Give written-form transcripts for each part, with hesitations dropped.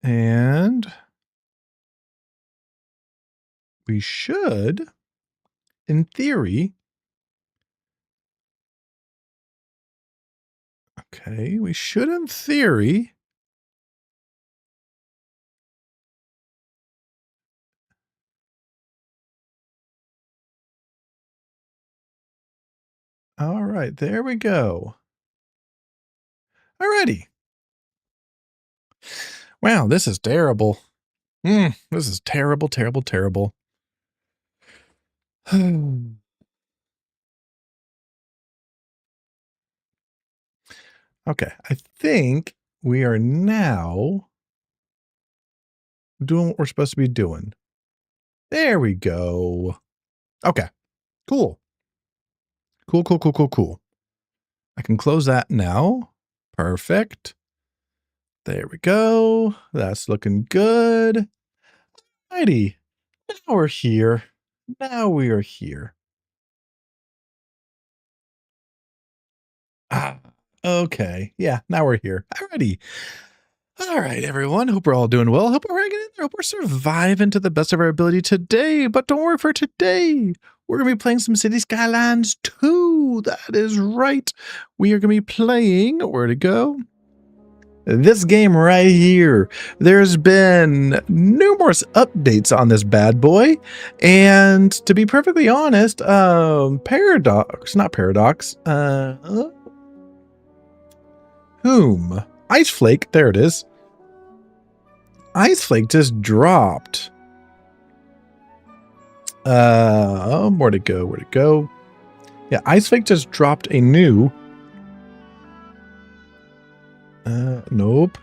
And we should, in theory, okay, we should, in theory, all right, there we go. Alrighty. Wow, this is terrible. This is terrible, terrible, terrible. Okay, I think we are now doing what we're supposed to be doing. There we go. Okay, cool. Cool, cool, cool, cool, cool. I can close that now. Perfect. There we go. That's looking good. Alrighty. Now we're here. Now we are here. Ah, okay. Yeah, now we're here. Alrighty. All right, everyone. Hope we're all doing well. Hope we're hanging in there. Hope we're surviving to the best of our ability today. But don't worry, for today, we're going to be playing some City Skylines 2. That is right. We are going to be playing, where to go? This game right here. There's been numerous updates on this bad boy. And to be perfectly honest, Paradox, not Paradox, whom? Iceflake, there it is. Iceflake just dropped. Where to go? Where to go? Yeah, Iceflake just dropped a new. Nope.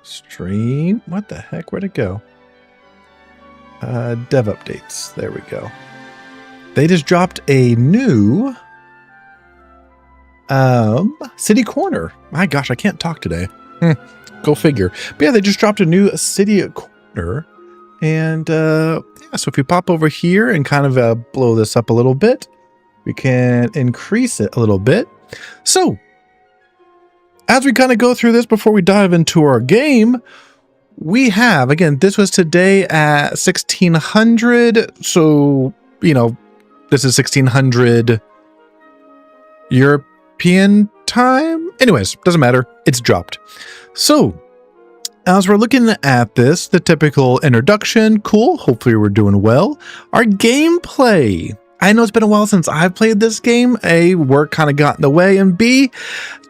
Stream. What the heck? Where'd it go? Dev updates. There we go. They just dropped a new City Corner. My gosh, I can't talk today. Go figure. But yeah, they just dropped a new City Corner. And yeah, so if you pop over here and kind of blow this up a little bit, we can increase it a little bit. So as we kind of go through this before we dive into our game, we have, again, this was today at 1600. So, you know, this is 1600 European time. Anyways, doesn't matter. It's dropped. So as we're looking at this, the typical introduction, cool. Hopefully we're doing well. Our gameplay. I know it's been a while since I've played this game. A, work kind of got in the way, and B,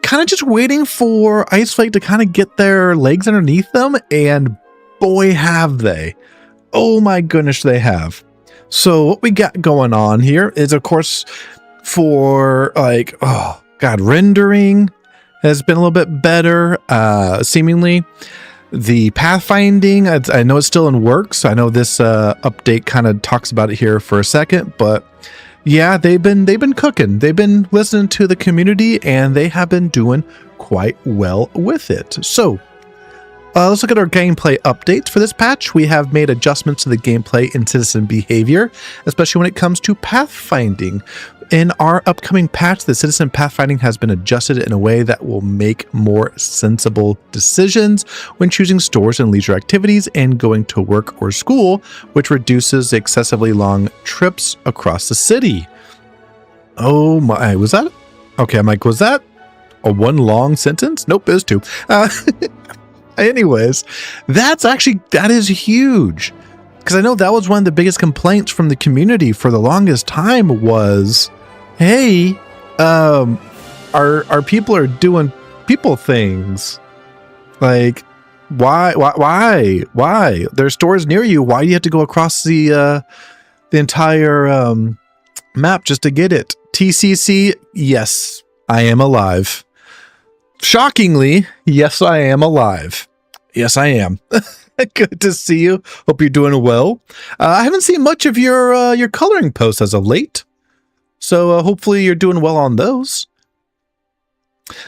kind of just waiting for Iceflake to kind of get their legs underneath them, and boy have they. Oh my goodness, they have. So what we got going on here is, of course, for like, oh god, rendering has been a little bit better, seemingly. The pathfinding, I know it's still in works. I know this update kind of talks about it here for a second, but yeah, they've been cooking. They've been listening to the community, and they have been doing quite well with it. So let's look at our gameplay updates for this patch. We have made adjustments to the gameplay and citizen behavior, especially when it comes to pathfinding. In our upcoming patch, the citizen pathfinding has been adjusted in a way that will make more sensible decisions when choosing stores and leisure activities and going to work or school, which reduces excessively long trips across the city. Oh my, was that? Okay, I'm like, was that a one long sentence? Nope, it was two. Anyways, that is huge. Because I know that was one of the biggest complaints from the community for the longest time was, hey, our people are doing people things. Like, why? There's stores near you. Why do you have to go across the entire map just to get it? TCC, yes, I am alive. Shockingly, yes, I am alive. Yes, I am. Good to see you. Hope you're doing well. I haven't seen much of your coloring posts as of late. So hopefully you're doing well on those.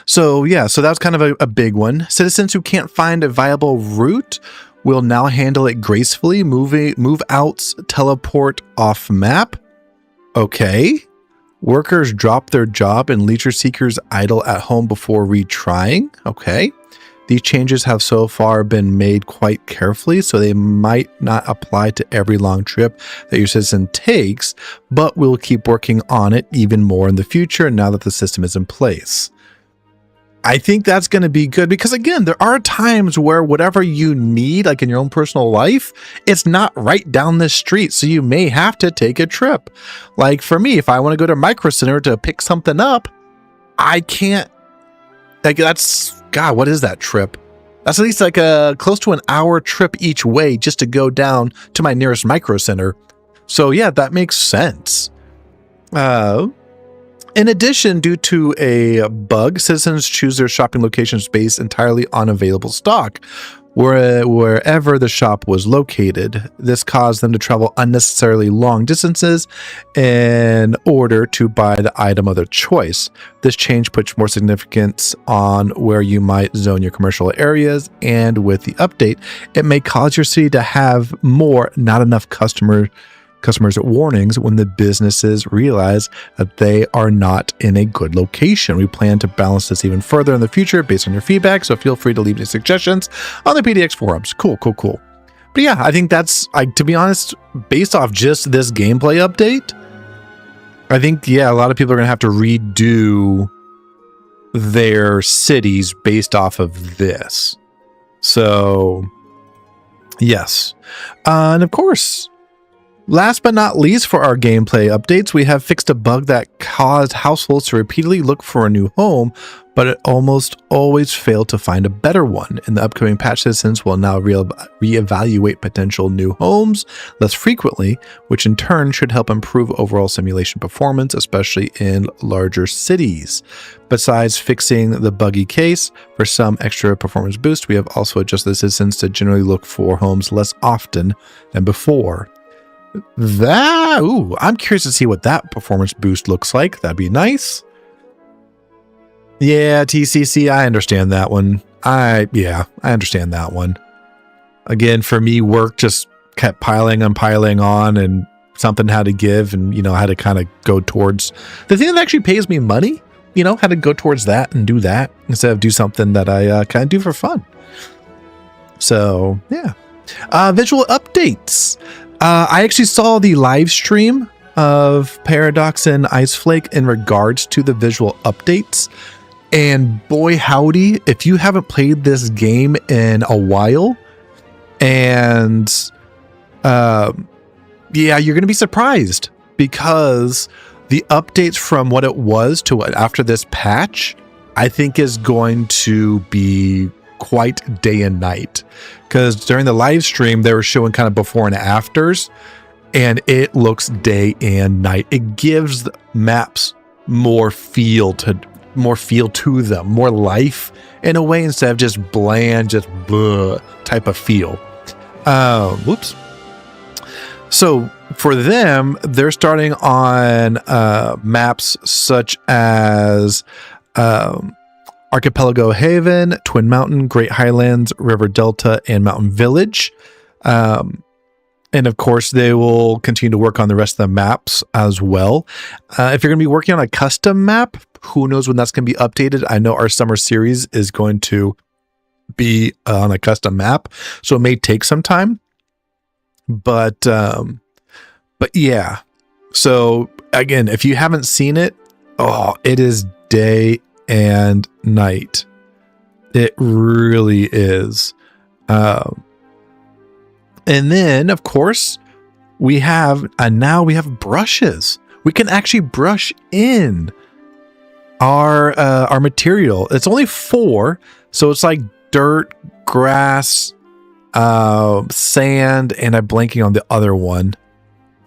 So yeah, so that's kind of a big one. Citizens who can't find a viable route will now handle it gracefully. Move outs teleport off map. Okay. Workers drop their job and leisure seekers idle at home before retrying. Okay. These changes have so far been made quite carefully, so they might not apply to every long trip that your citizen takes, but we'll keep working on it even more in the future now that the system is in place. I think that's going to be good because, again, there are times where whatever you need, like in your own personal life, it's not right down the street. So you may have to take a trip. Like for me, if I want to go to Micro Center to pick something up, I can't. Like that's, God, what is that trip? That's at least like a close to an hour trip each way just to go down to my nearest Micro Center. So yeah, that makes sense. In addition, due to a bug, citizens choose their shopping locations based entirely on available stock, wherever the shop was located. This caused them to travel unnecessarily long distances in order to buy the item of their choice. This change puts more significance on where you might zone your commercial areas, and with the update, it may cause your city to have more, not enough customers warnings when the businesses realize that they are not in a good location. We plan to balance this even further in the future based on your feedback, so feel free to leave any suggestions on the PDX forums. Cool. But yeah, I think that's, to be honest, based off just this gameplay update, I think, yeah, a lot of people are going to have to redo their cities based off of this. So, yes. And of course, last but not least for our gameplay updates, we have fixed a bug that caused households to repeatedly look for a new home, but it almost always failed to find a better one. In the upcoming patch, citizens will now reevaluate potential new homes less frequently, which in turn should help improve overall simulation performance, especially in larger cities. Besides fixing the buggy case, for some extra performance boost, we have also adjusted the citizens to generally look for homes less often than before. I'm curious to see what that performance boost looks like. That'd be nice. Yeah, TCC, I understand that one. I understand that one. Again, for me, work just kept piling on, and something had to give, and I had to kind of go towards the thing that actually pays me money. Had to go towards that and do that instead of do something that I kind of do for fun. So yeah, visual updates. I actually saw the live stream of Paradox and Iceflake in regards to the visual updates. And boy, howdy, if you haven't played this game in a while, and you're going to be surprised because the updates from what it was to what after this patch, I think is going to be quite day and night, because during the live stream they were showing kind of before and afters, and it looks day and night. It gives the maps more feel to them, more life in a way, instead of just bland, just type of feel. So for them, they're starting on maps such as Archipelago Haven, Twin Mountain, Great Highlands, River Delta, and Mountain Village. And of course, they will continue to work on the rest of the maps as well. If you're going to be working on a custom map, who knows when that's going to be updated. I know our summer series is going to be on a custom map, so it may take some time. But yeah. So again, if you haven't seen it, it is day and night. It really is. And then of course we have brushes. We can actually brush in our material. It's only 4, so it's like dirt, grass, sand, and I'm blanking on the other one.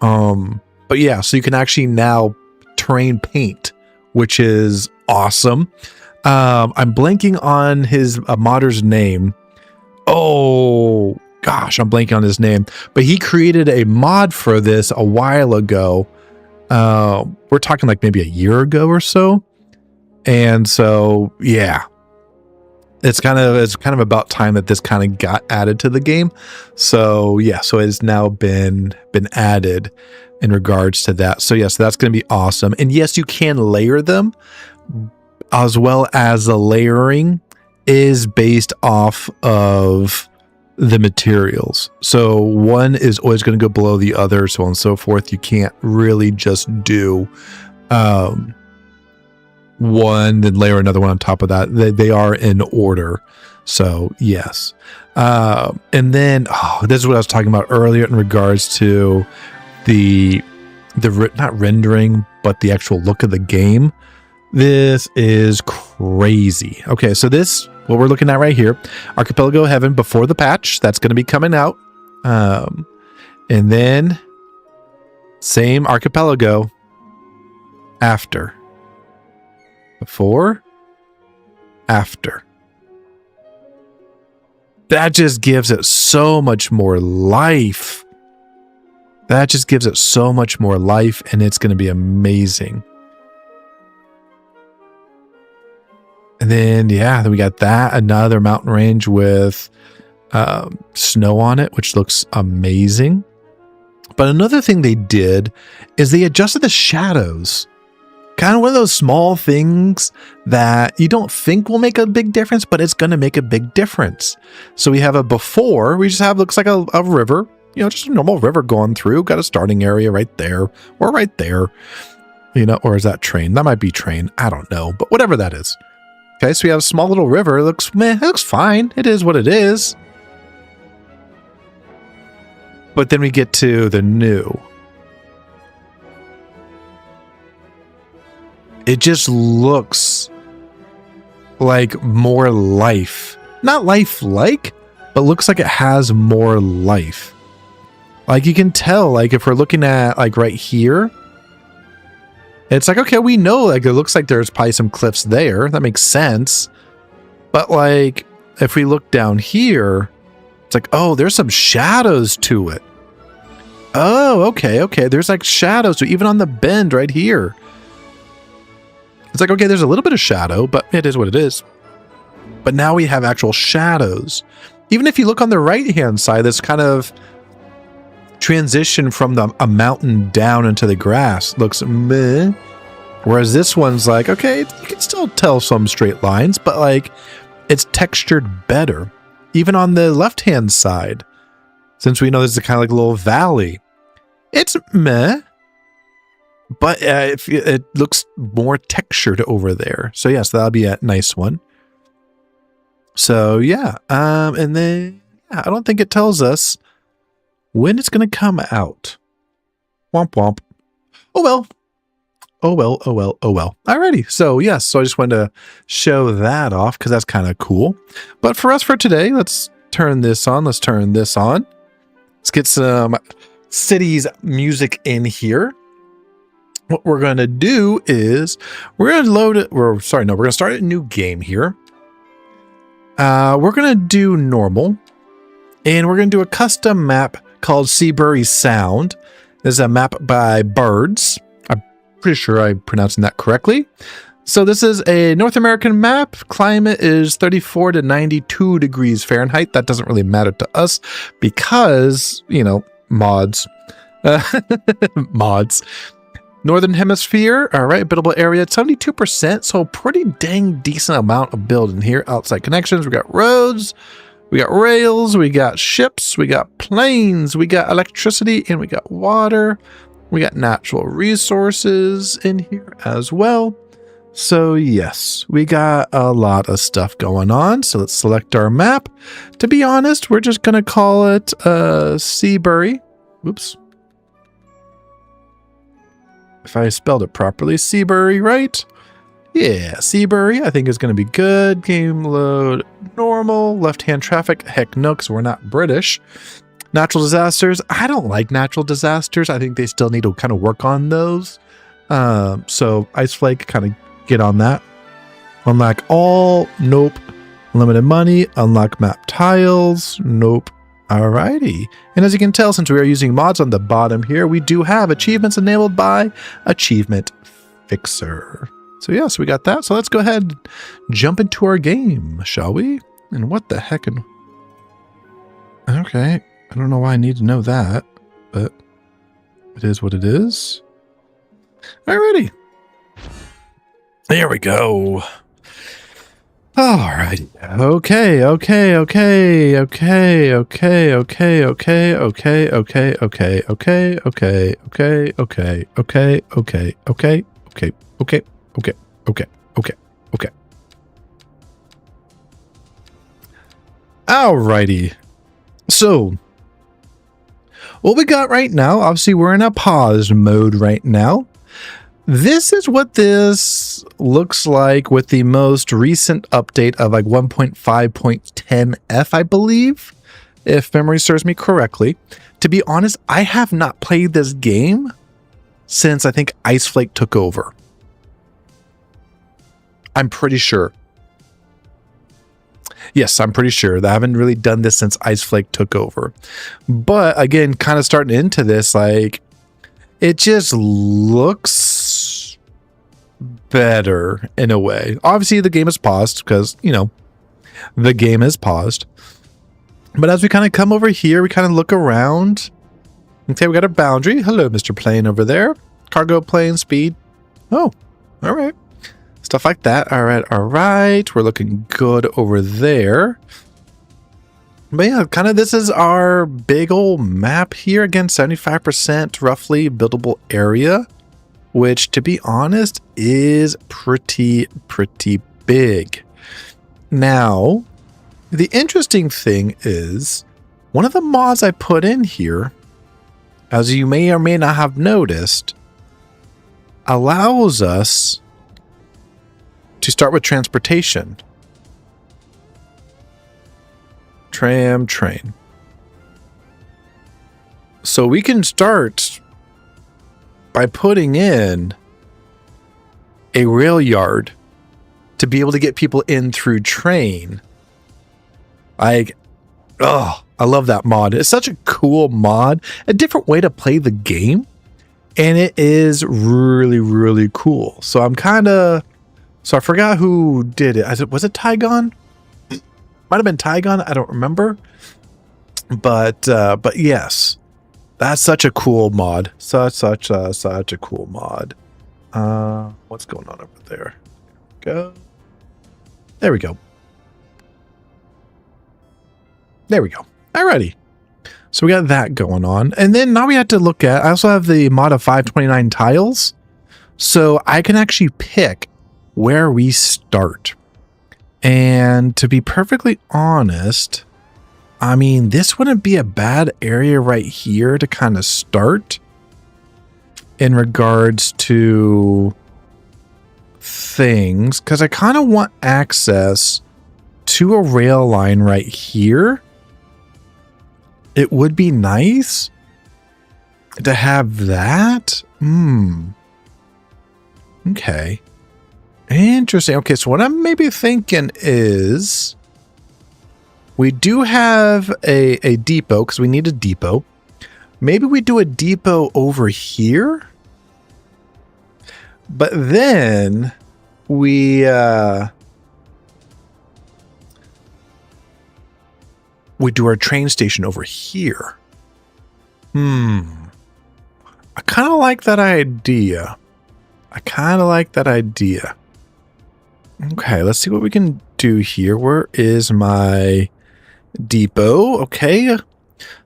But yeah, so you can actually now terrain paint, which is awesome. I'm blanking on his modder's name. Oh gosh, I'm blanking on his name, but he created a mod for this a while ago. We're talking like maybe a year ago or so. And so, yeah, it's kind of about time that this kind of got added to the game. So yeah, so it has now been added in regards to that. So yes, that's going to be awesome. And yes, you can layer them, as well as the layering is based off of the materials. So one is always going to go below the other, so on and so forth. You can't really just do one, then layer another one on top of that. They are in order. So yes. And then this is what I was talking about earlier in regards to the not rendering, but the actual look of the game. This is crazy. Okay, so this, what we're looking at right here, Archipelago Heaven before the patch, that's going to be coming out. And then same Archipelago after. Before, after. That just gives it so much more life. That just gives it so much more life, and it's going to be amazing. And then, yeah, then we got that, another mountain range with snow on it, which looks amazing. But another thing they did is they adjusted the shadows. Kind of one of those small things that you don't think will make a big difference, but it's going to make a big difference. So we have a before, we just have, looks like a river, you know, just a normal river going through, got a starting area right there, or right there, you know, or is that train? That might be train. I don't know, but whatever that is. Okay, so we have a small little river. It looks, it looks fine. It is what it is. But then we get to the new. It just looks like more life. Not lifelike, but looks like it has more life. Like you can tell, like if we're looking at like right here, it's like, okay, we know like it looks like there's probably some cliffs there. That makes sense. But like if we look down here, it's like, oh, there's some shadows to it. Oh, okay. There's like shadows even on the bend right here. It's like, okay, there's a little bit of shadow, but it is what it is. But now we have actual shadows. Even if you look on the right-hand side, this kind of transition from a mountain down into the grass looks meh. Whereas this one's like, okay, you can still tell some straight lines, but like it's textured better. Even on the left-hand side, since we know this is kind of like a little valley, it's meh. But it looks more textured over there. So yes, that'll be a nice one. So yeah, and then I don't think it tells us when it's going to come out. Womp womp. Oh well. Alrighty. So yes, so I just wanted to show that off because that's kind of cool. But for us for today, let's turn this on. Let's turn this on. Let's get some Cities music in here. What we're going to do is we're going to load it. We're going to start a new game here. We're going to do normal, and we're going to do a custom map called Seabury Sound. This is a map by Birds. I'm pretty sure I'm pronouncing that correctly. So this is a North American map. Climate is 34 to 92 degrees Fahrenheit. That doesn't really matter to us because, you know, mods. Mods. Northern Hemisphere, all right, buildable area, 72%, so pretty dang decent amount of building here. Outside connections, we got roads, we got rails, we got ships, we got planes, we got electricity, and we got water. We got natural resources in here as well. So yes, we got a lot of stuff going on. So let's select our map. To be honest, we're just going to call it Seabury. Oops. If I spelled it properly, Seabury, right? Yeah, Seabury, I think is going to be good. Game load normal. Left-hand traffic, heck no, because we're not British. Natural disasters, I don't like natural disasters. I think they still need to kind of work on those. So Ice Flake, kind of get on that. Unlock all, nope. Limited money, unlock map tiles, nope. Alrighty, and as you can tell, since we are using mods on the bottom here, we do have achievements enabled by Achievement Fixer. So yes, we got that. So let's go ahead and jump into our game, shall we? And what the heck? Okay, I don't know why I need to know that, but it is what it is. Alrighty, there we go. All right. Okay. Alrighty. So, what we got right now, obviously we're in a pause mode right now. This is what this looks like with the most recent update of like 1.5.10F, I believe, if memory serves me correctly. To be honest, I have not played this game since I think Iceflake took over. I'm pretty sure. Yes, I'm pretty sure that I haven't really done this since Iceflake took over. But again, kind of starting into this, like, it just looks better in a way. Obviously, the game is paused because, you know, the game is paused. But as we kind of come over here, we kind of look around. Okay, we got a boundary. Hello, Mr. Plane over there. Cargo plane, speed. Oh, all right. Stuff like that. All right. We're looking good over there. But yeah, kind of this is our big old map here. Again, 75% roughly buildable area, which to be honest is pretty big. Now, the interesting thing is one of the mods I put in here, as you may or may not have noticed, allows us to start with transportation. Tram, train. So we can start by putting in a rail yard to be able to get people in through train. Like, oh, I love that mod. It's such a cool mod, a different way to play the game, and it is really cool. So I'm kind of, so I forgot who did it. Was it Tygon? Might have been Tygon. I don't remember. But yes, that's such a cool mod. Such a cool mod. What's going on over there? There we go. There we go. Alrighty. So we got that going on. And then now we have to look at, I also have the mod of 529 tiles. So I can actually pick where we start. And to be perfectly honest, I mean, this wouldn't be a bad area right here to kind of start in regards to things, because I kind of want access to a rail line right here. It would be nice to have that. Okay. Interesting. Okay, so what I'm maybe thinking is we do have a depot because we need a depot. Maybe we do a depot over here. But then we do our train station over here. I kind of like that idea. Okay, let's see what we can do here. Where is my depot? Okay.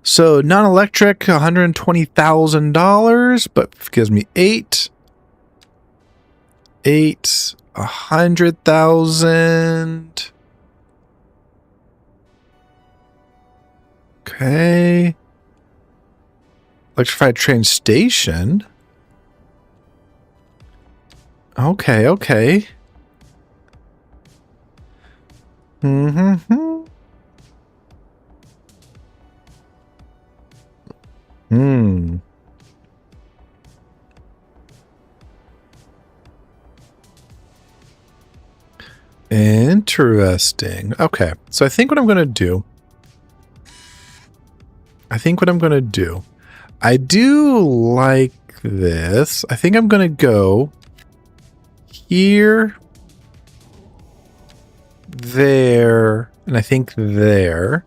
So non-electric, $120,000, but gives me 100,000. Okay. Electrified train station. Okay. Interesting. Okay, so I think what I'm going to do, I do like this. I think I'm going to go here, there, and I think there.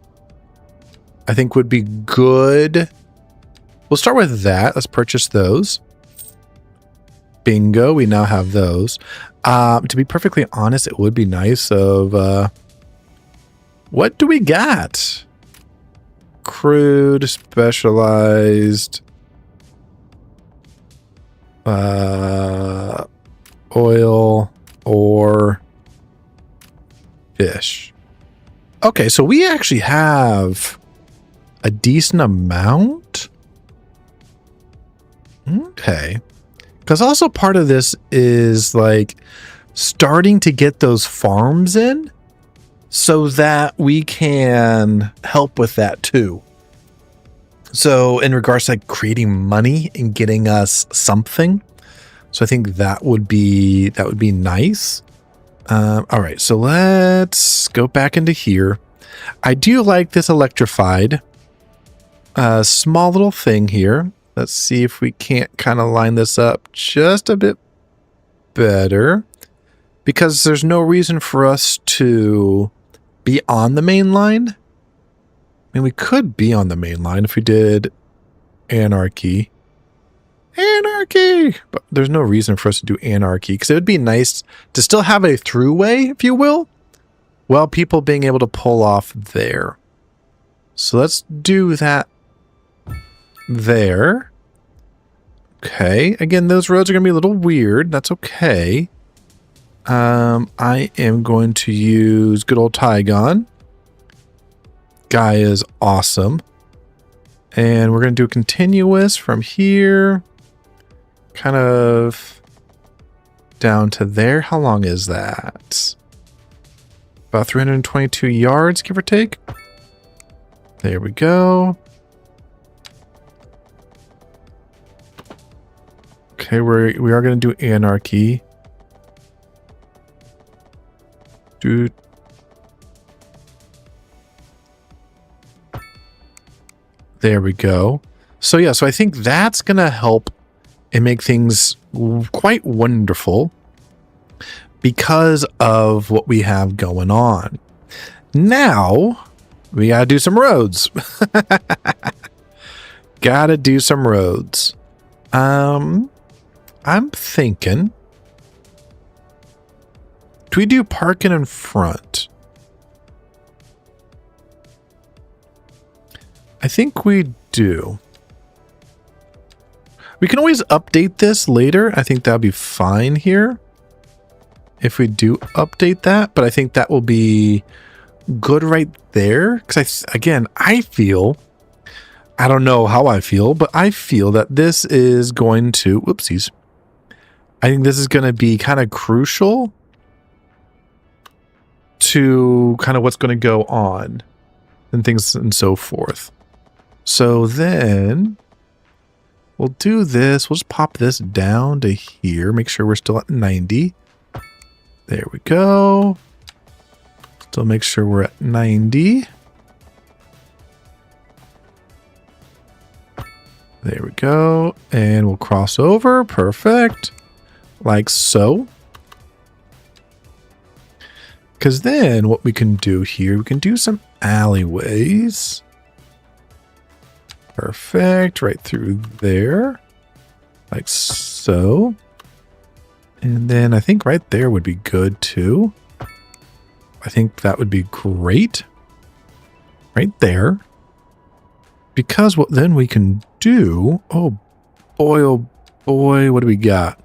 I think would be good. We'll start with that. Let's purchase those. Bingo, we now have those. To be perfectly honest, it would be nice of, what do we got? Crude, specialized, oil, or fish. Okay, so we actually have a decent amount. Okay. Because also part of this is like starting to get those farms in so that we can help with that too. So in regards to like creating money and getting us something. So I think that would be nice. All right, so let's go back into here. I do like this electrified small little thing here. Let's see if we can't kind of line this up just a bit better, because there's no reason for us to be on the main line. I mean, we could be on the main line if we did anarchy. Anarchy! But there's no reason for us to do anarchy, because it would be nice to still have a throughway, if you will, while people being able to pull off there. So let's do that there. Okay. Again, those roads are going to be a little weird. That's okay. I am going to use good old Tygon. Guy is awesome. And we're going to do a continuous from here. Kind of down to there. How long is that? About 322 yards, give or take. There we go. Okay, we are going to do anarchy. Dude. There we go. So yeah, so I think that's going to help and make things quite wonderful because of what we have going on. Now, we got to do some roads. Got to do some roads. I'm thinking, do we do parking in front? I think we do. We can always update this later. I think that'll be fine here if we do update that, but I think that will be good right there. Because I feel, I don't know how I feel, but I feel that this is going to, whoopsies. I think this is going to be kind of crucial to kind of what's going to go on and things and so forth. So then we'll do this. We'll just pop this down to here. Make sure we're still at 90. There we go. Still make sure we're at 90. There we go. And we'll cross over. Perfect. Like so. Because then what we can do here, we can do some alleyways. Perfect. Right through there. Like so. And then I think right there would be good too. I think that would be great. Right there. Because what then we can do... oh boy, what do we got?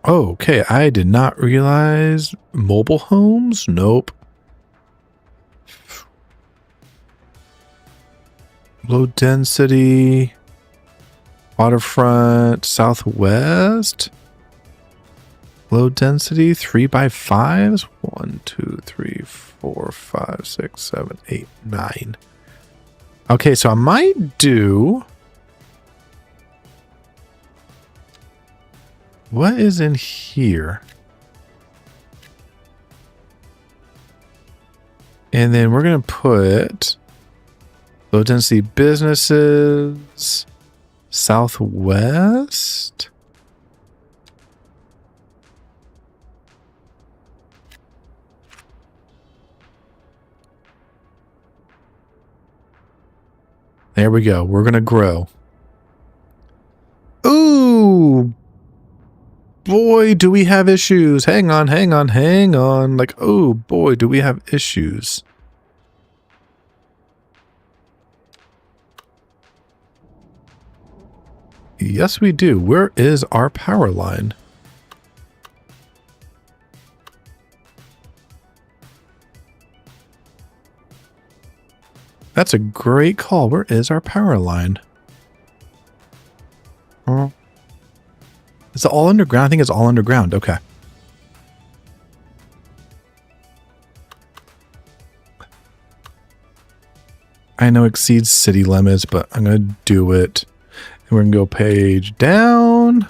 Oh, okay, I did not realize mobile homes? Nope. Low density, waterfront, southwest. Low density, 3x5s. 1, 2, 3, 4, 5, 6, 7, 8, 9. Okay, so I might do... what is in here? And then we're going to put low density businesses, southwest. There we go. We're going to grow. Ooh. boy, do we have issues. Hang on, hang on, hang on. Like, oh boy, do we have issues. Yes, we do. Where is our power line? That's a great call. Where is our power line? Is it all underground? I think it's all underground. Okay. I know exceeds city limits, but I'm going to do it. And we're going to go page down.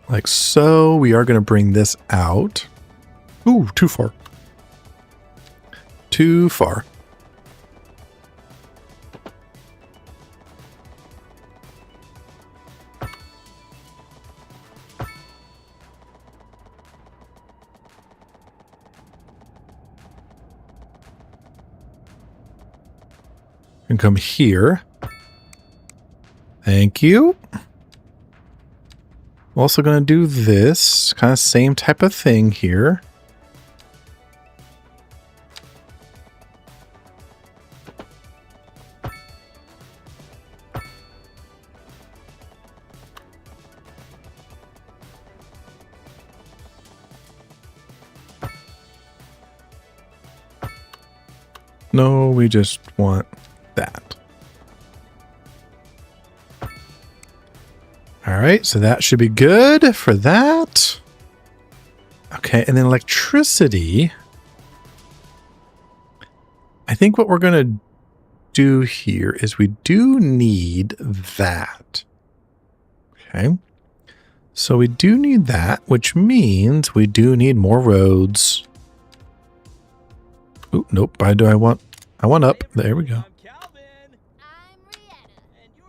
Like so. We are going to bring this out. Ooh, too far. Too far. And come here. Thank you. I'm also going to do this kind of same type of thing here. No, we just want that. All right, so that should be good for that. Okay, and then electricity. I think what we're going to do here is we do need that. Okay, so we do need that, which means we do need more roads. Oh, nope, I want up. There we go.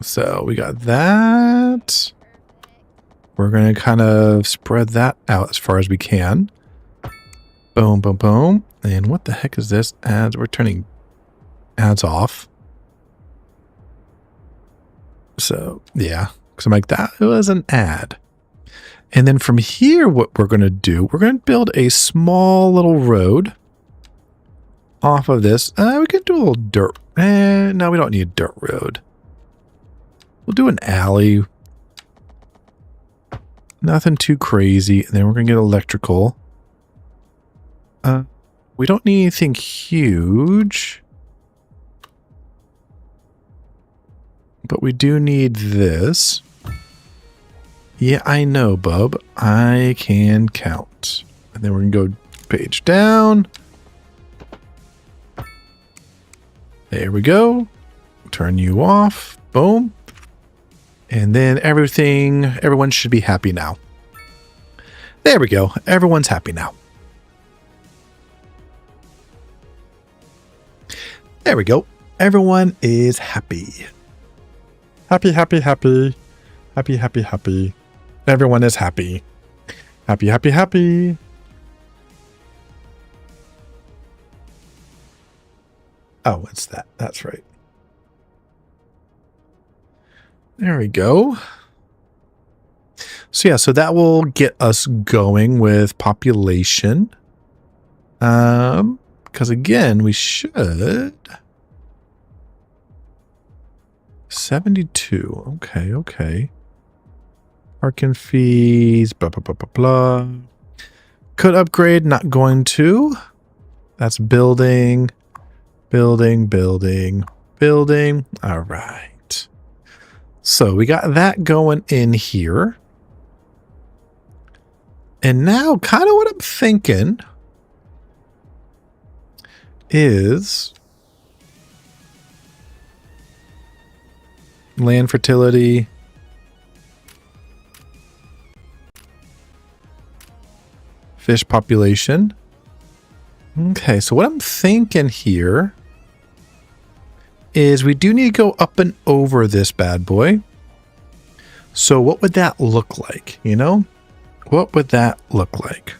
So we got that. We're going to kind of spread that out as far as we can. Boom, boom, boom. And what the heck is this? Ads. We're turning ads off. So, yeah. Because I'm like, that was an ad. And then from here, what we're going to do, we're going to build a small little road off of this. We could do a little dirt. No, we don't need a dirt road. We'll do an alley. Nothing too crazy. And then we're going to get electrical. We don't need anything huge. But we do need this. Yeah, I know, bub. I can count. And then we're going to go page down. There we go. Turn you off. Boom. And then everyone should be happy now. There we go. Everyone's happy now. There we go. Everyone is happy. Happy, happy, happy. Happy, happy, happy. Everyone is happy. Happy, happy, happy. Oh, it's that. That's right. There we go. So yeah, so that will get us going with population. Because again, we should 72. Okay, okay. Parking fees, blah blah blah blah blah. Could upgrade, not going to. That's building, building, building, building. All right. So we got that going in here. And now kind of what I'm thinking is land fertility. Fish population. Okay, so what I'm thinking here is we do need to go up and over this bad boy. So what would that look like, you know? What would that look like?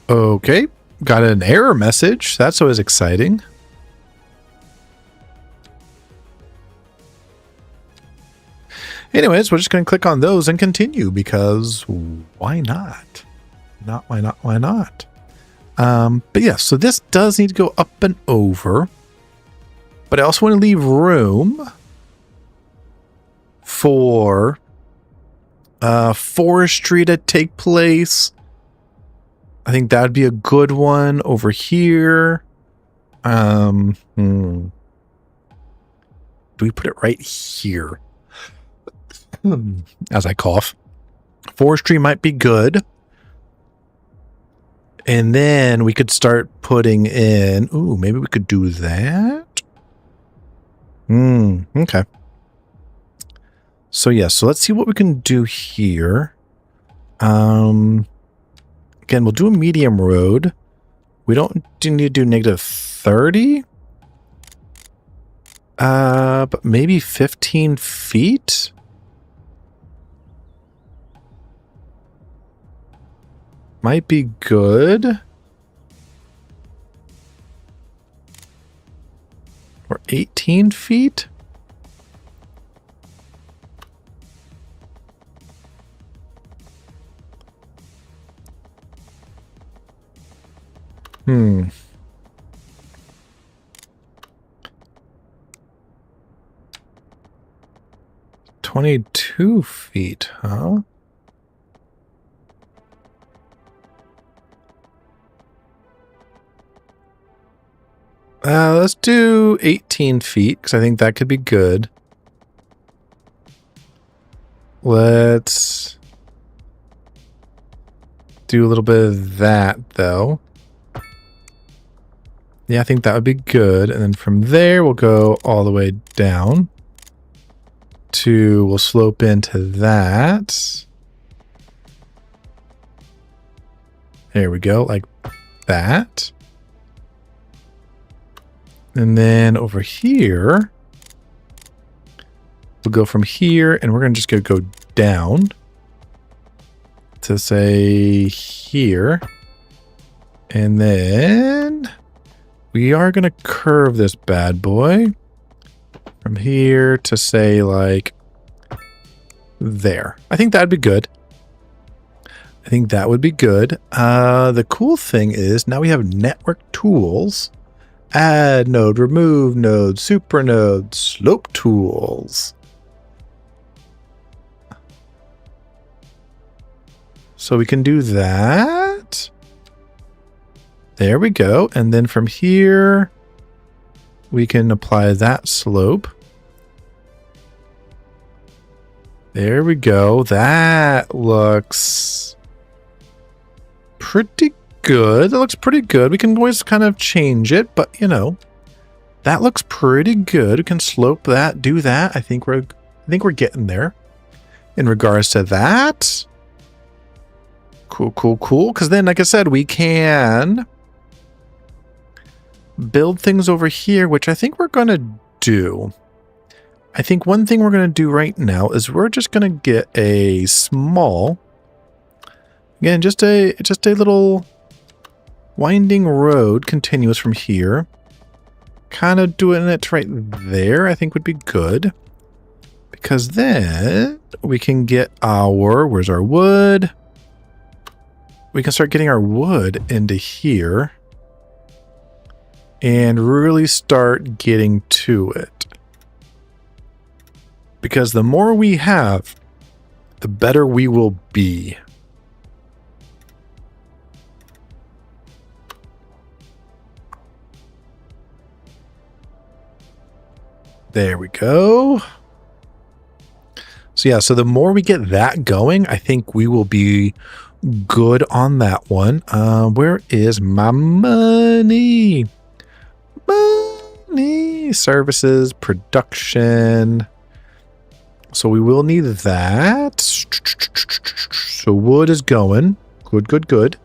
Okay, got an error message. That's always exciting. Anyways, we're just going to click on those and continue because why not? Why not? But yeah, so this does need to go up and over. But I also want to leave room for forestry to take place. I think that'd be a good one over here. Do we put it right here? As I cough. Forestry might be good. And then we could start putting in... Ooh, maybe we could do that? Okay. So yeah, so let's see what we can do here. Again, we'll do a medium road. We don't need to do negative 30. But maybe 15 feet? Might be good. Or 18 feet? Hmm. $22 feet, huh? Let's do 18 feet, because I think that could be good. Let's do a little bit of that, though. Yeah, I think that would be good. And then from there, we'll go all the way down to, we'll slope into that. There we go, like that. And then over here, we'll go from here, and we're going to just go down to say here. And then we are going to curve this bad boy from here to say like there. I think that'd be good. I think that would be good. The cool thing is now we have network tools. Add node, remove node, super node, slope tools. So we can do that. There we go. And then from here, we can apply that slope. There we go. That looks pretty good. That looks pretty good. We can always kind of change it, but you know, that looks pretty good. We can slope that, do that. I think we're getting there in regards to that. Cool. Because then, like I said, we can build things over here, which I think we're going to do. I think one thing we're going to do right now is we're just going to get a small, again, just a little winding road continuous from here. Kind of doing it right there, I think would be good. Because then we can get our, where's our wood? We can start getting our wood into here and really start getting to it. Because the more we have, the better we will be. There we go. So yeah, so the more we get that going, I think we will be good on that one. Where is my money? Money, services, production. So we will need that. So wood is going. Good.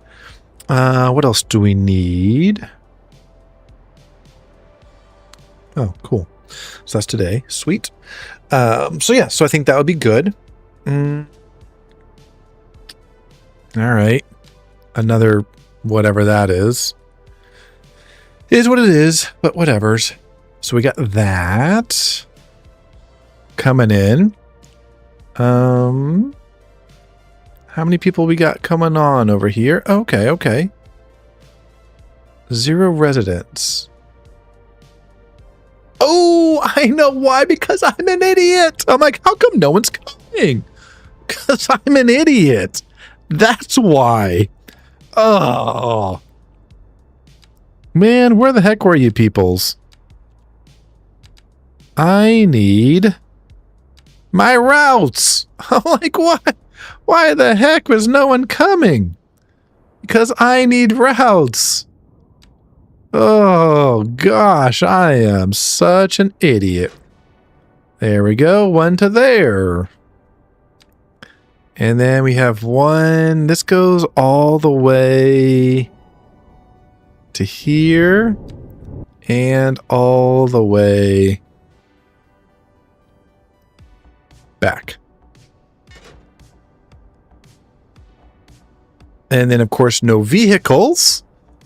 What else do we need? Oh, cool. So that's today. Sweet. So yeah, so I think that would be good. All right. Another whatever that is what it is, but whatevers. So we got that coming in. How many people we got coming on over here? Okay. 0 residents. Oh, I know why. Because I'm an idiot. I'm like, how come no one's coming? Because I'm an idiot. That's why. Oh. Man, where the heck were you peoples? I need my routes. I'm like, what? Why the heck was no one coming? Because I need routes. Oh, gosh, I am such an idiot. There we go, 1 to there. And then we have 1. This goes all the way to here and all the way back. And then, of course, no vehicles.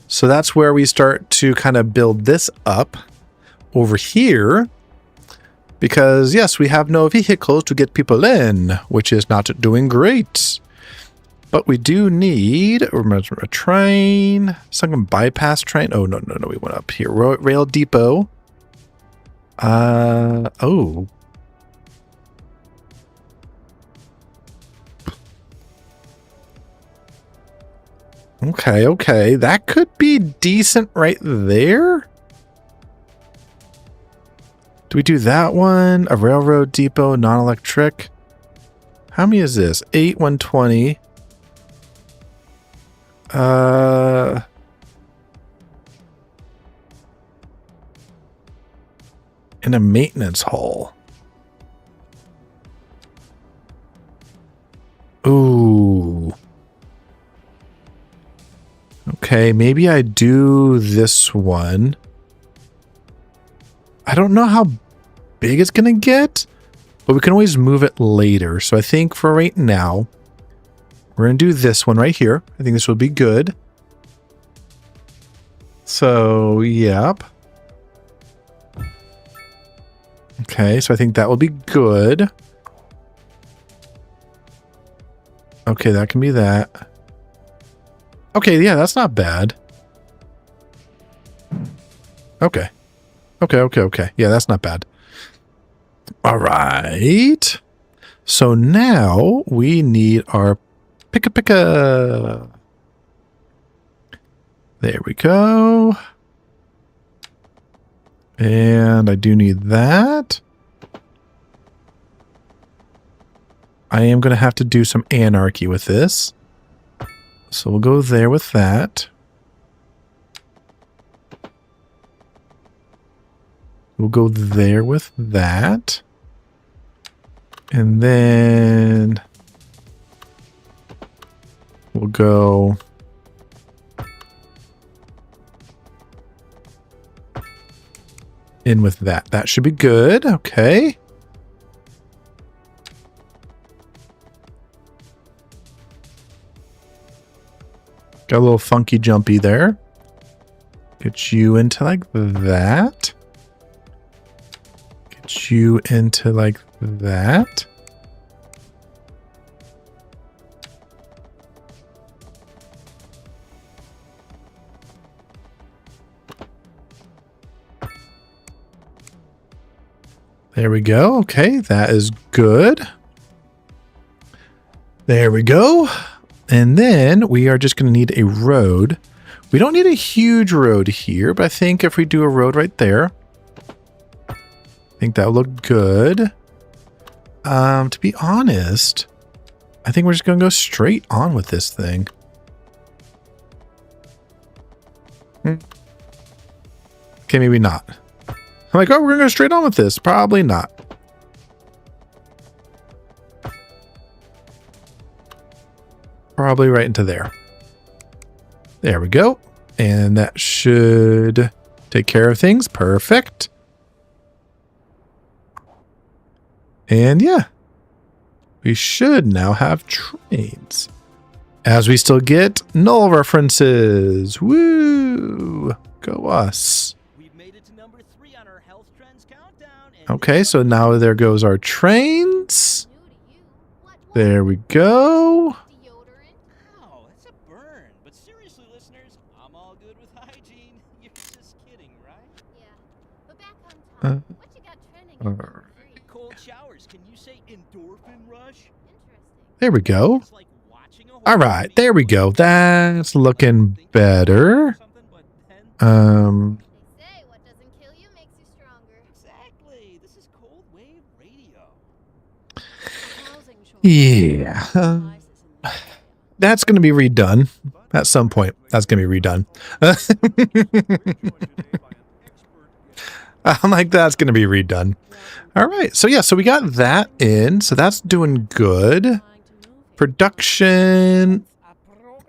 So that's where we start to kind of build this up over here. Because, yes, we have no vehicles to get people in, which is not doing great. But we do need a train, some bypass train. Oh, no, we went up here. Rail depot. Oh. Okay. That could be decent right there. Do we do that one? A railroad depot, non-electric. How many is this? 8, 120. In a maintenance hall. Ooh. Okay, maybe I do this one. I don't know how big it's gonna get, but we can always move it later. So I think for right now, we're gonna do this one right here. I think this will be good. So, yep. Okay, so I think that will be good. Okay, that can be that. Okay, yeah, that's not bad. Okay. Yeah, that's not bad. All right. So now we need our pika. There we go. And I do need that. I am going to have to do some anarchy with this. So we'll go there with that. We'll go there with that. And then we'll go in with that. That should be good. Okay. Got a little funky jumpy there. Get you into like that. Get you into like that. There we go. Okay, that is good. There we go. And then we are just going to need a road. We don't need a huge road here, but I think if we do a road right there, I think that would look good. To be honest, I think we're just going to go straight on with this thing. Okay, maybe not. I'm like, oh, we're going to go straight on with this. Probably not. Probably right into there. There we go. And that should take care of things. Perfect. And yeah, we should now have trains. As we still get null references. Woo! Go us. We've made it to number 3 on our health trends countdown. Okay, so now there goes our trains. There we go. Ow, that's a burn. But seriously, listeners, I'm all good with hygiene. You're just kidding, right? Yeah. But back on top, what you got trending in number 3? Cold showers. Can you say endorphin rush? Interesting. There we go. It's like watching a horror All right, movie. there we go. That's looking better. They say what doesn't kill you makes you stronger. Exactly. This is cold wave radio. Yeah. That's going to be redone at some point. That's going to be redone. I'm like, that's going to be redone. All right. So, yeah, so we got that in. So that's doing good. Production.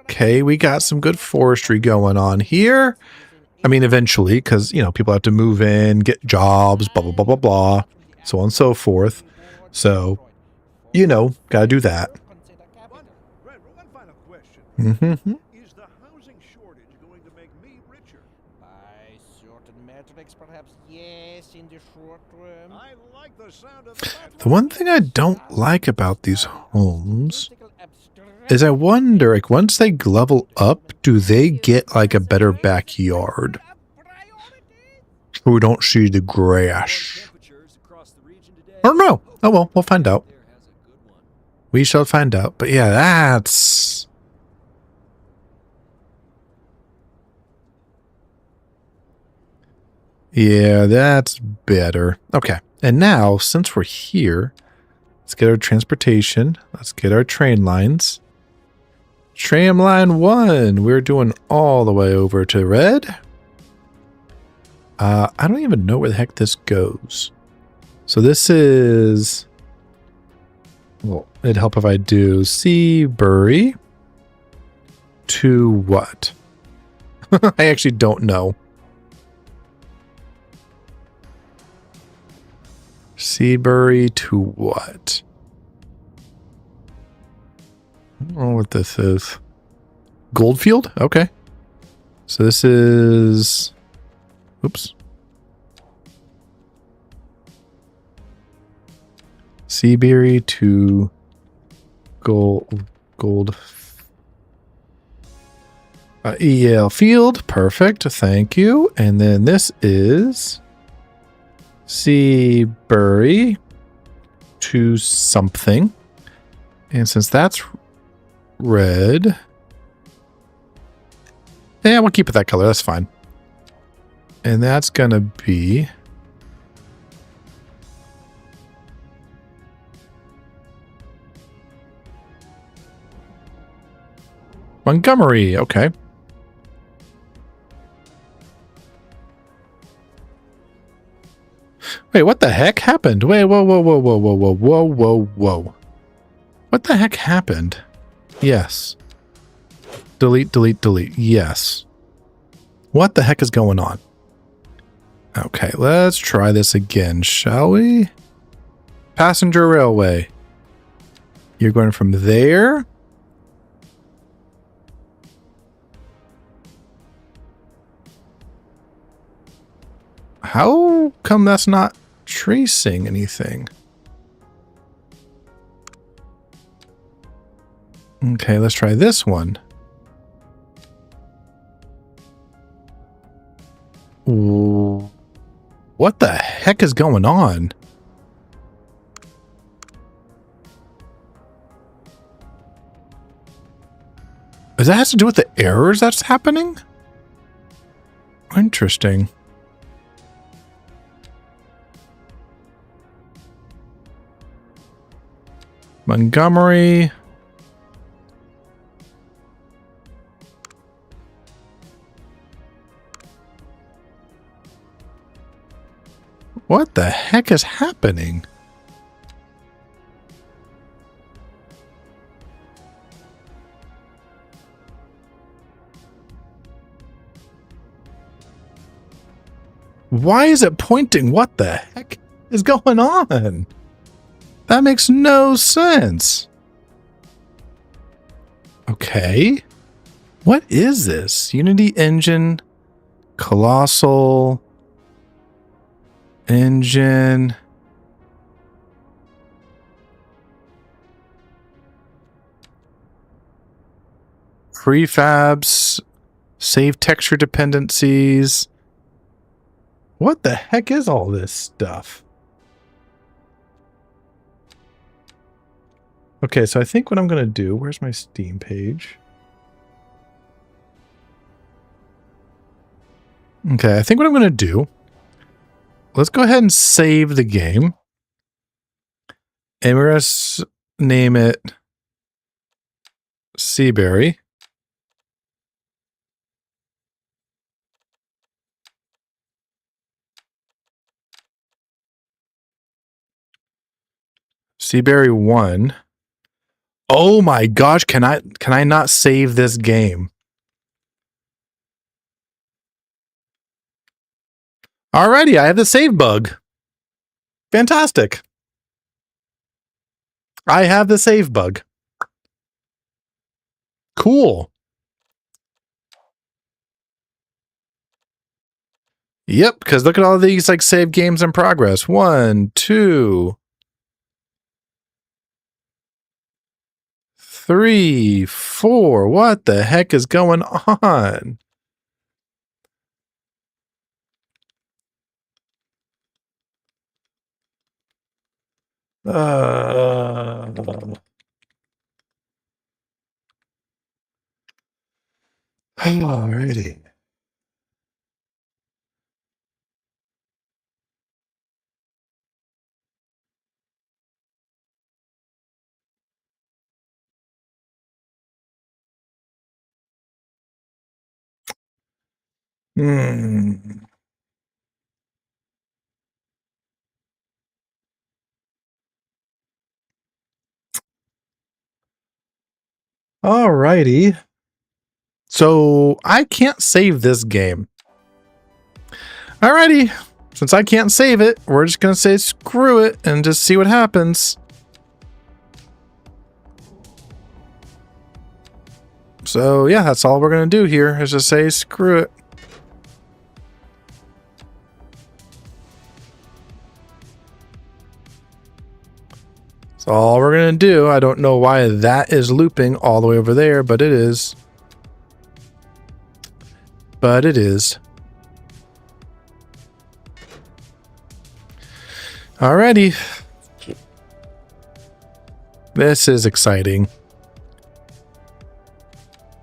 Okay, we got some good forestry going on here. I mean, eventually, because, you know, people have to move in, get jobs, blah, blah, blah, blah, blah, so on and so forth. So, you know, got to do that. One final question. Mm-hmm. Is the housing shortage going to make me richer? By certain metrics, perhaps yes, in the short term. I like the sound of that. The one thing I don't like about these homes is I wonder, like, once they level up, do they get, like, a better backyard? So we don't see the grass. Temperatures across the region today. Or no. Oh, well, we'll find out. There has a good one. We shall find out. But yeah, that's... Yeah, that's better. Okay. And now, since we're here, let's get our transportation. Let's get our train lines. Tram line 1. We're doing all the way over to red. I don't even know where the heck this goes. So this is... Well, it'd help if I do Seabury to what? I actually don't know. Seabury to what? I don't know what this is. Goldfield? Okay. So this is... Oops. Seabury to Gold EL Field. Perfect. Thank you. And then this is Seabury to something. And since that's red, yeah, we'll keep it that color. That's fine. And that's going to be... Montgomery. Okay. Wait, what the heck happened? Wait, whoa, whoa, whoa, whoa, whoa, whoa, whoa, whoa, whoa. What the heck happened? Yes. Delete, delete, delete. Yes. What the heck is going on? Okay, let's try this again, shall we? Passenger railway. You're going from there. How come that's not tracing anything? Okay, let's try this one. Ooh. What the heck is going on? Does that have to do with the errors that's happening? Interesting. Montgomery. What the heck is happening? Why is it pointing? What the heck is going on? That makes no sense. Okay. What is this? Unity Engine, Colossal Engine. Prefabs, save texture dependencies. What the heck is all this stuff? Okay, so I think what I'm going to do, where's my Steam page? Okay, I think what I'm going to do, let's go ahead and save the game. And we're going to name it Seaberry. Seaberry 1. Oh my gosh, can I not save this game? Alrighty, I have the save bug. Fantastic. I have the save bug. Cool. Yep, because look at all these like save games in progress. 1, 2, 3, 4. What the heck is going on? Alrighty. Alrighty. So I can't save this game. Alrighty. Since I can't save it, we're just going to say screw it and just see what happens. So yeah, that's all we're going to do here is just say screw it. That's all we're going to do. I don't know why that is looping all the way over there, but it is. But it is. Alrighty. This is exciting.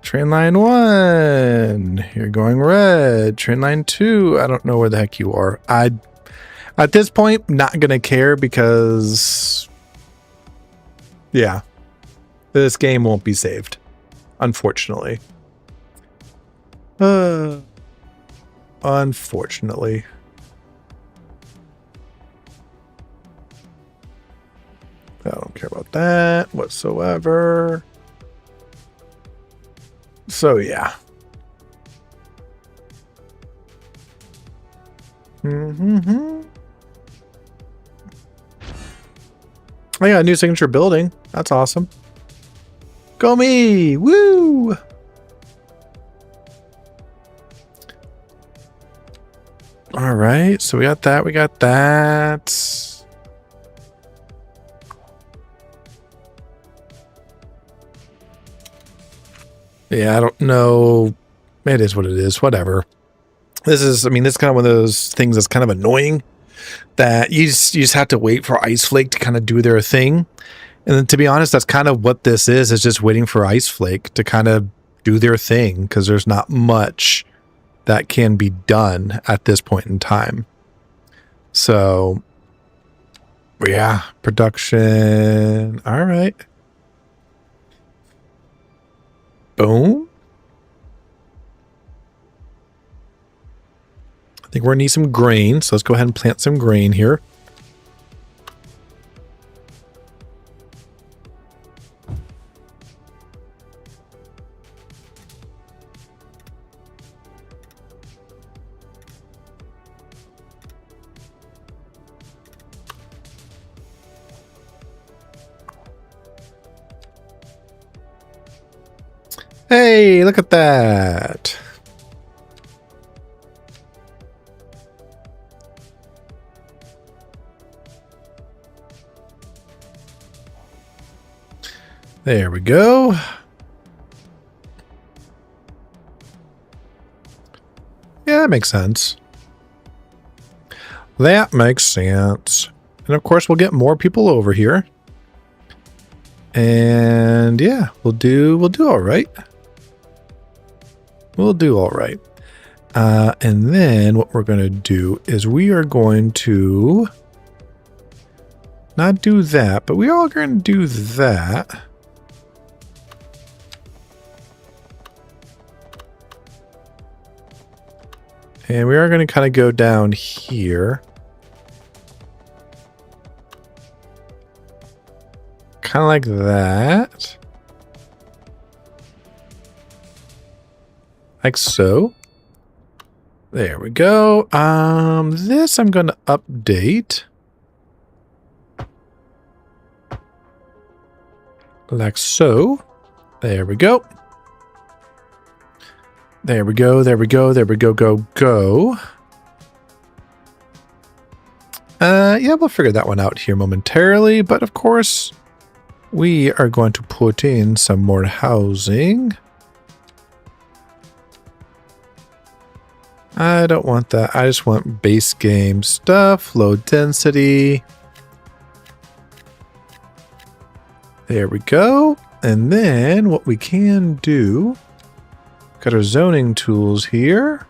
Train line 1. You're going red. Train line 2. I don't know where the heck you are. At this point, not going to care because... yeah. This game won't be saved. Unfortunately. Unfortunately. I don't care about that whatsoever. So yeah. I got a new signature building. That's awesome. Go me! Woo! All right, so we got that. We got that. Yeah, I don't know. It is what it is. Whatever. This is, I mean, this is kind of one of those things that's kind of annoying that you just have to wait for Iceflake to kind of do their thing. And then to be honest, that's kind of what this is just waiting for Iceflake to kind of do their thing because there's not much that can be done at this point in time. So, yeah, production. All right. Boom. I think we're gonna need some grain, so let's go ahead and plant some grain here. Hey, look at that. There we go. Yeah, that makes sense. That makes sense. And of course, we'll get more people over here. And yeah, we'll do all right. We'll do all right. And then what we're going to do is we are going to not do that, but we are going to do that. And we are going to kind of go down here. Kind of like that. Like so. There we go. This I'm going to update. Like so. There we go. There we go, there we go, there we go, go. Yeah, we'll figure that one out here momentarily, but of course, we are going to put in some more housing. I don't want that. I just want base game stuff, low density. There we go. And then what we can do, got our zoning tools here.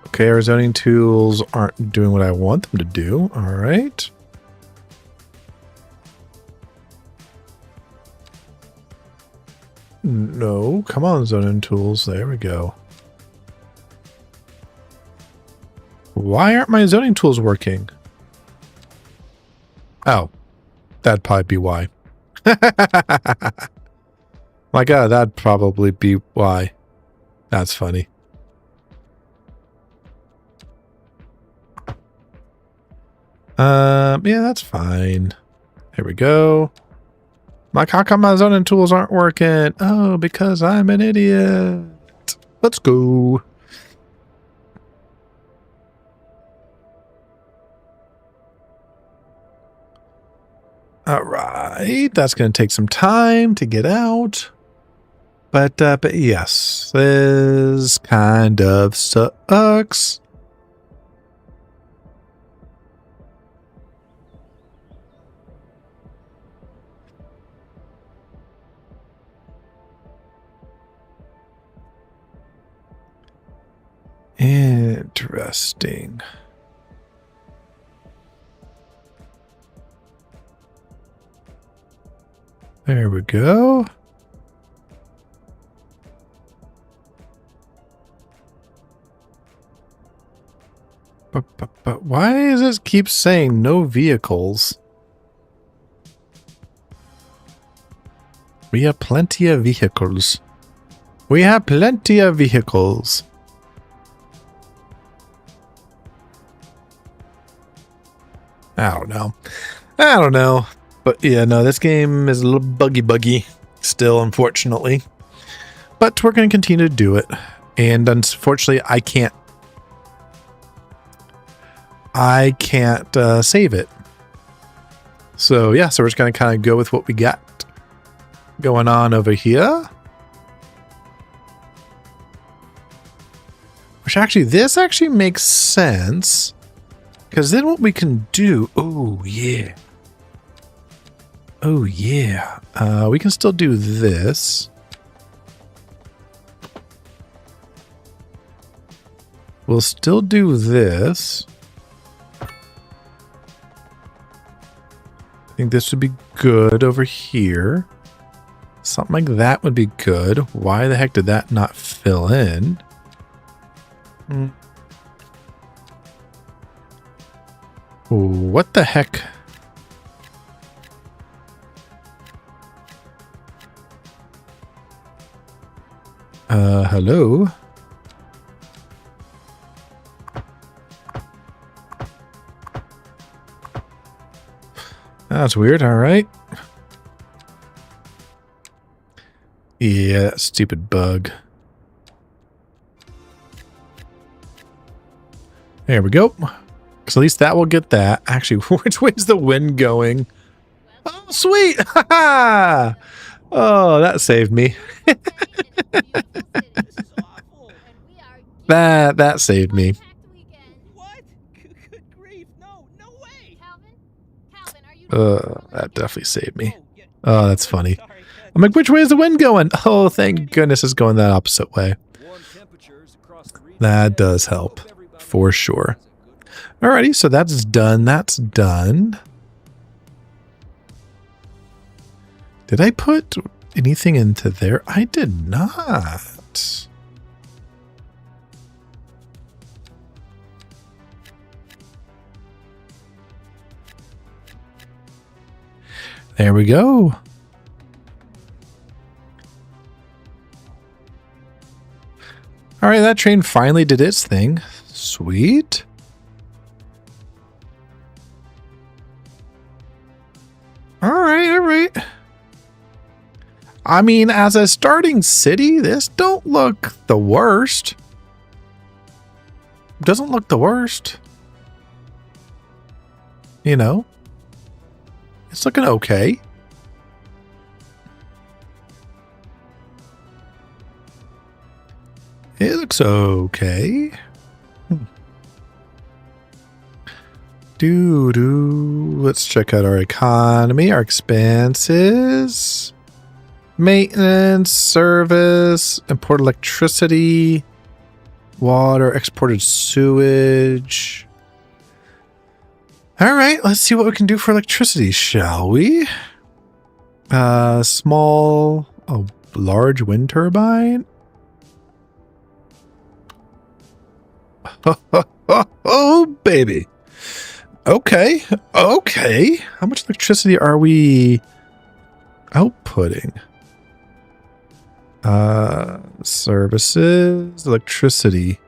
Okay, our zoning tools aren't doing what I want them to do. All right. No, come on, zoning tools. There we go. Why aren't my zoning tools working? Oh, that'd probably be why. My God, that'd probably be why. That's funny. Yeah, that's fine. Here we go. Like, how come my zoning tools aren't working? Oh, because I'm an idiot. Let's go. All right, that's going to take some time to get out. But yes, this kind of sucks. Interesting. There we go. But why does this keep saying no vehicles? We have plenty of vehicles. We have plenty of vehicles. I don't know. I don't know. But yeah, no, this game is a little buggy still, unfortunately. But we're going to continue to do it. And unfortunately, I can't save it. So yeah, so we're just going to kind of go with what we got going on over here. Which actually, this actually makes sense. Because then what we can do... Oh, yeah. Oh, yeah. We can still do this. We'll still do this. I think this would be good over here. Something like that would be good. Why the heck did that not fill in? What the heck? Hello? That's weird, all right. Yeah, that stupid bug. There we go. So at least that will get that. Actually, which way is the wind going? Oh, sweet! Ha Oh, that saved me. This is awful. That saved me. What? Good grief. No way. Calvin, are you That definitely saved me. Oh, yeah. Oh, that's funny. Sorry. I'm like, which way is the wind going? Oh, thank goodness it's going that opposite way. That does help, for sure. Alrighty, so that's done. That's done. Did I put anything into there? I did not. There we go. All right, that train finally did its thing. Sweet. All right. I mean, as a starting city, this don't look the worst. Doesn't look the worst. You know? It's looking okay. It looks okay. Let's check out our economy, our expenses, maintenance, service, import electricity, water, exported sewage. All right, let's see what we can do for electricity, shall we? Large wind turbine. Oh, baby. Okay. How much electricity are we outputting? Services, electricity.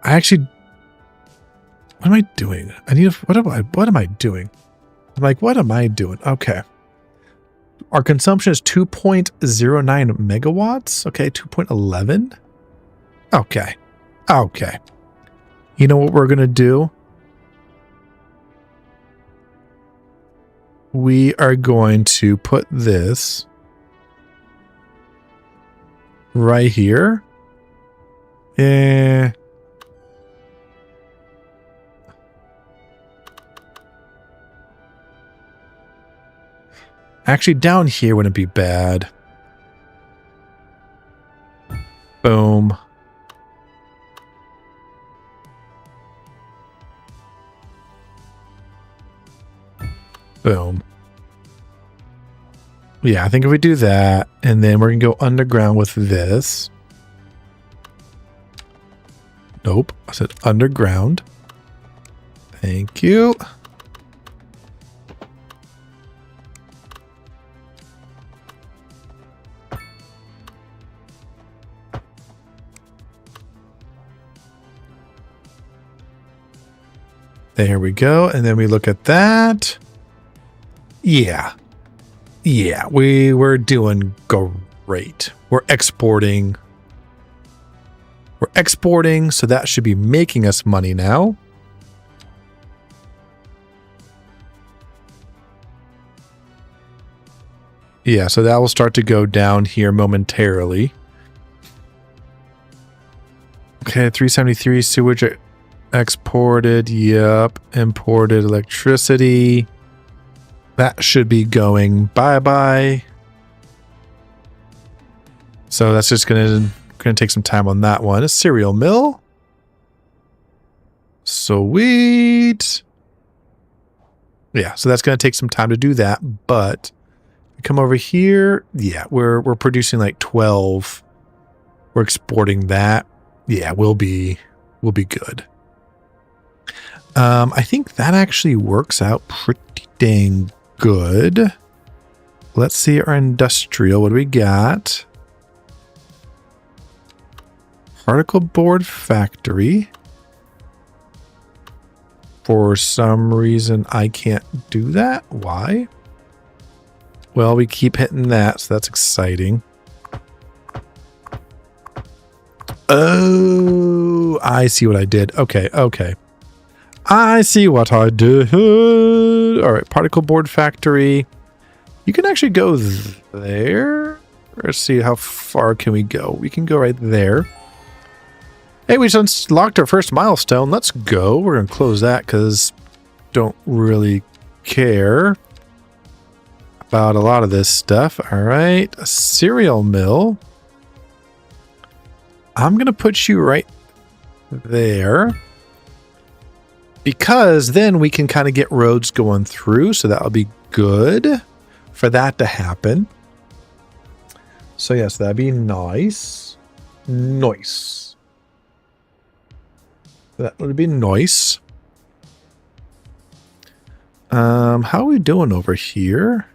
What am I doing? What am I doing? I'm like, what am I doing? Okay. Our consumption is 2.09 megawatts. Okay, 2.11. Okay. You know what we're going to do? We are going to put this right here. Actually, down here wouldn't be bad. Boom. Boom. Yeah, I think if we do that, and then we're going to go underground with this. Nope, I said underground. Thank you. There we go. And then we look at that. Yeah, we're doing great. We're exporting, so that should be making us money now. Yeah, so that will start to go down here momentarily. Okay, 373 sewage exported. Yep, imported electricity. That should be going bye-bye. So that's just gonna take some time on that one. A cereal mill. Sweet. Yeah, so that's gonna take some time to do that, but come over here. Yeah, we're producing like 12. We're exporting that. Yeah, we'll be good. I think that actually works out pretty dang good. Let's see our industrial. What do we got? Particle board factory. For some reason, I can't do that. Why? Well, we keep hitting that, so that's exciting. Oh, I see what I did. Okay, okay. I see what I did. All right, particle board factory. You can actually go there. Let's see, how far can we go? We can go right there. Hey, we just unlocked our first milestone. Let's go. We're going to close that because don't really care about a lot of this stuff. All right, a cereal mill. I'm going to put you right there because then we can kind of get roads going through. So that'll be good for that to happen. So yes, that'd be nice. Nice. That would be nice. How are we doing over here?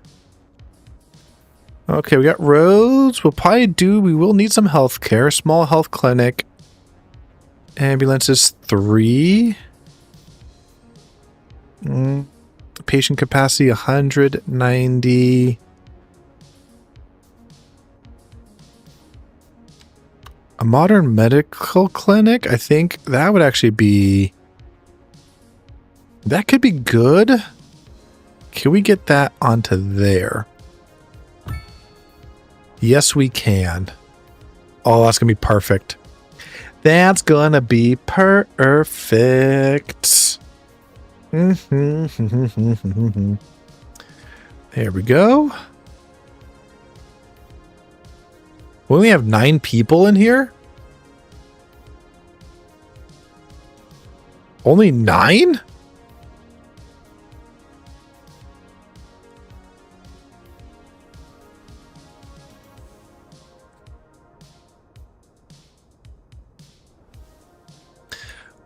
Okay, we got roads. We will need some health care. Small health clinic. Ambulances 3. Patient capacity 190. A modern medical clinic, I think that would actually be... That could be good. Can we get that onto there? Yes, we can. Oh, that's going to be perfect. That's going to be perfect. There we go. We only have 9 people in here? Only 9?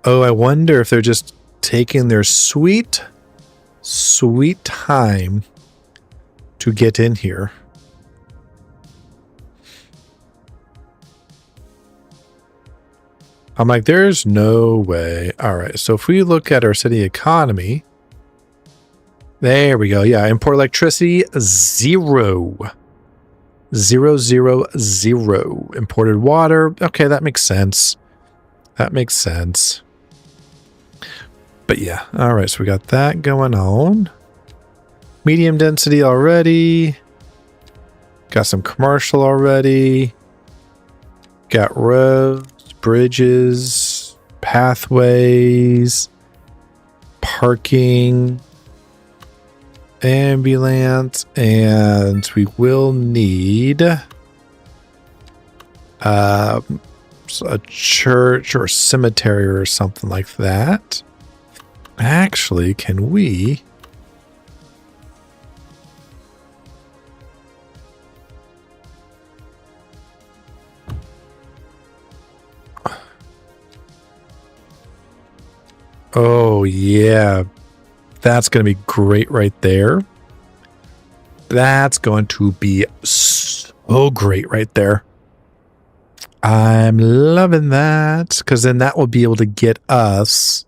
Oh, I wonder if they're just taking their sweet, sweet time to get in here. I'm like, there's no way. All right, so if we look at our city economy, there we go. Yeah, import electricity, 0. 0, 0, 0. Imported water. Okay, that makes sense. That makes sense. But yeah, all right, so we got that going on. Medium density already. Got some commercial already. Got roads, bridges, pathways, parking, ambulance, and we will need a church or cemetery or something like that. Actually, can we... Oh, yeah. That's going to be great right there. That's going to be so great right there. I'm loving that because then that will be able to get us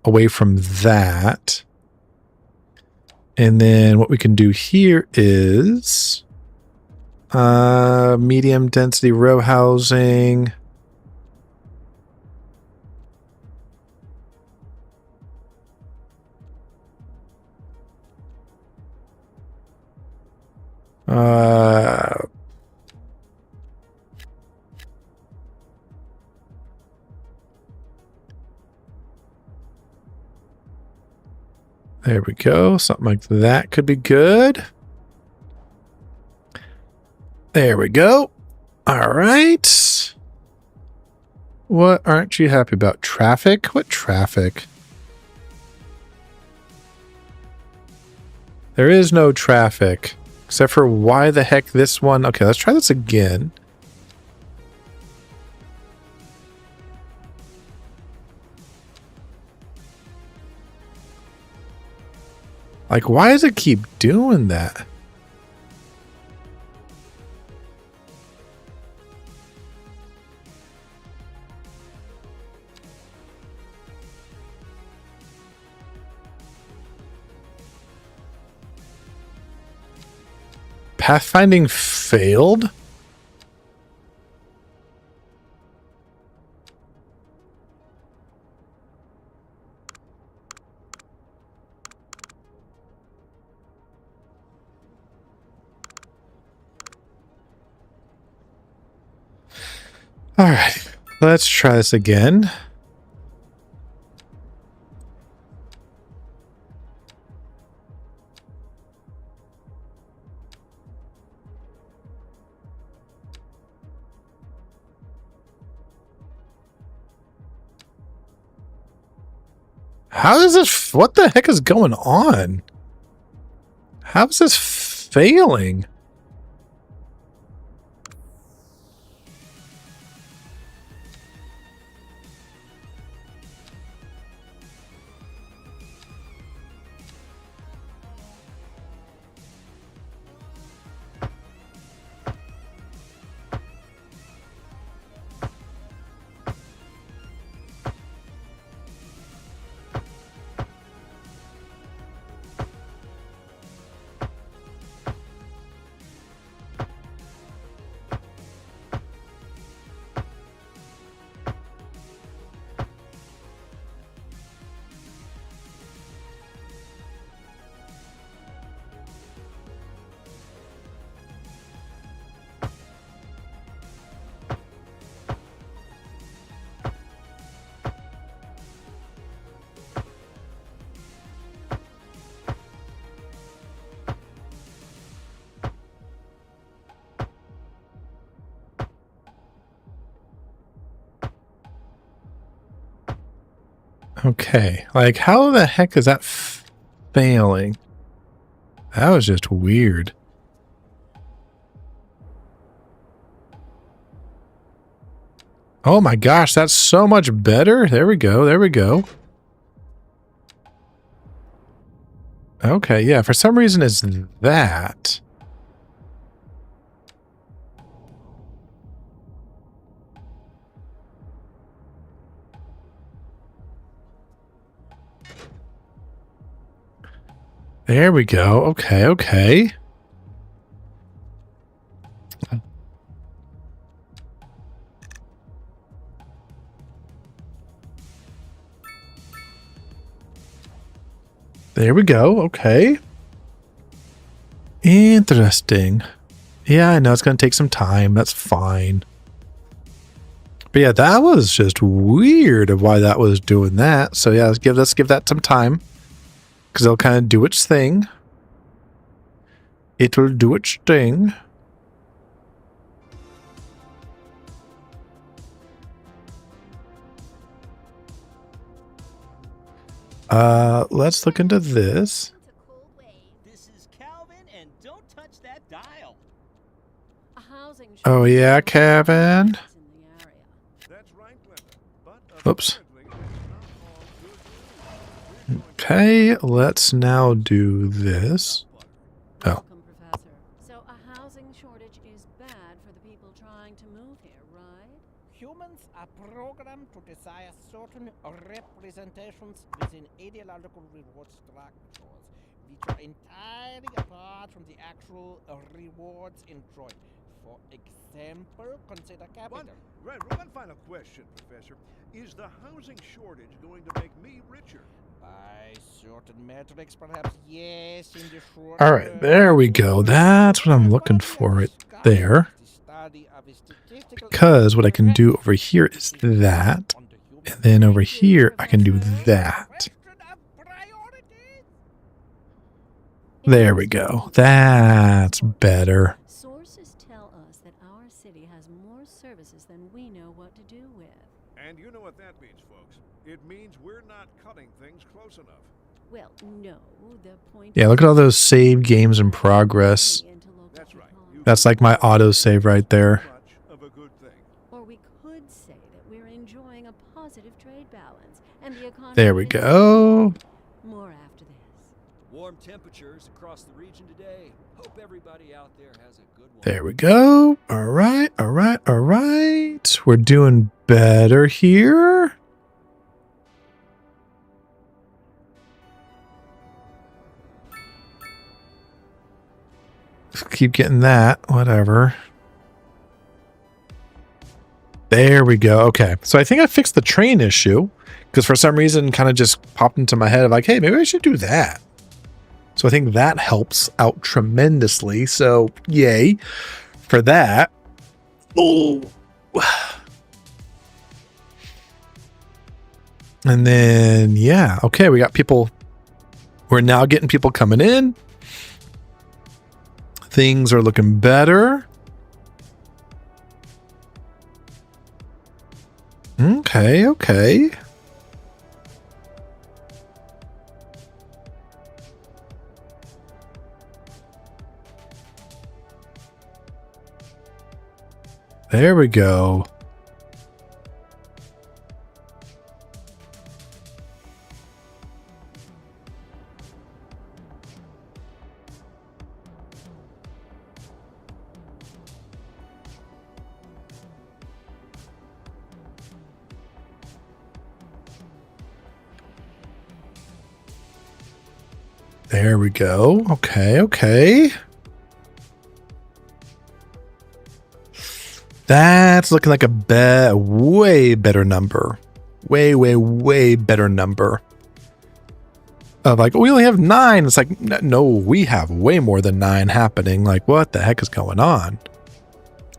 away from that. And then what we can do here is medium density row housing. There we go. Something like that could be good. There we go. All right. What aren't you happy about? Traffic? What traffic? There is no traffic. Except for why the heck this one? Okay, let's try this again. Like, why does it keep doing that? Pathfinding failed? All right, let's try this again. How is this? What the heck is going on? How is this failing? Okay, like how the heck is that failing? That was just weird. Oh my gosh, that's so much better. There we go. There we go. Okay, yeah, for some reason it's that. There we go. Okay, okay. There we go. Okay. Interesting. Yeah, I know it's going to take some time. That's fine. But yeah, that was just weird of why that was doing that. So yeah, let's give that some time. Because it'll kind of do its thing. It'll do its thing. Let's look into this. It's a cold wave. This is Calvin, and don't touch that dial. A housing Oh yeah, Kevin. in the area. That's right, Glenda. But Oops. apparently it's not all good news. We're going Okay, let's now do this. Oh. Welcome, Professor. So a housing shortage is bad for the people trying to move here, right? Humans are programmed to desire certain representations within ideological reward structures, which are entirely apart from the actual rewards enjoyed. For example, consider capital. One final question, Professor. Is the housing shortage going to make me richer? By certain metrics, perhaps yes, in the short All right, there we go. That's what I'm looking for right there. Because what I can do over here is that. And then over here, I can do that. There we go. That's better. Sources tell us that our city has more services than we know what to do with. And you know what that means, folks. It means we're not cutting things close enough. Well, no, the point Yeah, look at all those save games in progress. That's right. That's like my autosave right there. Much of a good thing. Or we could say that we're enjoying a positive trade balance and the economy. There we is- go. More after this. Warm temperatures across the region today. Hope everybody out there has a good one. There we go. All right, all right, all right. We're doing better here. Keep getting that. Whatever. There we go. Okay. So I think I fixed the train issue because for some reason kind of just popped into my head of like, hey, maybe I should do that. So I think that helps out tremendously. So yay for that. Oh, And then, yeah, okay, we got people. We're now getting people coming in. Things are looking better. Okay, okay. There we go. There we go. Okay, okay. That's looking like a way better number. Way better number. Of like, we only have 9. It's like, no, we have way more than 9 happening. Like, what the heck is going on?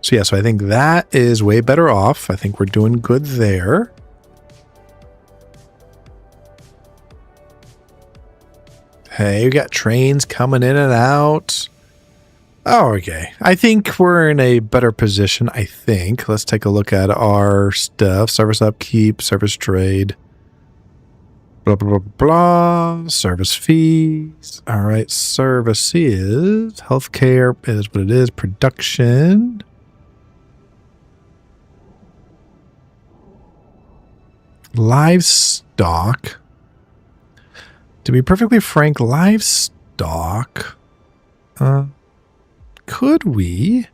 So yeah, so I think that is way better off. I think we're doing good there. Hey, we got trains coming in and out. Oh, okay. I think we're in a better position, I think. Let's take a look at our stuff. Service upkeep, service trade. Blah, blah, blah, blah. Service fees. All right, services. Healthcare is what it is. Production. Livestock. To be perfectly frank, livestock, could we?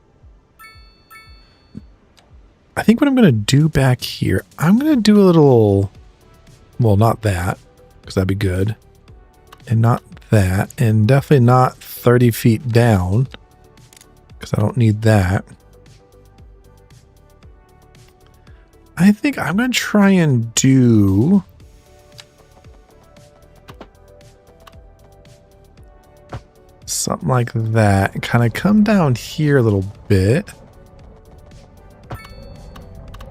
I think what I'm going to do back here, I'm going to do a little, well, not that, because that'd be good, and not that, and definitely not 30 feet down, because I don't need that. I think I'm going to try and do... something like that, and kind of come down here a little bit,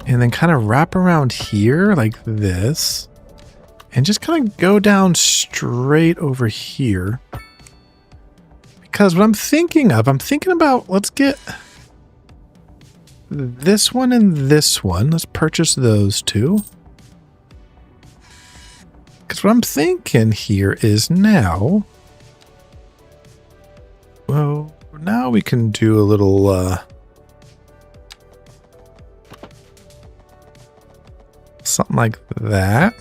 and then kind of wrap around here like this, and just kind of go down straight over here. Because what I'm thinking about, let's get this one and this one. Let's purchase those two. Because what I'm thinking here is now... well, now we can do a little, something like that.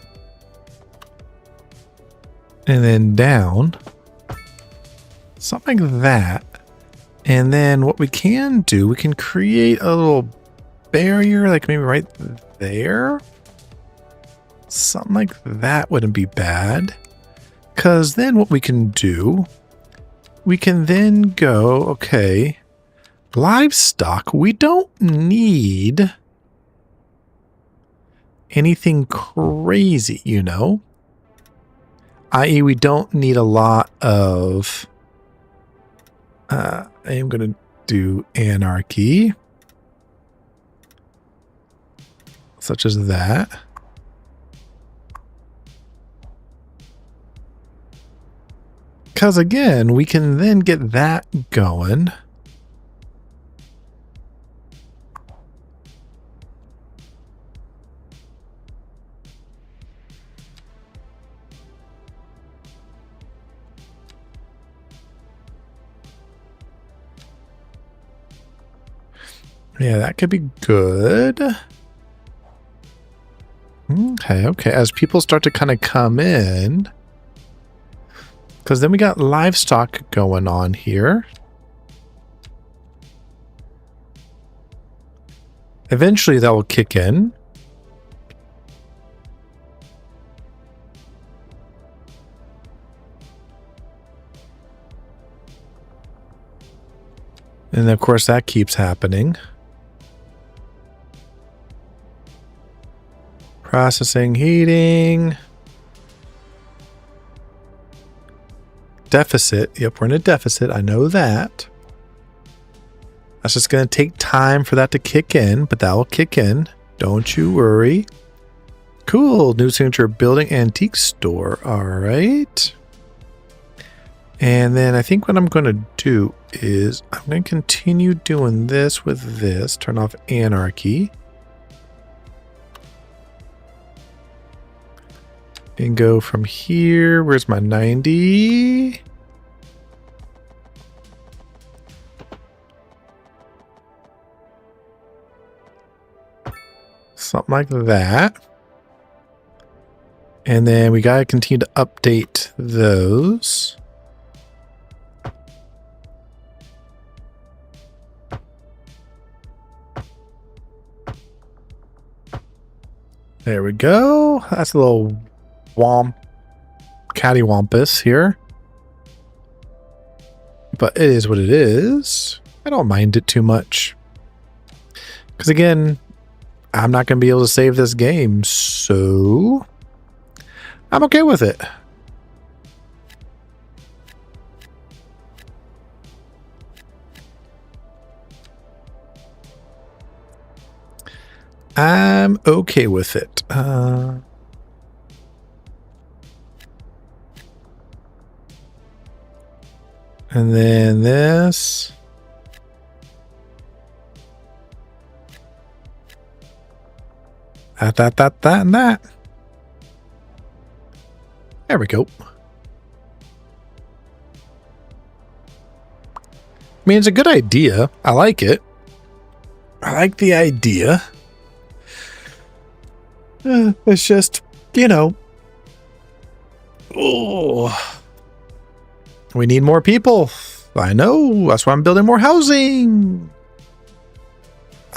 And then down. Something like that. And then what we can do, we can create a little barrier, like maybe right there. Something like that wouldn't be bad. Because then what we can do... we can then go, okay, livestock, we don't need anything crazy, you know? I.e. we don't need a lot of, I am going to do anarchy, such as that. Because again, we can then get that going. Yeah, that could be good. Okay, okay. As people start to kind of come in... because then we got livestock going on here. Eventually that will kick in. And of course that keeps happening. Processing, heating. Deficit. Yep, we're in a deficit. I know that. That's just going to take time for that to kick in, but that will kick in. Don't you worry. Cool. New signature building, antique store. All right. And then I think what I'm going to do is I'm going to continue doing this with this. Turn off anarchy. And go from here. Where's my 90? Something like that. And then we got to continue to update those. There we go. That's a little cattywampus here. But it is what it is. I don't mind it too much. Because again, I'm not going to be able to save this game, so I'm okay with it. I'm okay with it. And then this. That, and that. There we go. I mean, it's a good idea. I like it. I like the idea. It's just, you know. Oh. We need more people. I know. That's why I'm building more housing.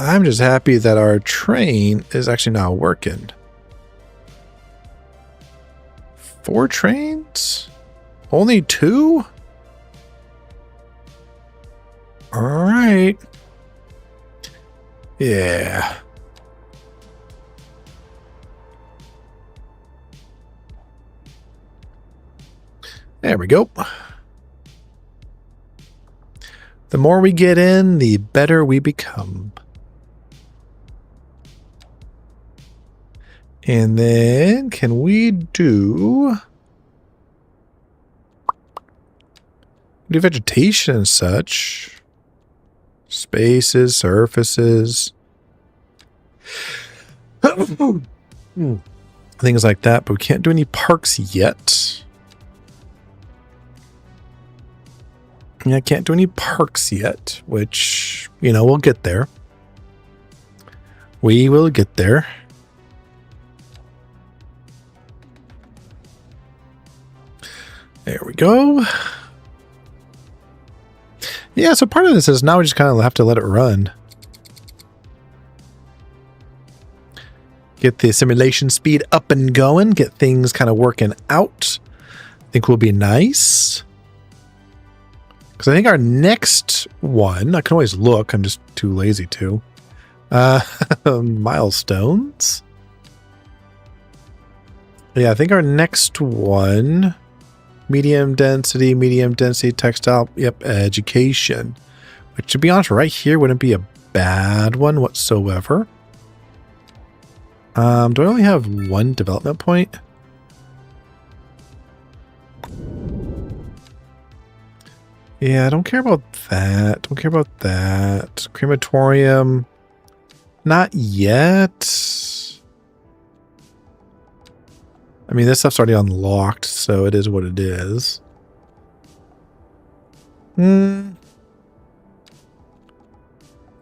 I'm just happy that our train is actually now working. 4 trains? Only 2? All right. Yeah. There we go. The more we get in, the better we become. And then can we do vegetation and such? Spaces, surfaces. Things like that, but we can't do any parks yet. Yeah, I can't do any parks yet, which, you know, we'll get there. We will get there. There we go. Yeah, so part of this is now we just kind of have to let it run. Get the simulation speed up and going, get things kind of working out. I think will be nice. Because I think our next one, I can always look, I'm just too lazy to. Milestones. Yeah, I think our next one, medium density textile, yep, education. Which, to be honest, right here wouldn't be a bad one whatsoever. Do I only have 1 development point? Yeah, I don't care about that. Don't care about that. Crematorium. Not yet. I mean, this stuff's already unlocked, so it is what it is.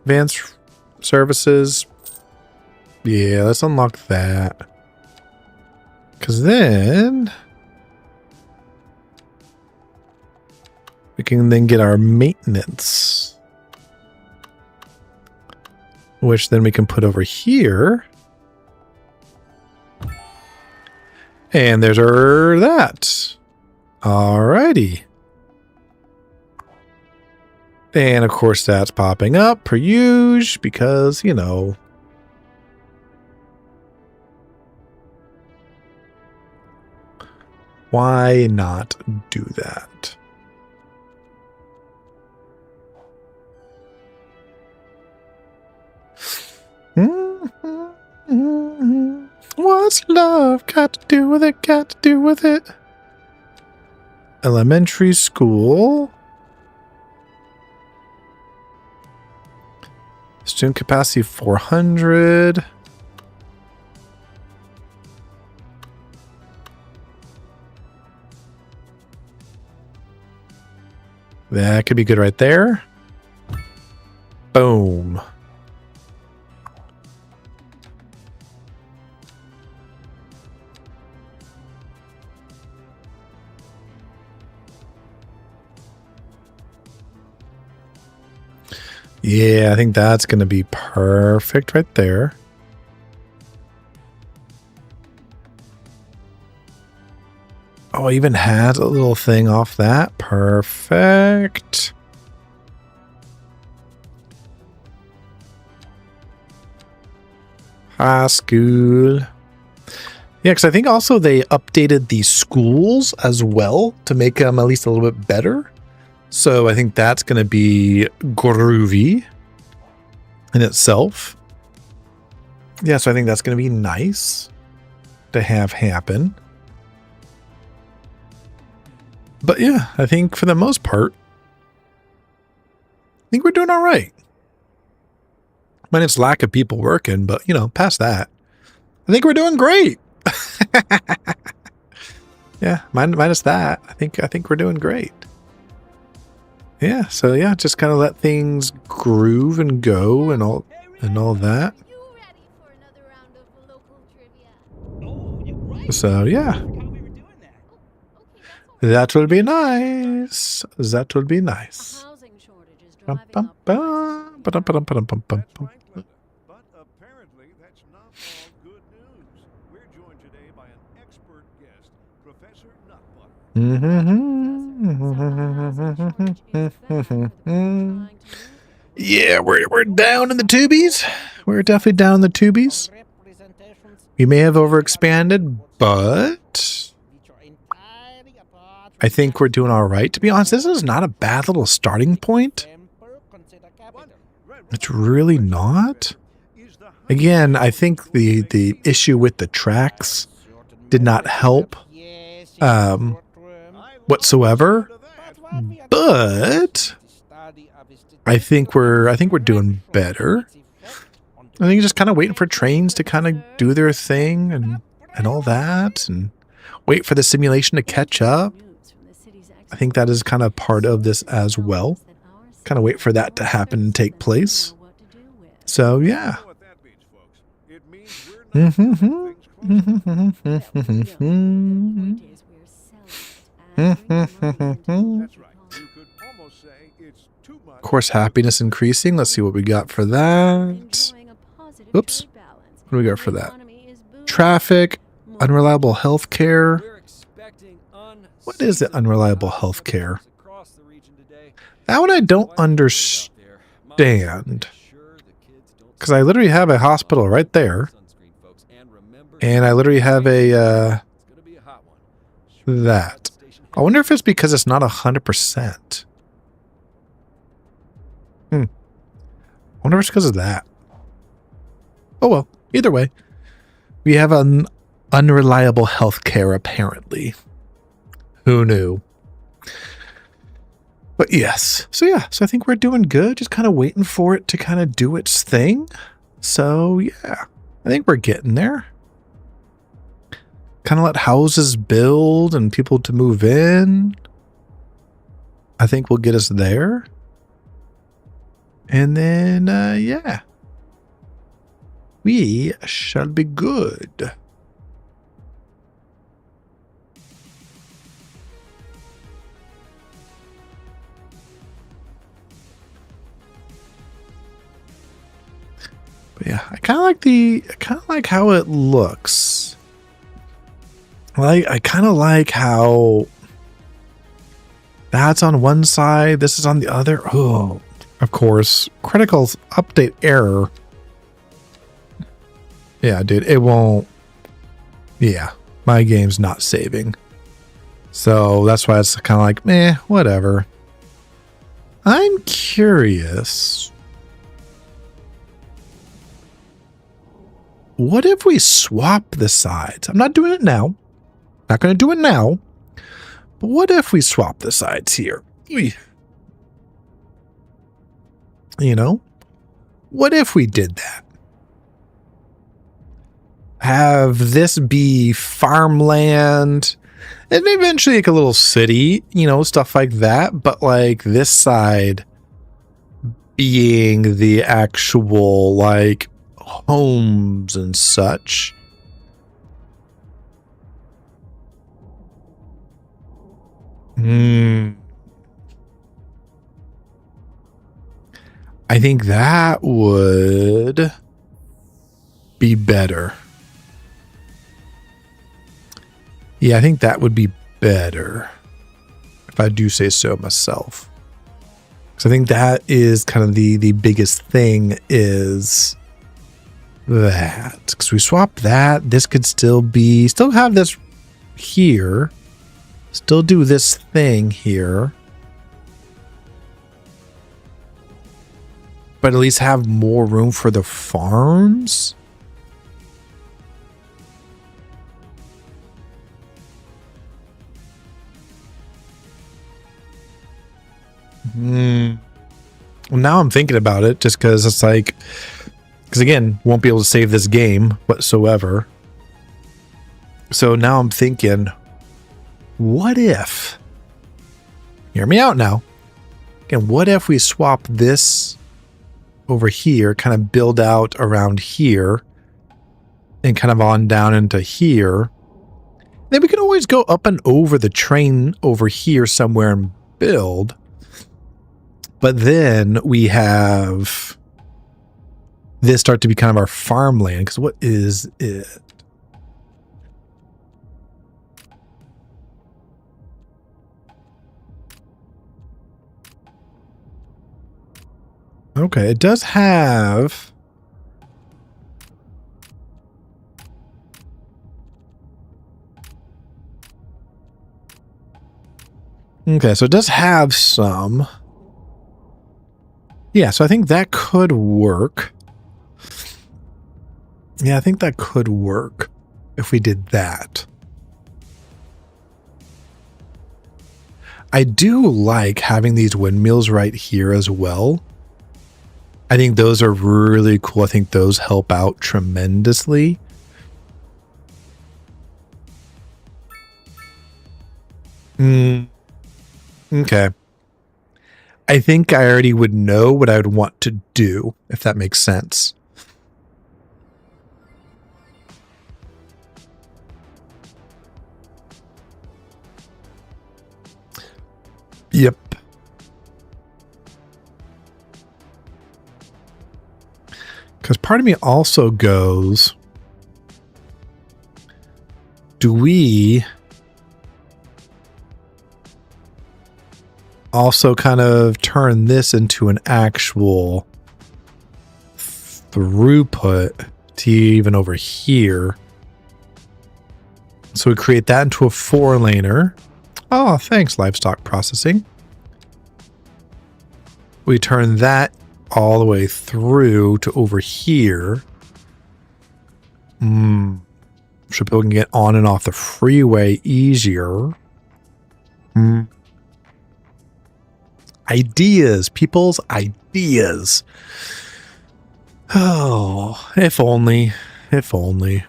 Advanced services. Yeah, let's unlock that. Because then we can then get our maintenance, which then we can put over here. And there's our that. Alrighty. And of course that's popping up per usual because, you know. Why not do that? What's love got to do with it? Got to do with it? Elementary school. Student capacity 400. That could be good right there. Boom. Yeah, I think that's going to be perfect right there. Oh, even has a little thing off that. Perfect. High school. Yeah, because I think also they updated the schools as well to make them at least a little bit better. So I think that's going to be groovy in itself. Yeah, so I think that's going to be nice to have happen. But yeah, I think for the most part, I think we're doing all right. Minus lack of people working, but you know, past that, I think we're doing great. Yeah, minus that, I think we're doing great. Yeah, so yeah, just kind of let things groove and go and all that. You ready for another round of local trivia? Oh, you're right. So yeah, I forgot we were doing that. Okay, that's all. that will be nice. That will be A nice. housing shortage is Bum, driving bum, up bum, ba-dum, ba-dum, ba-dum, bum, bum, That's bum. right, Glenda. But apparently, that's not all good news. We're joined today by an expert guest, Professor Nutbutter. Yeah, we're down in the tubies. We're definitely down in the tubies. We may have overexpanded, but I think we're doing all right. To be honest, this is not a bad little starting point. It's really not. Again, I think the issue with the tracks did not help whatsoever. But I think we're doing better. I think just kind of waiting for trains to kind of do their thing and all that, and wait for the simulation to catch up. I think that is kind of part of this as well. Kind of wait for that to happen and take place. So yeah. You know what that means, folks? It means we're not moving things closer. That's right. You could almost say it's too much. Of course, happiness increasing. Let's see what we got for that. Oops. What do we got for that? Traffic, unreliable health care. We're expecting What is it, unreliable health unsafe care? across the region today. That one I don't understand. Because I literally have a hospital right there. And I literally have a, that. I wonder if it's because it's not 100%. I wonder if it's because of that. Oh well, either way. We have an unreliable healthcare apparently. Who knew? But yes. So yeah, so I think we're doing good. Just kind of waiting for it to kind of do its thing. So yeah, I think we're getting there. Kind of let houses build and people to move in. I think will get us there. And then, yeah. We shall be good. But yeah, I kind of like how it looks. I kind of like how that's on one side, this is on the other. Oh, of course, critical update error. Yeah, dude, it won't. Yeah, my game's not saving. So that's why it's kind of like, meh, whatever. I'm curious. what if we swap the sides? I'm not doing it now. Not going to do it now. But what if we swap the sides here? You know? What if we did that? Have this be farmland and eventually like a little city, stuff like that. But like this side being the actual like homes and such. I think that would be better. Yeah, I think that would be better, if I do say so myself. Because I think that is kind of the biggest thing is that. Because we swap that, this could still have this here. Still do this thing here. But at least have more room for the farms. Well, now I'm thinking about it just because it's like, because again, won't be able to save this game whatsoever. So now I'm thinking, what if, hear me out now. Again, what if we swap this over here, kind of build out around here and kind of on down into here. Then we can always go up and over the train over here somewhere and build. But then we have this start to be kind of our farmland. Because what is it? Okay, it does have... Okay, so it does have some... Yeah, so I think that could work. Yeah, I think that could work if we did that. I do like having these windmills right here as well. I think those are really cool. I think those help out tremendously. Okay. I think I already would know what I would want to do, if that makes sense. Yep. Because part of me also goes, do we also kind of turn this into an actual throughput to even over here? So we create that into a 4-laner. Oh, thanks, livestock processing. We turn that all the way through to over here. So people can get on and off the freeway easier. Ideas, people's ideas. Oh, if only. If only.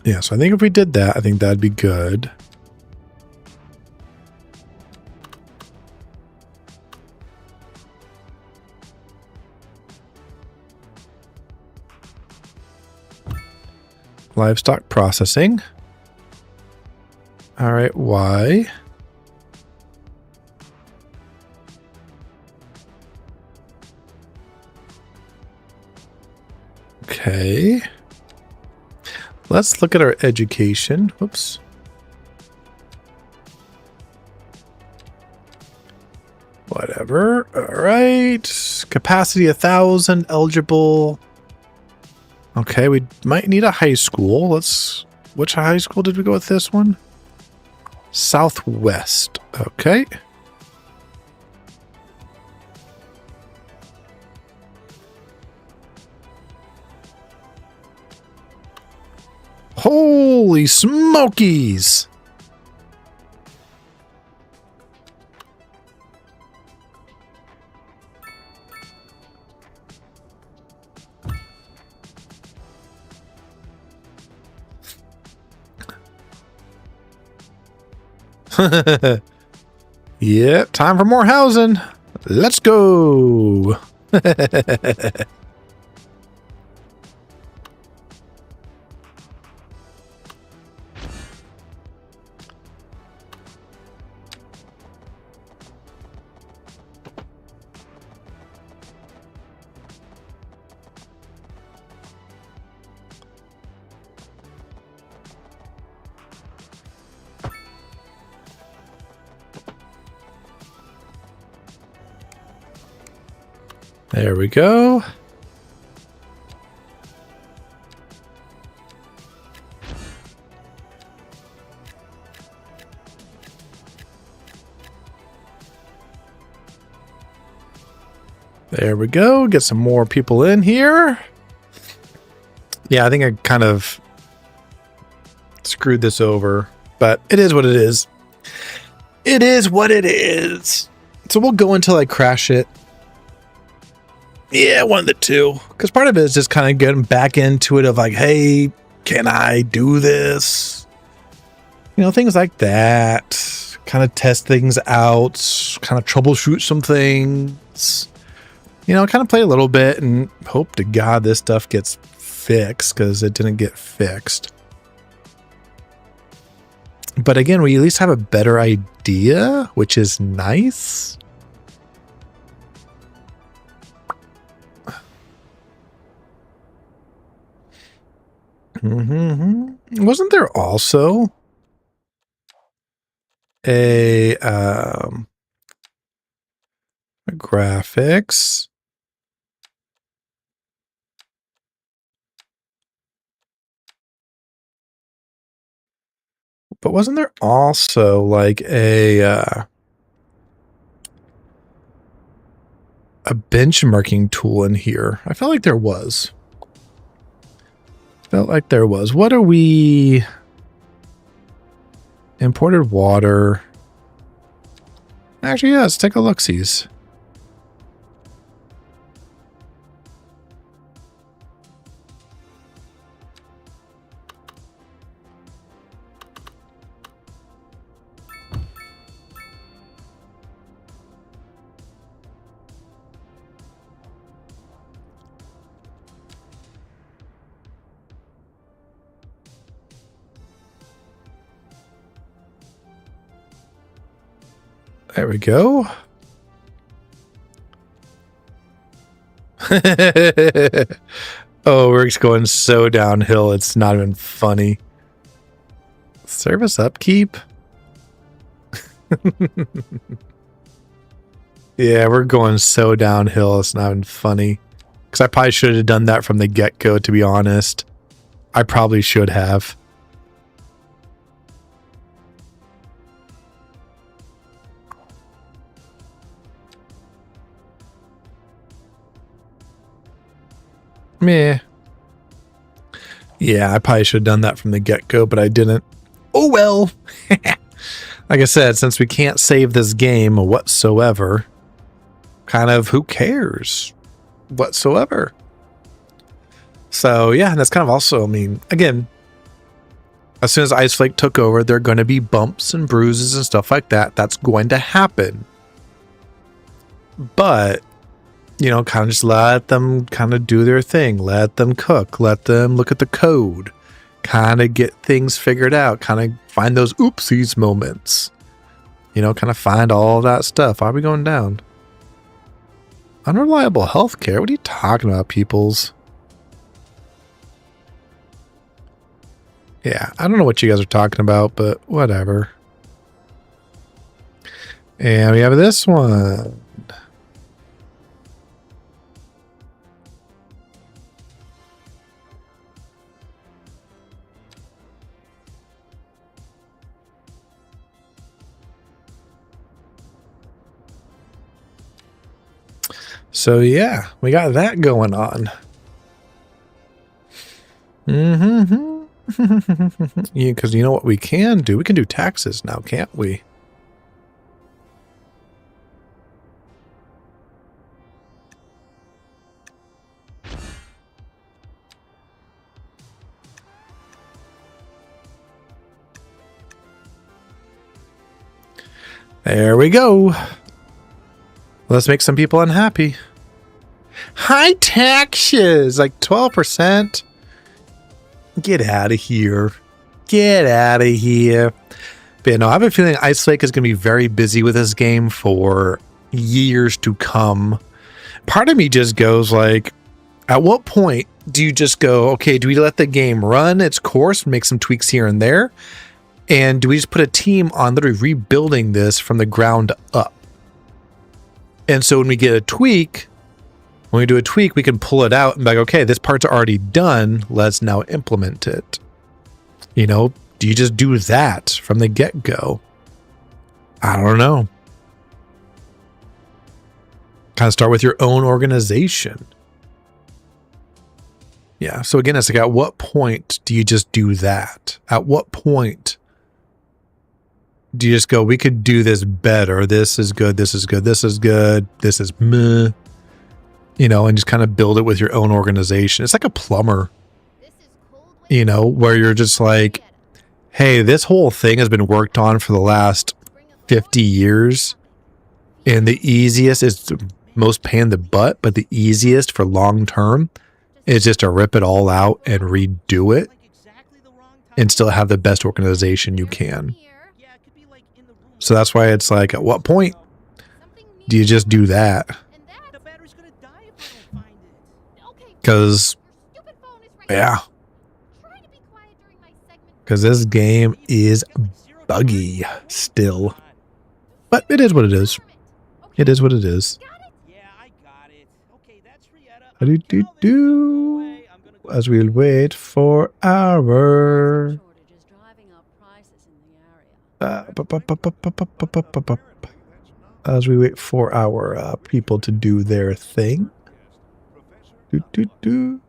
Yeah, so I think if we did that, I think that'd be good. Livestock processing. All right, why? Okay. Let's look at our education. Whoops. Whatever. All right. Capacity 1,000. Eligible. Okay, we might need a high school. Which high school did we go with this one? Southwest. Okay. Holy smokies! Yeah, time for more housing. Let's go. There we go. There we go. Get some more people in here. Yeah, I think I kind of screwed this over, but it is what it is. It is what it is. So we'll go until I crash it. Yeah, one of the two. Because part of it is just kind of getting back into it of like, hey, can I do this? You know, things like that. Kind of test things out. Kind of troubleshoot some things. You know, kind of play a little bit and hope to God this stuff gets fixed because it didn't get fixed. But again, we at least have a better idea, which is nice. Wasn't there also a graphics? But wasn't there also like a benchmarking tool in here? I felt like there was. What are we? Imported water. Actually, yeah, let's take a look-sees. There we go. Oh, we're just going so downhill. It's not even funny. Service upkeep? Yeah, we're going so downhill. It's not even funny. Because I probably should have done that from the get-go, to be honest. I probably should have. Meh. Yeah, I probably should have done that from the get-go, but I didn't. Oh well. Like I said, since we can't save this game whatsoever, kind of who cares whatsoever. So yeah, that's kind of also, I mean, again, as soon as Ice Flake took over, there are going to be bumps and bruises and stuff like that. That's going to happen. But you know, kind of just let them kind of do their thing. Let them cook. Let them look at the code. Kind of get things figured out. Kind of find those oopsies moments. You know, kind of find all that stuff. Why are we going down? Unreliable healthcare? What are you talking about, peoples? Yeah, I don't know what you guys are talking about, but whatever. And we have this one. So yeah, we got that going on. Yeah, because you know what we can do? We can do taxes now, can't we? There we go. Let's make some people unhappy. High taxes, like 12%. Get out of here. Get out of here. But yeah, no, I have a feeling Ice Lake is going to be very busy with this game for years to come. Part of me just goes like, at what point do you just go, okay, do we let the game run its course, make some tweaks here and there? And do we just put a team on literally rebuilding this from the ground up? And so when we get a tweak, when we do a tweak, we can pull it out and be like, okay, this part's already done. Let's now implement it. You know, do you just do that from the get-go? I don't know. Kind of start with your own organization. Yeah, so again, it's like, at what point do you just do that? At what point do you just go, we could do this better. This is good. This is good. This is good. This is meh. You know, and just kind of build it with your own organization. It's like a plumber, you know, where you're just like, hey, this whole thing has been worked on for the last 50 years. And the easiest is the most pain in the butt, but the easiest for long term is just to rip it all out and redo it and still have the best organization you can. So that's why it's like, at what point do you just do that? Because, yeah. Because this game is buggy still. But it is what it is. It is what it is. Do as we'll wait for our as we wait for our people to do their thing. Welcome,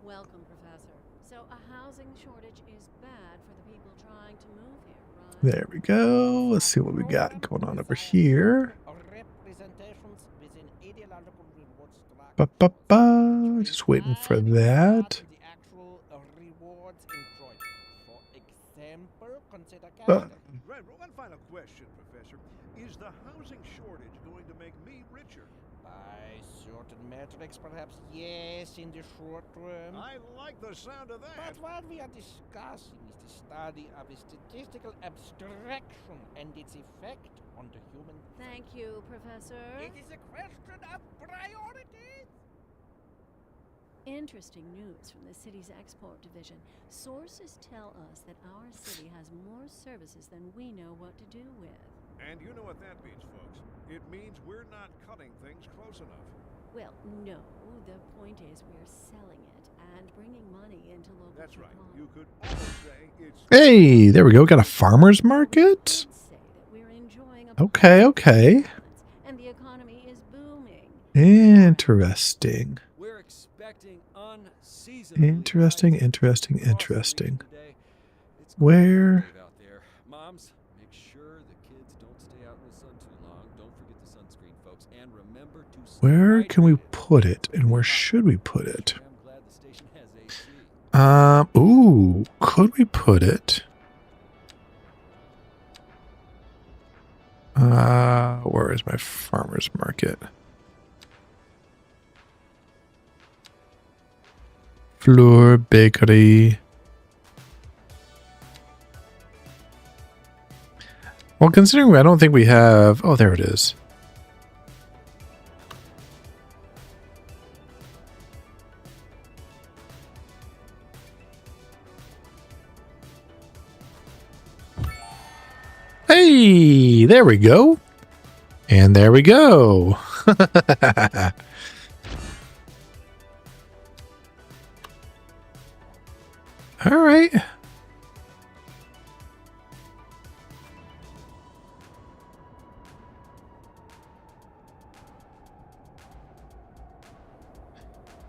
Professor. So a housing shortage is bad for the people trying to move here, right? There we go. Let's see what we got going on over here. Just waiting for that. Right, one final question, Professor. Is the housing shortage going to make me richer? By certain metrics, perhaps yes, in the short term. I like the sound of that. But what we are discussing is the study of a statistical abstraction and its effect on the human. Thank you, Professor. It is a question of priorities. Interesting news from the city's export division. Sources tell us that our city has more services than we know what to do with. And you know what that means, folks. It means we're not cutting things close enough. Well, no. The point is we're selling it and bringing money into local. That's right. economy. You could almost say it's... Hey, there we go. Got a farmer's market. I'd say that we're enjoying a Okay. and the economy is booming. Interesting. We're expecting unseasonably Interesting. high temperatures across the region today. It's going Where? cold out there. Moms, make sure the kids don't stay out in the sun too long. Don't forget the sunscreen, folks, and remember to stay Where can we hydrated. put it, and where should we put it? I'm glad the station has AC. Ooh, could we put it? Where is my farmer's market? Fleur Bakery. Well, considering I don't think we have... Oh, there it is. Hey, there we go. And there we go. All right.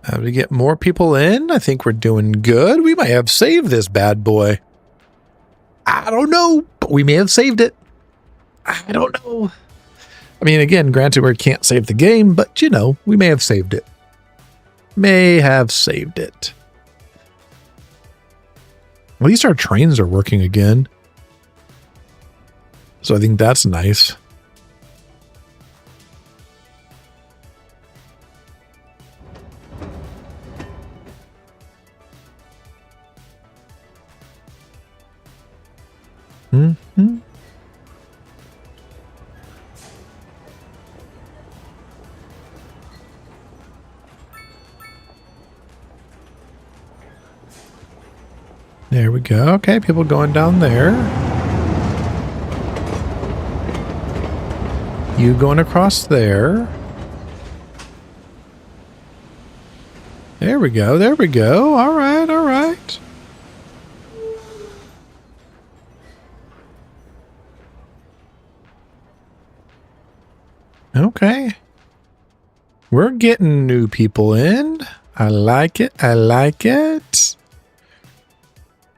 How to get more people in? I think we're doing good. We might have saved this bad boy. I don't know, but we may have saved it. I don't know. I mean, again, granted, we can't save the game, but you know, we may have saved it. May have saved it. At least our trains are working again. So I think that's nice. Mm-hmm. There we go. Okay, people going down there. You going across there. There we go. There we go. All right. All right. Okay. We're getting new people in. I like it. I like it.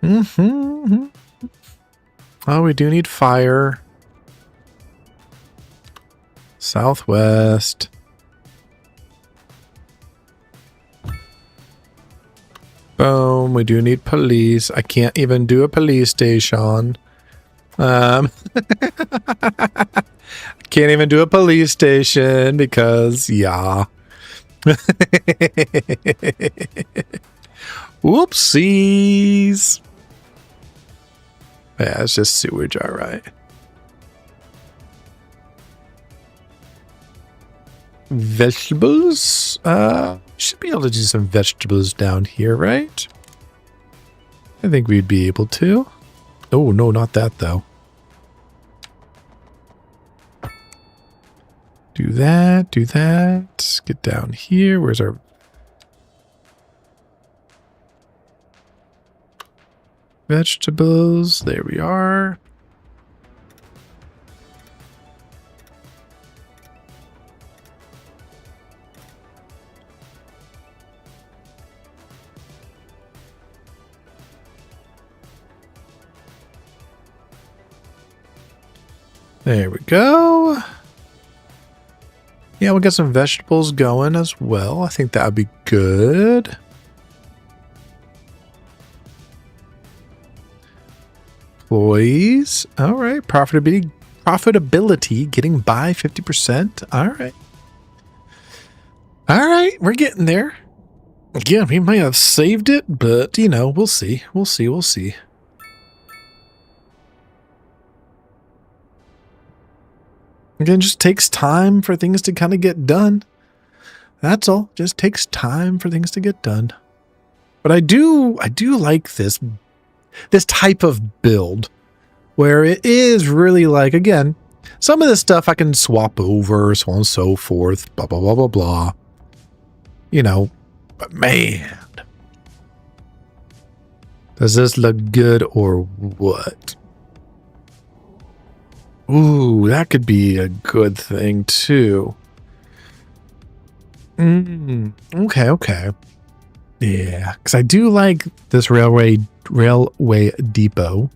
Mm-hmm. Oh, we do need fire. Southwest. Boom. We do need police. I can't even do a police station. Can't even do a police station because, yeah. Whoopsies. Yeah, it's just sewage, all right. Vegetables? Should be able to do some vegetables down here, right? I think we'd be able to. Oh, no, not that, though. Do that, do that. Get down here. Where's our... vegetables? There we are. There we go. Yeah, we'll get some vegetables going as well. I think that would be good. Employees. All right. Profitability getting by 50%. All right. All right. We're getting there. Again, we might have saved it, but, you know, we'll see. We'll see. We'll see. Again, it just takes time for things to kind of get done. That's all. Just takes time for things to get done. But I do like this type of build where it is really like, again, some of this stuff I can swap over, so on and so forth, blah, blah, blah, blah, blah. You know, but man, does this look good or what? Ooh, that could be a good thing too. Okay, okay. Yeah, because I do like this railway depot.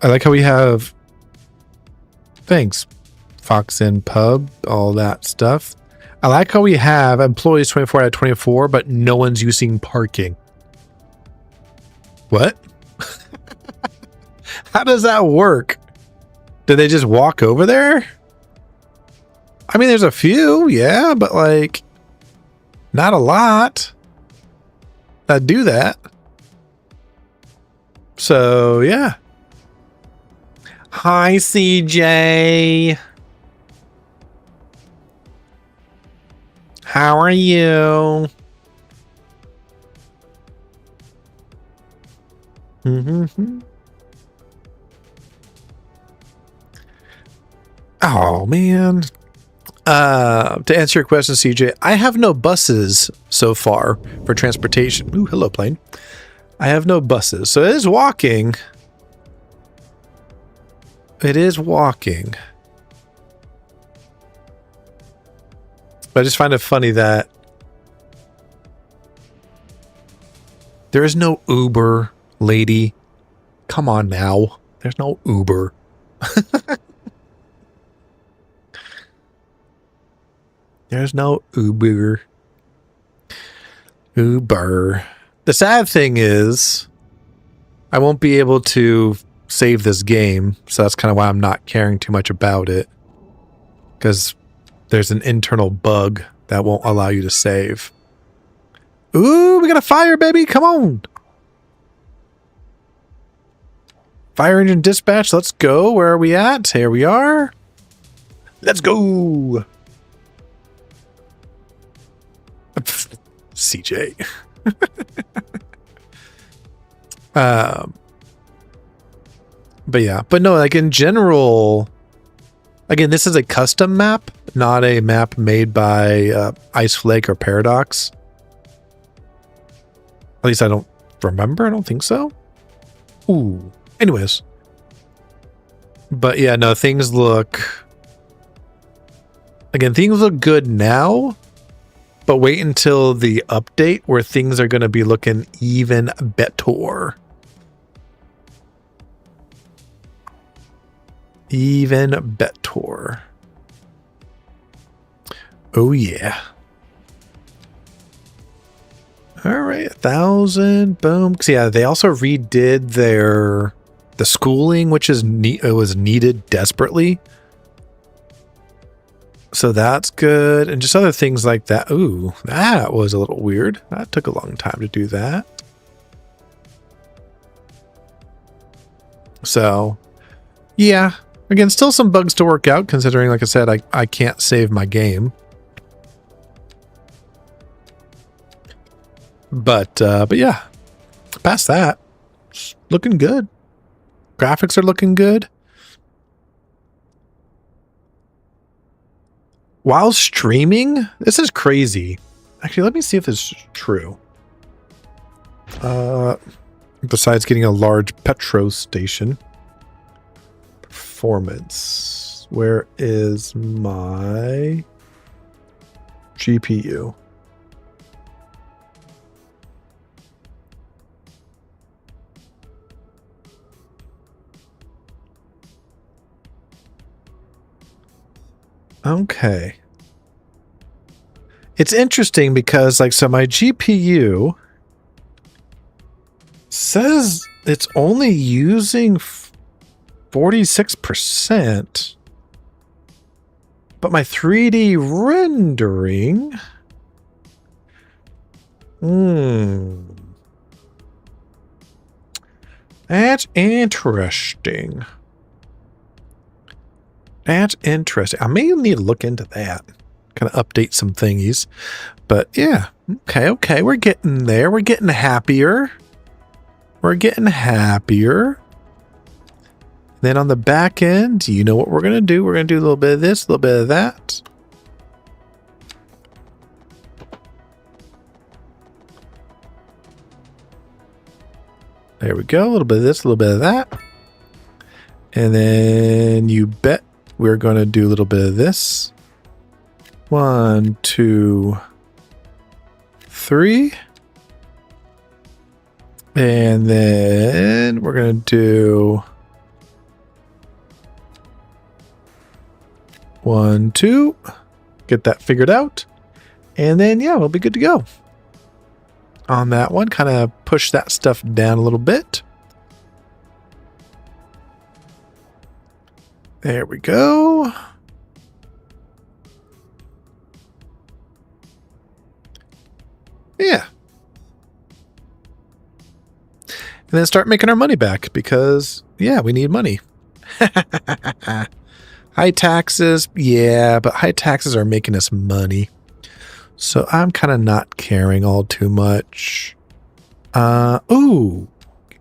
I like how we have, thanks, Fox Inn Pub, all that stuff. I like how we have employees 24 out of 24, but no one's using parking. What? How does that work? Did they just walk over there? I mean, there's a few, yeah, but like, not a lot that do that. So, yeah. Hi, CJ. How are you? Mm-hmm. Oh, man. To answer your question, CJ, I have no buses so far for transportation. Ooh, hello, plane. I have no buses. So it is walking. It is walking. But I just find it funny that there is no Uber lady Come on now. There's no Uber. There's no Uber. Uber. The sad thing is, I won't be able to save this game, so that's kind of why I'm not caring too much about it. Because there's an internal bug that won't allow you to save. Ooh, we got a fire, baby! Come on! Fire engine dispatch, let's go. Where are we at? Here we are. Let's go! CJ. But yeah, but no, like in general, again, this is a custom map, not a map made by Iceflake or Paradox. At least I don't remember. I don't think so. Ooh. Anyways. But yeah, no, things look... Again, things look good now, but wait until the update where things are going to be looking even better. Even better. Oh yeah. All right, 1,000. Boom. So yeah, they also redid the schooling, which is it was needed desperately. So that's good. And just other things like that. Ooh, that was a little weird. That took a long time to do that. So, yeah. Again, still some bugs to work out, considering, like I said, I can't save my game. But yeah. Past that, it's looking good. Graphics are looking good. While streaming, this is crazy. Actually, let me see if this is true. Besides getting a large petrol station. Performance. Where is my GPU? Okay. It's interesting because, like, so my GPU says it's only using 46%, but my 3D rendering, that's interesting. That's interesting. I may need to look into that. Kind of update some thingies. But yeah. Okay. We're getting there. We're getting happier. We're getting happier. Then on the back end, you know what we're going to do? We're going to do a little bit of this, a little bit of that. There we go. A little bit of this, a little bit of that. And then you bet we're going to do a little bit of this. 1, 2, 3. And then we're going to do 1, 2. Get that figured out. And then, yeah, we'll be good to go. On that one, kind of push that stuff down a little bit. There we go. Yeah. And then start making our money back because, yeah, we need money. High taxes, yeah, but high taxes are making us money. So I'm kind of not caring all too much. Ooh,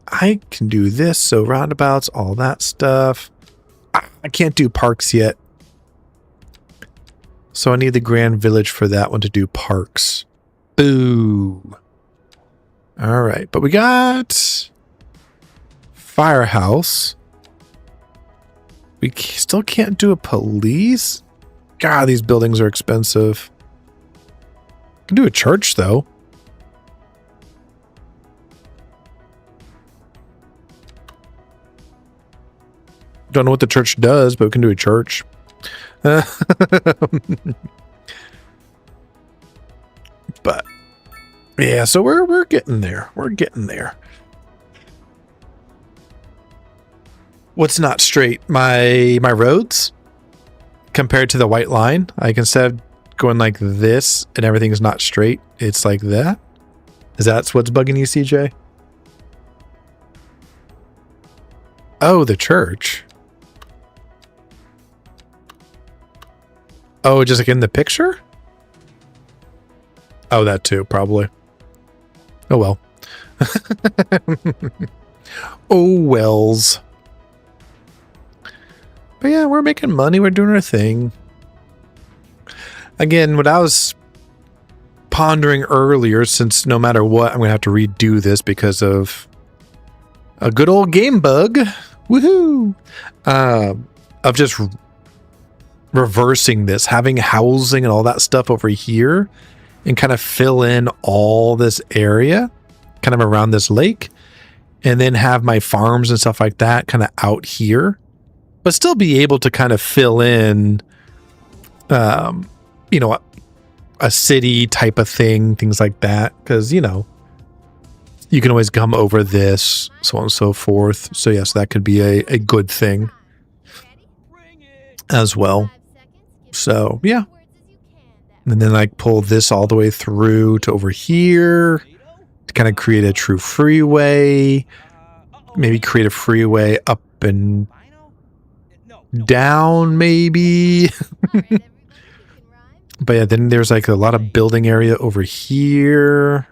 I can do this. So roundabouts, all that stuff. I can't do parks yet. So I need the Grand Village for that one to do parks. Ooh. All right, but we got Firehouse. We still can't do a police. God, these buildings are expensive. Can do a church though. Don't know what the church does, but we can do a church. But yeah, so we're getting there. We're getting there. What's not straight? My roads compared to the white line. Like instead of going like this and everything's not straight, it's like that. Is that what's bugging you, CJ? Oh, the church. Oh, just like in the picture? Oh, that too, probably. Oh well. Oh wells. But yeah, we're making money. We're doing our thing. Again, what I was pondering earlier, since no matter what, I'm going to have to redo this because of a good old game bug. Woohoo! Of just reversing this, having housing and all that stuff over here and kind of fill in all this area kind of around this lake and then have my farms and stuff like that kind of out here, but still be able to kind of fill in, you know, a city type of thing, things like that. Because, you know, you can always come over this, so on and so forth. So yes, that could be a good thing as well. So yeah. And then like pull this all the way through to over here to kind of create a true freeway. Maybe create a freeway up and down maybe. But yeah, then there's like a lot of building area over here.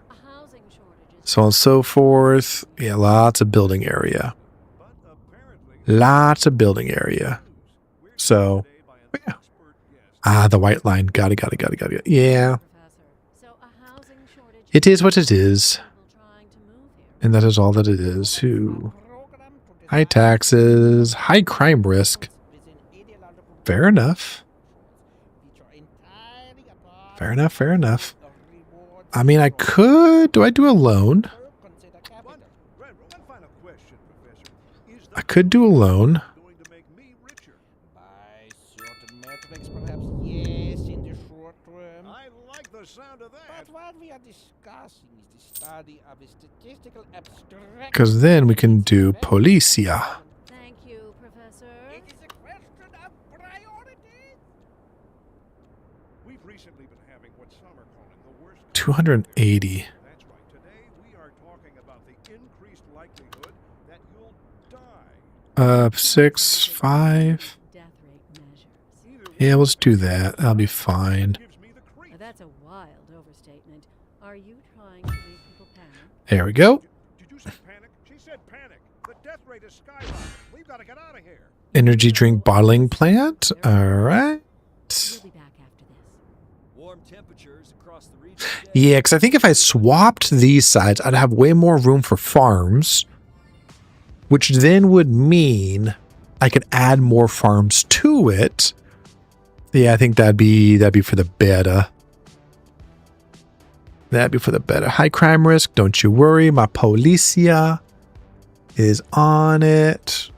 So on and so forth. Yeah, lots of building area. Lots of building area. So, yeah. Ah, the white line. Got it. Yeah. It is what it is. And that is all that it is. Who? High taxes, high crime risk. Fair enough. Fair enough. I mean, I could. Do I do a loan? I could do a loan. Because then we can do Policia. Thank you, Professor. It is a question of priorities. We've recently been having what some are calling the worst. 280. That's right. Today we are talking about the increased likelihood that you'll die. 6, 5. Death rate measures. Yeah, let's do that. That'll be fine. Gives me the creeps. Now, that's a wild overstatement. Are you trying to make people panic? There we go. Did you say panic? She said panic. The death rate is skyrocketing. We've got to get out of here. Energy drink bottling plant. All right. We'll be back after this. Warm temperatures across the region. Yeah, because I think if I swapped these sides, I'd have way more room for farms, which then would mean I could add more farms to it. Yeah, I think that'd be for the better. That'd be for the better. High crime risk, don't you worry. My Policia is on it.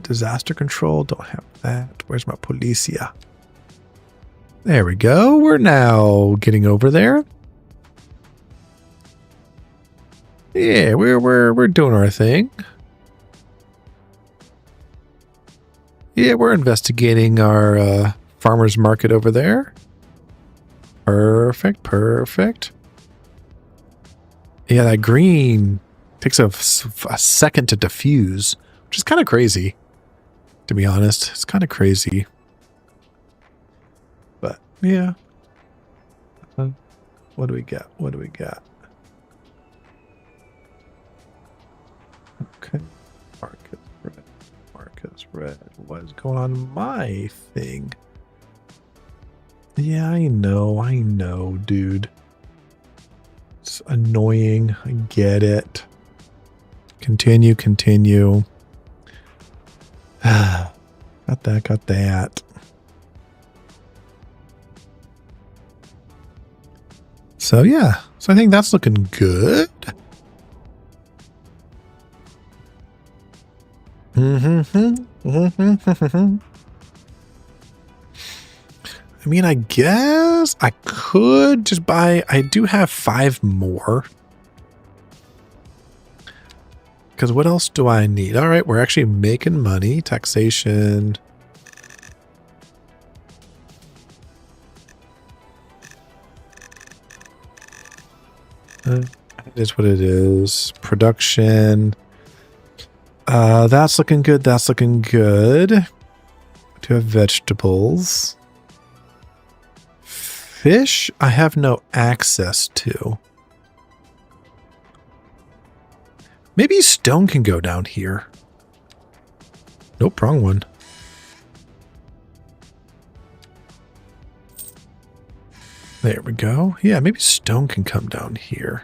Disaster control, don't have that. Where's my Policia? There we go. We're now getting over there. Yeah, we're doing our thing. Yeah, we're investigating our farmers market over there. Perfect. Yeah, that green takes a second to diffuse, which is kind of crazy, to be honest. It's kind of crazy. But, yeah. What do we got? Okay. Marcus Red. What is going on in my thing? Yeah, I know, dude. It's annoying. I get it. Continue. Got that. So yeah. So I think that's looking good. I mean, I guess I could just buy... I do have 5 more. Because what else do I need? All right, we're actually making money. Taxation. It is what it is. Production. That's looking good. That's looking good. Do have vegetables. Fish, I have no access to. Maybe stone can go down here. Nope, wrong one. There we go. Yeah, maybe stone can come down here.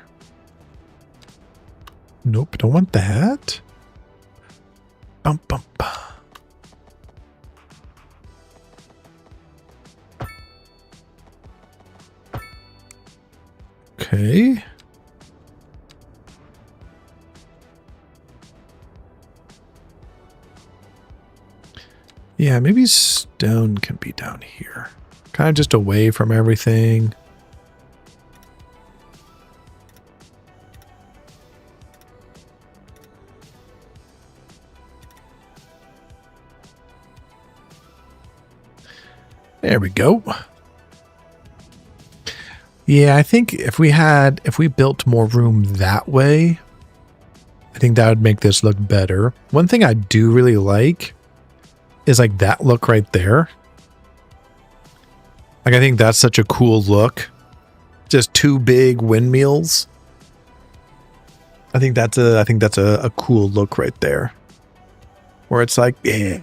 Nope, don't want that. Bum, bum, bum. Okay. Yeah, maybe stone can be down here. Kind of just away from everything. There we go. Yeah, I think if we built more room that way, I think that would make this look better. One thing I do really like is like that look right there. Like, I think that's such a cool look. Just 2 big windmills. I think that's a cool look right there. Where it's like, yeah.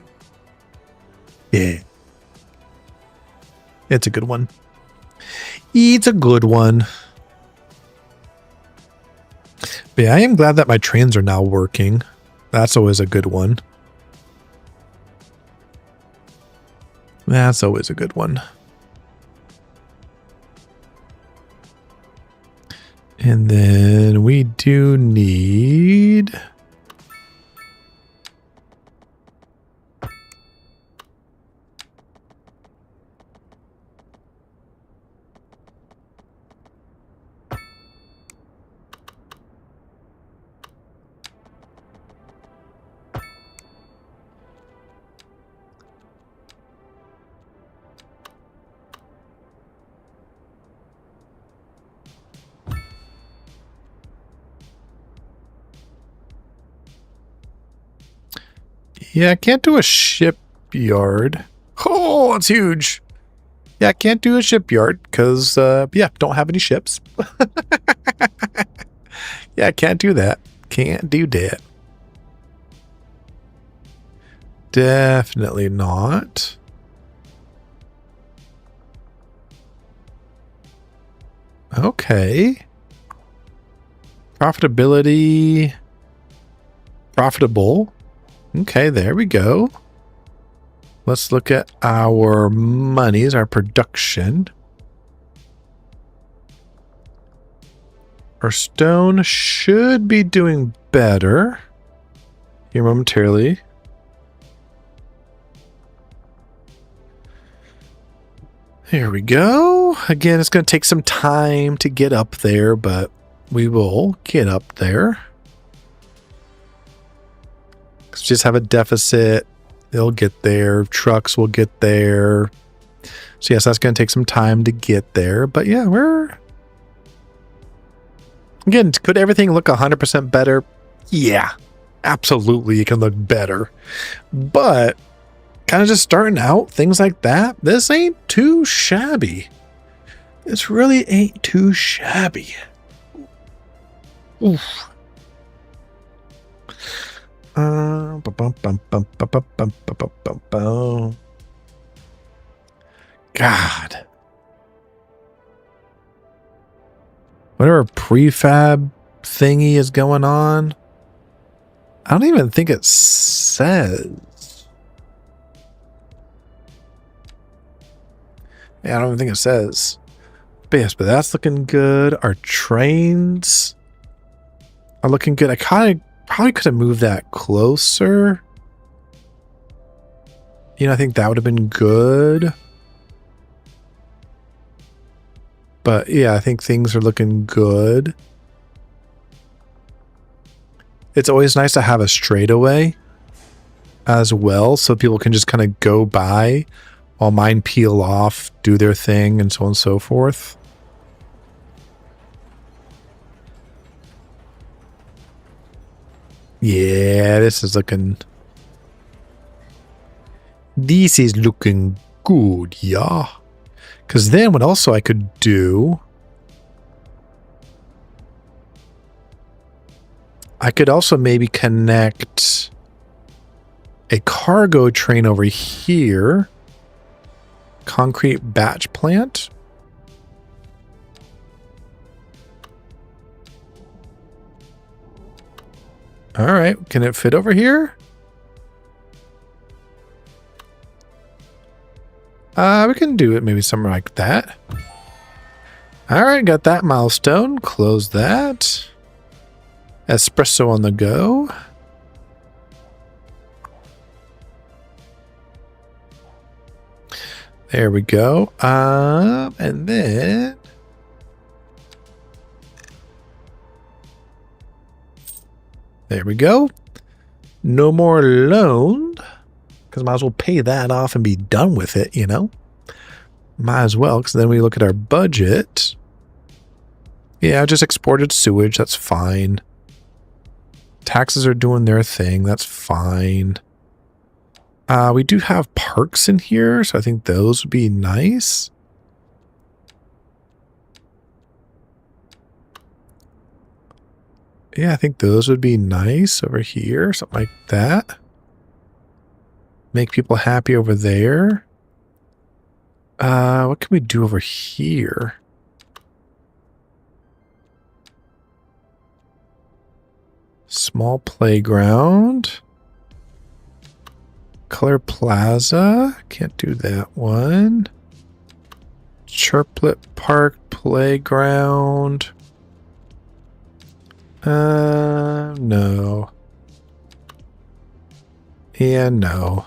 Yeah. It's a good one. It's a good one. But yeah, I am glad that my trains are now working. That's always a good one. That's always a good one. And then we do need... Yeah, I can't do a shipyard. Oh, it's huge. Yeah, I can't do a shipyard because, yeah, don't have any ships. Yeah, I can't do that. Can't do that. Definitely not. Okay. Profitability. Profitable. Okay, there we go. Let's look at our monies, our production. Our stone should be doing better here momentarily. Here we go. Again, it's going to take some time to get up there, but we will get up there. Just have a deficit. They'll get there. Trucks will get there. So yes, that's going to take some time to get there. But yeah, again, could everything look 100% better? Yeah, absolutely. It can look better. But kind of just starting out, things like that, this ain't too shabby. This really ain't too shabby. Oof. God. Whatever prefab thingy is going on, I don't even think it says. Yeah, I don't even think it says. But yes, but that's looking good. Our trains are looking good. I probably could have moved that closer. You know, I think that would have been good. But yeah, I think things are looking good. It's always nice to have a straightaway as well, so people can just kind of go by while mine peel off, do their thing, and so on and so forth. Yeah, this is looking good, yeah. Because then what also I could do, I could also maybe connect a cargo train over here. Concrete batch plant. All right, can it fit over here? We can do it maybe somewhere like that. All right, got that milestone. Close that. Espresso on the go. There we go. And then there we go. No more loan, because might as well pay that off and be done with it, you know? Might as well, because then we look at our budget. Yeah, I just exported sewage. That's fine. Taxes are doing their thing. That's fine. We do have parks in here, so I think those would be nice. Yeah, I think those would be nice over here, something like that. Make people happy over there. What can we do over here? Small playground. Color Plaza. Can't do that one. Chirplet Park Playground. No. Yeah, no.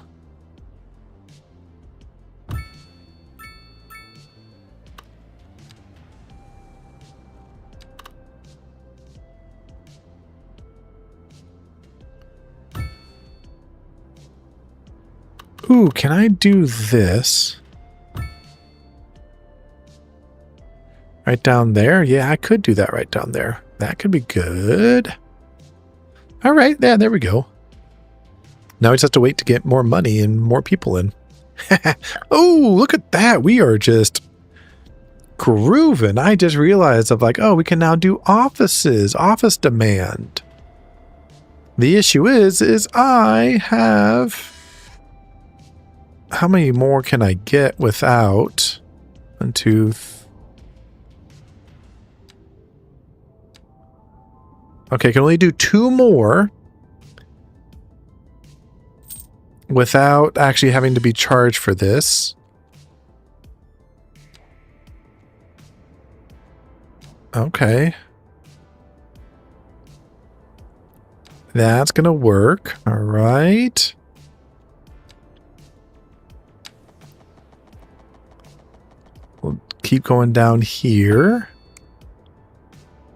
Ooh, can I do this? Right down there? Yeah, I could do that right down there. That could be good. All right, yeah, there we go. Now we just have to wait to get more money and more people in. Oh, look at that. We are just grooving. I just realized of like, oh, we can now do offices, office demand. The issue is I have... How many more can I get without? 1, 2, okay, can only do 2 more without actually having to be charged for this. Okay. That's gonna work. All right. We'll keep going down here.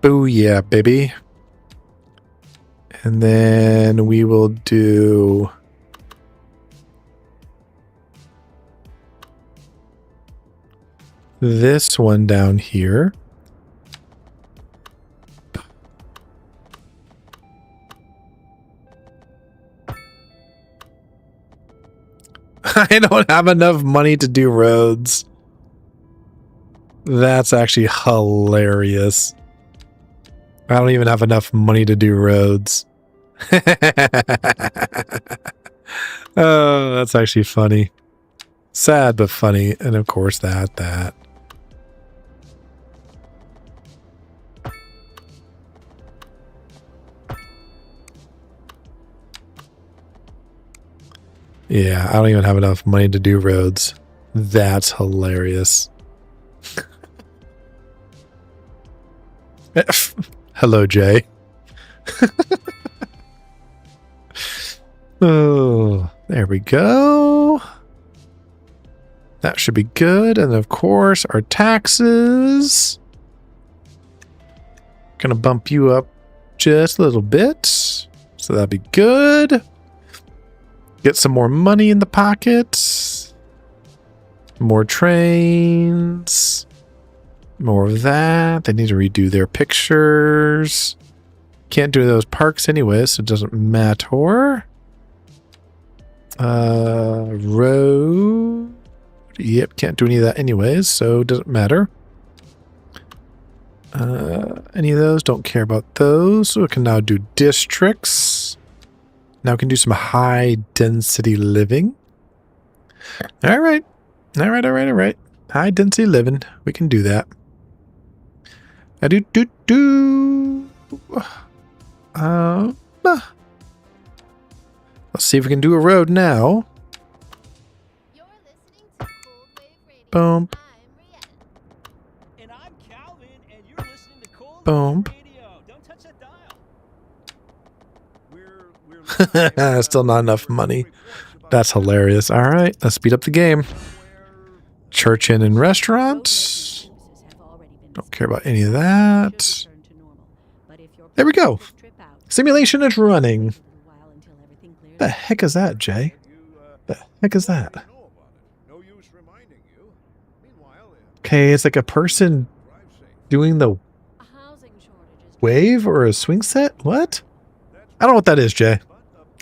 Booyah, baby. And then we will do this one down here. I don't have enough money to do roads. That's actually hilarious. I don't even have enough money to do roads. Oh, that's actually funny. Sad but funny. And of course that. Yeah, I don't even have enough money to do roads. That's hilarious. Hello, Jay. Oh, there we go. That should be good. And of course, our taxes. Gonna bump you up just a little bit. So that'd be good. Get some more money in the pocket. More trains. More of that. They need to redo their pictures. Can't do those parks anyway, so it doesn't matter. Road. Yep, can't do any of that anyways, so it doesn't matter. Any of those, don't care about those. So we can now do districts. Now we can do some high density living. All right. All right. High density living. We can do that. Let's see if we can do a road now. You're listening to Cold Wave Radio. Boom. And I'm Calvin, and you're listening to Cold Boom. Wave Radio. Don't touch that dial. We're Still not enough money. That's hilarious. All right, let's speed up the game. Church, inn, and restaurant. Don't care about any of that. There we go. Simulation is running. The heck is that, Jay? The heck is that? Okay, it's like a person doing the wave or a swing set? What? I don't know what that is, Jay.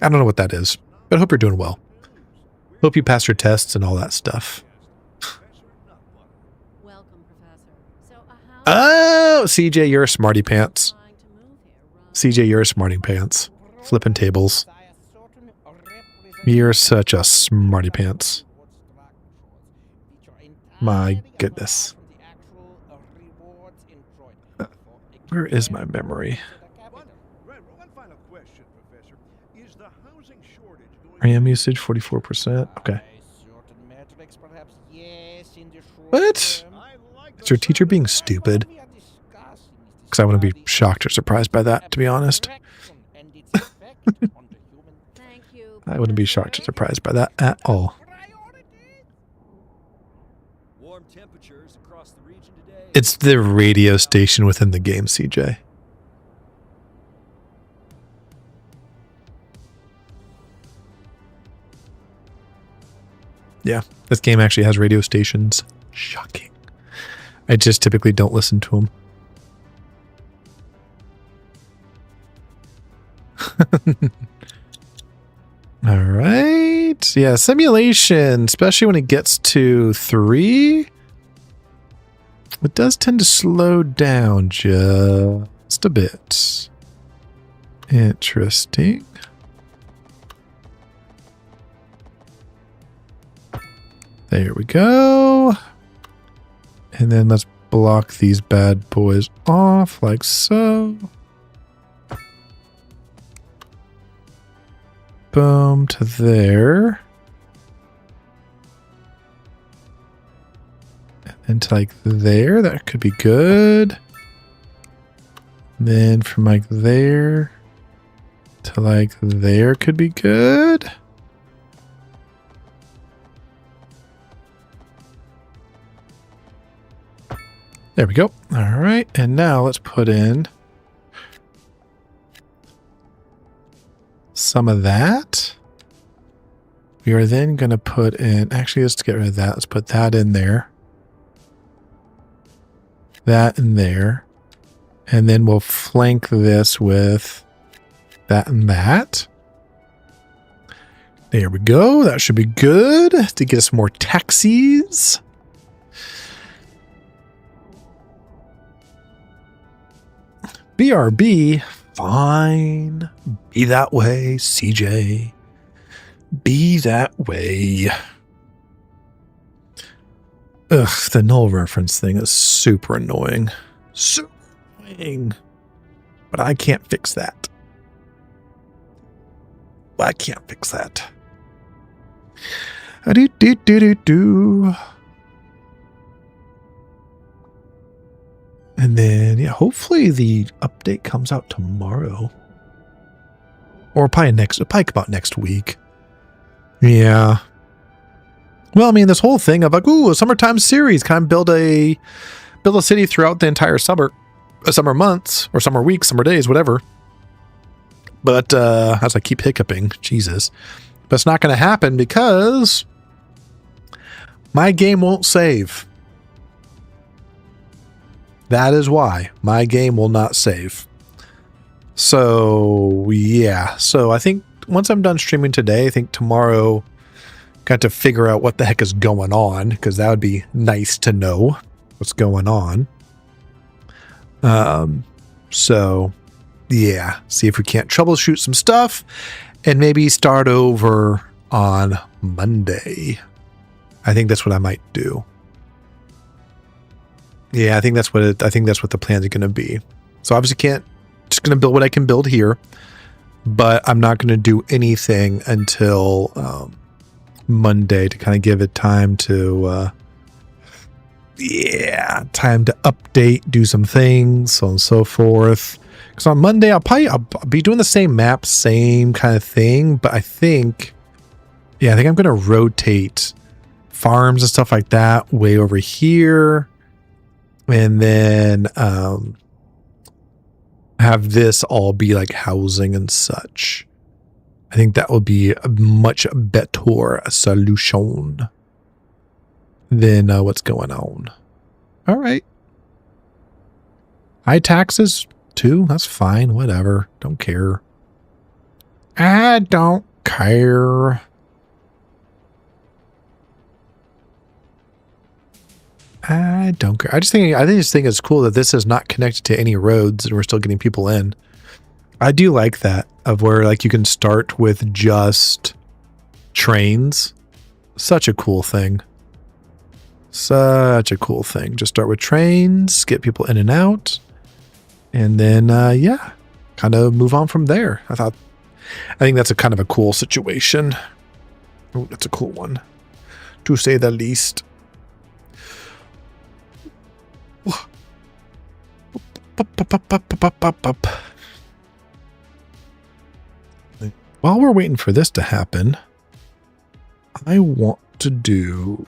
I don't know what that is, but I hope you're doing well. Hope you passed your tests and all that stuff. Welcome, Professor. So, Oh, CJ, you're a smarty pants. CJ, you're a smarty pants. Flipping tables. You're such a smarty pants. My goodness. Where is my memory? One final question, Professor. Is the housing shortage going RAM usage 44%. Okay. What? Is your teacher being stupid? Because I wouldn't be shocked or surprised by that, to be honest. I wouldn't be shocked or surprised by that at all. Warm temperatures across the region today. It's the radio station within the game, CJ. Yeah, this game actually has radio stations. Shocking. I just typically don't listen to them. All right. Yeah, simulation, especially when it gets to 3, it does tend to slow down just a bit. Interesting. There we go. And then let's block these bad boys off like so. Boom to there. And to like there, that could be good. Then from like there to like there could be good. There we go. All right. And now let's put in some of that. We are then going to put in, actually, let's get rid of that. Let's put that in there. That in there. And then we'll flank this with that and that. There we go. That should be good to get us more taxis. BRB, fine. Be that way, CJ. Be that way. Ugh, the null reference thing is super annoying. Super annoying. But I can't fix that. I can't fix that. Do. And then, yeah, hopefully the update comes out tomorrow. Or probably come out next week. Yeah. Well, I mean, this whole thing of like, ooh, a summertime series, can I build a city throughout the entire summer months or summer weeks, summer days, whatever. But as I keep hiccuping, Jesus, but it's not going to happen because my game won't save. That is why my game will not save. So yeah, so I think once I'm done streaming today, I think tomorrow got to figure out what the heck is going on, because that would be nice to know what's going on. So yeah, see if we can't troubleshoot some stuff and maybe start over on Monday. I think that's what I might do. Yeah, I think that's what the plans are going to be. So obviously just going to build what I can build here, but I'm not going to do anything until Monday to kind of give it time to time to update, do some things, so on and so forth. Because on Monday I'll be doing the same map, same kind of thing, but I think I'm going to rotate farms and stuff like that way over here, and then have this all be like housing and such. I think that would be a much better solution than what's going on. All right. High taxes too. That's fine. Whatever. Don't care. I don't care. I don't care. I just think it's cool that this is not connected to any roads and we're still getting people in. I do like that, of where like you can start with just trains. Such a cool thing. Such a cool thing. Just start with trains, get people in and out, and then kind of move on from there. I think that's a kind of a cool situation. Oh, that's a cool one, to say the least. While we're waiting for this to happen, I want to do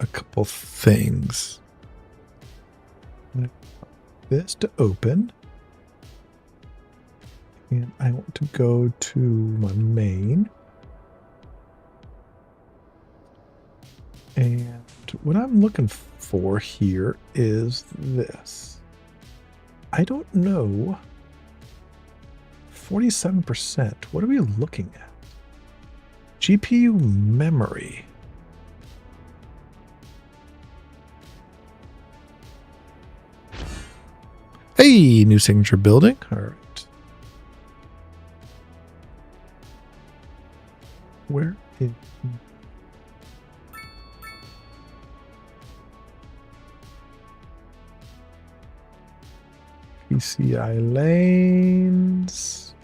a couple things. This to open, and I want to go to my main, and what I'm looking for here is this. I don't know. 47%. What are we looking at? GPU memory. Hey, new signature building. All right. Where is... PCI lanes.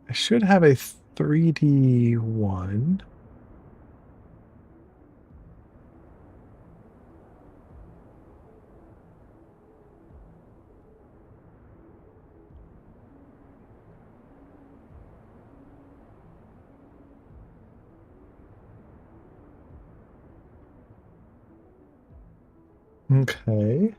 I should have a 3D one. Okay.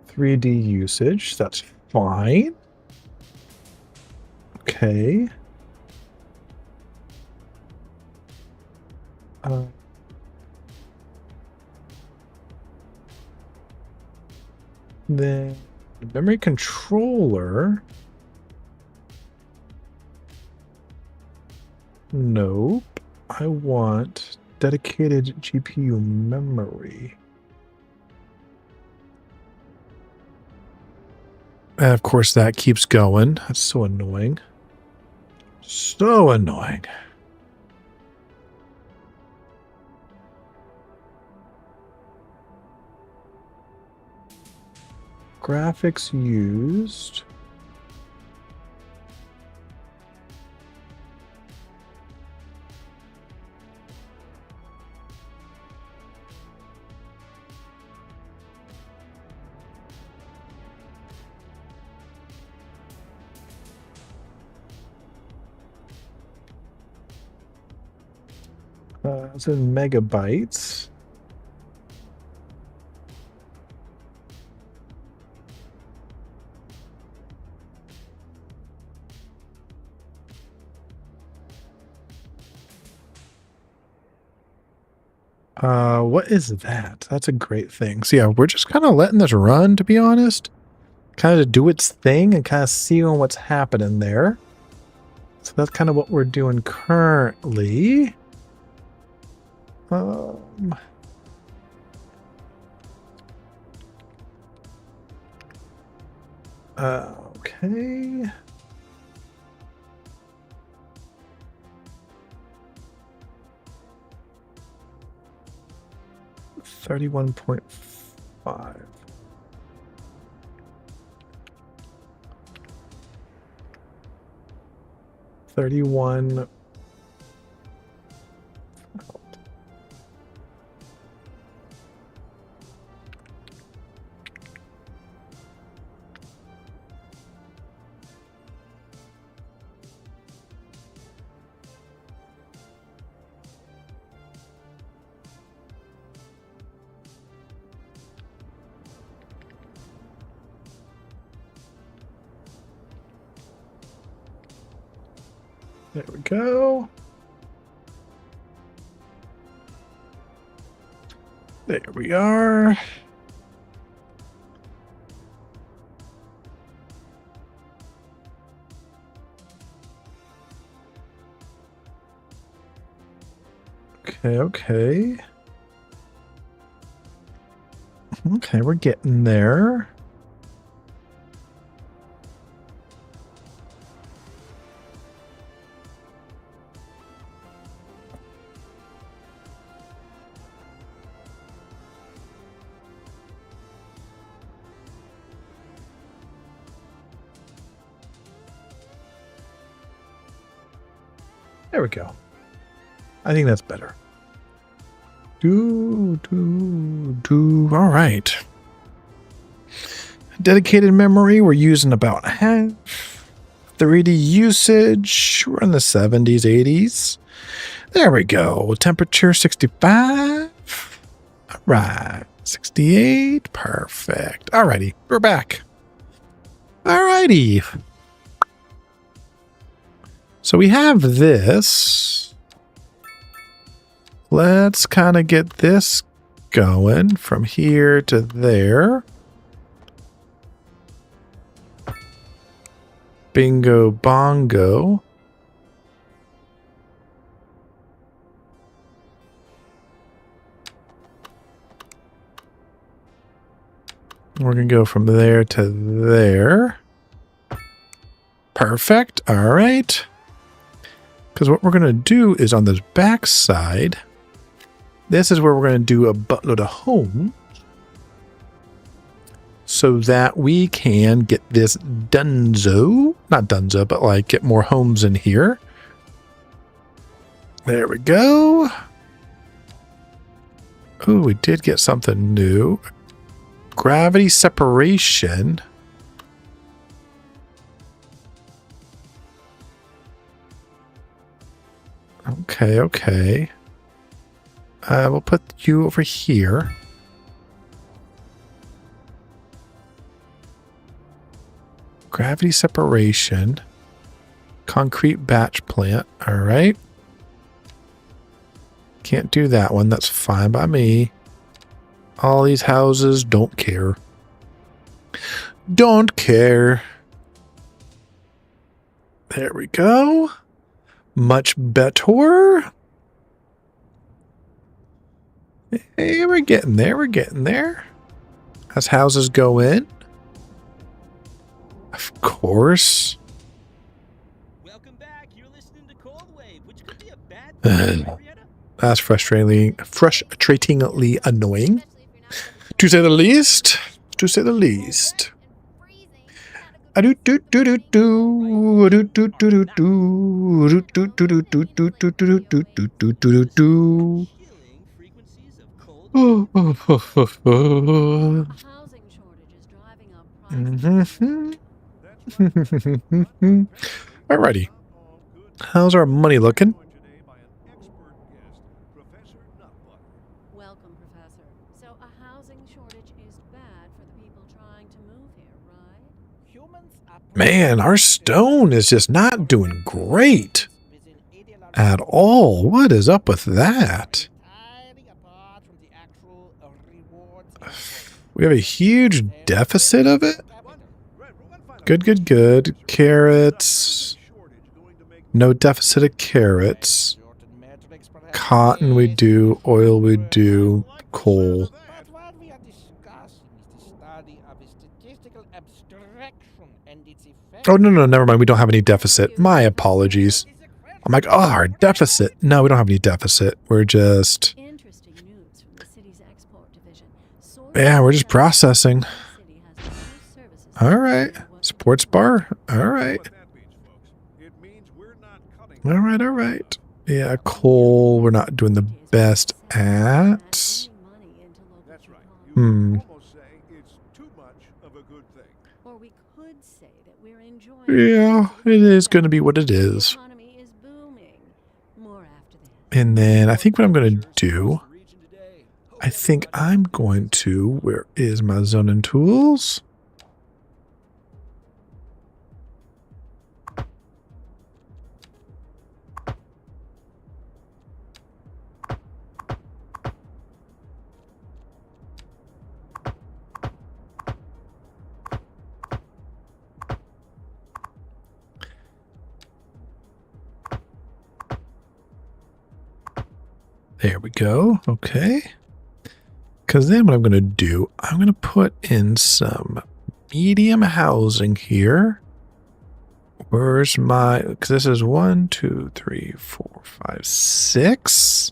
.3D usage, that's fine. Okay. Then memory controller. Nope. I want dedicated GPU memory. And of course that keeps going. That's so annoying. So annoying. Graphics used. It's in megabytes. What is that? That's a great thing. So yeah, we're just kind of letting this run, to be honest. Kind of do its thing and kind of see what's happening there. So that's kind of what we're doing currently. Okay. $31.5. $31. There we go. There we are. Okay. Okay, we're getting there. There we go. I think that's better. All right. Dedicated memory, we're using about half. 3D usage, we're in the 70s, 80s. There we go. Temperature 65. All right. 68. Perfect. Alrighty. We're back. Alrighty. So we have this. Let's kind of get this going from here to there. Bingo bongo. We're going to go from there to there. Perfect. All right. Because what we're going to do is on this back side, this is where we're going to do a buttload of homes so that we can get this dunzo. Not dunzo, but like get more homes in here. There we go. Oh, we did get something new. Gravity separation. Okay, okay. We'll put you over here. Gravity separation. Concrete batch plant. All right. Can't do that one. That's fine by me. All these houses, don't care. Don't care. There we go. Much better. Hey, we're getting there. We're getting there. As houses go in. Of course. Welcome back. You're listening to Cold Wave, which could be a bad thing, Henrietta. That's frustratingly annoying. Especially if you're not To say the least. To say the least. and freezing. Gotta go Do do do do do do do do do do do do do do do do do do. Healing frequencies of cold. A housing shortage is driving up prices. Alrighty. How's our money looking? Man, our stone is just not doing great at all. What is up with that? We have a huge deficit of it. Good. Carrots. No deficit of carrots. Cotton we do. Oil we do. Coal. But what we are discussing is the study of a statistical abstraction and its effect. Oh, no, never mind. We don't have any deficit. My apologies. I'm like, oh, our deficit. No, we don't have any deficit. We're just... Interesting news from the city's export division. Yeah, we're just processing. The city has more services All than right. we know what to Sports bar. All right. What that means, folks. It means we're not cutting. All right. Yeah, coal we're not doing the best at. That's right. You Hmm. could almost say it's too much of a good thing. Or we could say that we're enjoying Yeah, it is going to be what it is. The economy is booming. More after this. And then I think what I'm going to do, I think I'm going to, where is my zoning tools? There we go. Okay. Because then what I'm going to do, I'm going to put in some medium housing here. Where's my, because this is 1, 2, 3, 4, 5, 6.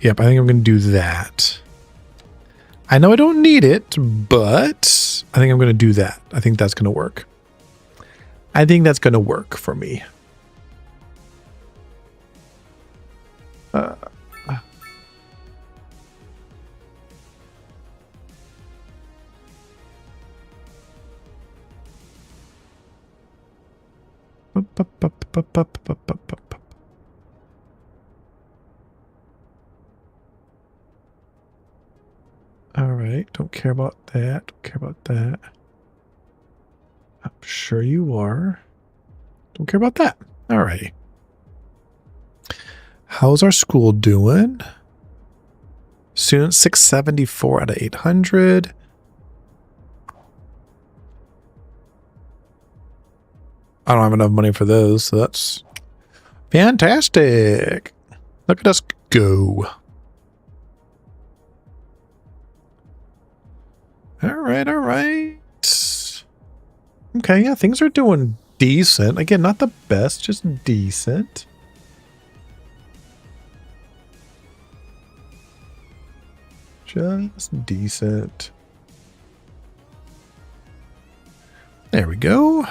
Yep, I think I'm going to do that. I know I don't need it, but I think I'm going to do that. I think that's going to work. I think that's going to work for me. All right, don't care about that. Don't care about that. I'm sure you are. Don't care about that. All right. How's our school doing? Students 674 out of 800. I don't have enough money for those, so that's fantastic. Look at us go. All right. Okay, yeah, things are doing decent. Again, not the best, just decent. Just decent. There we go.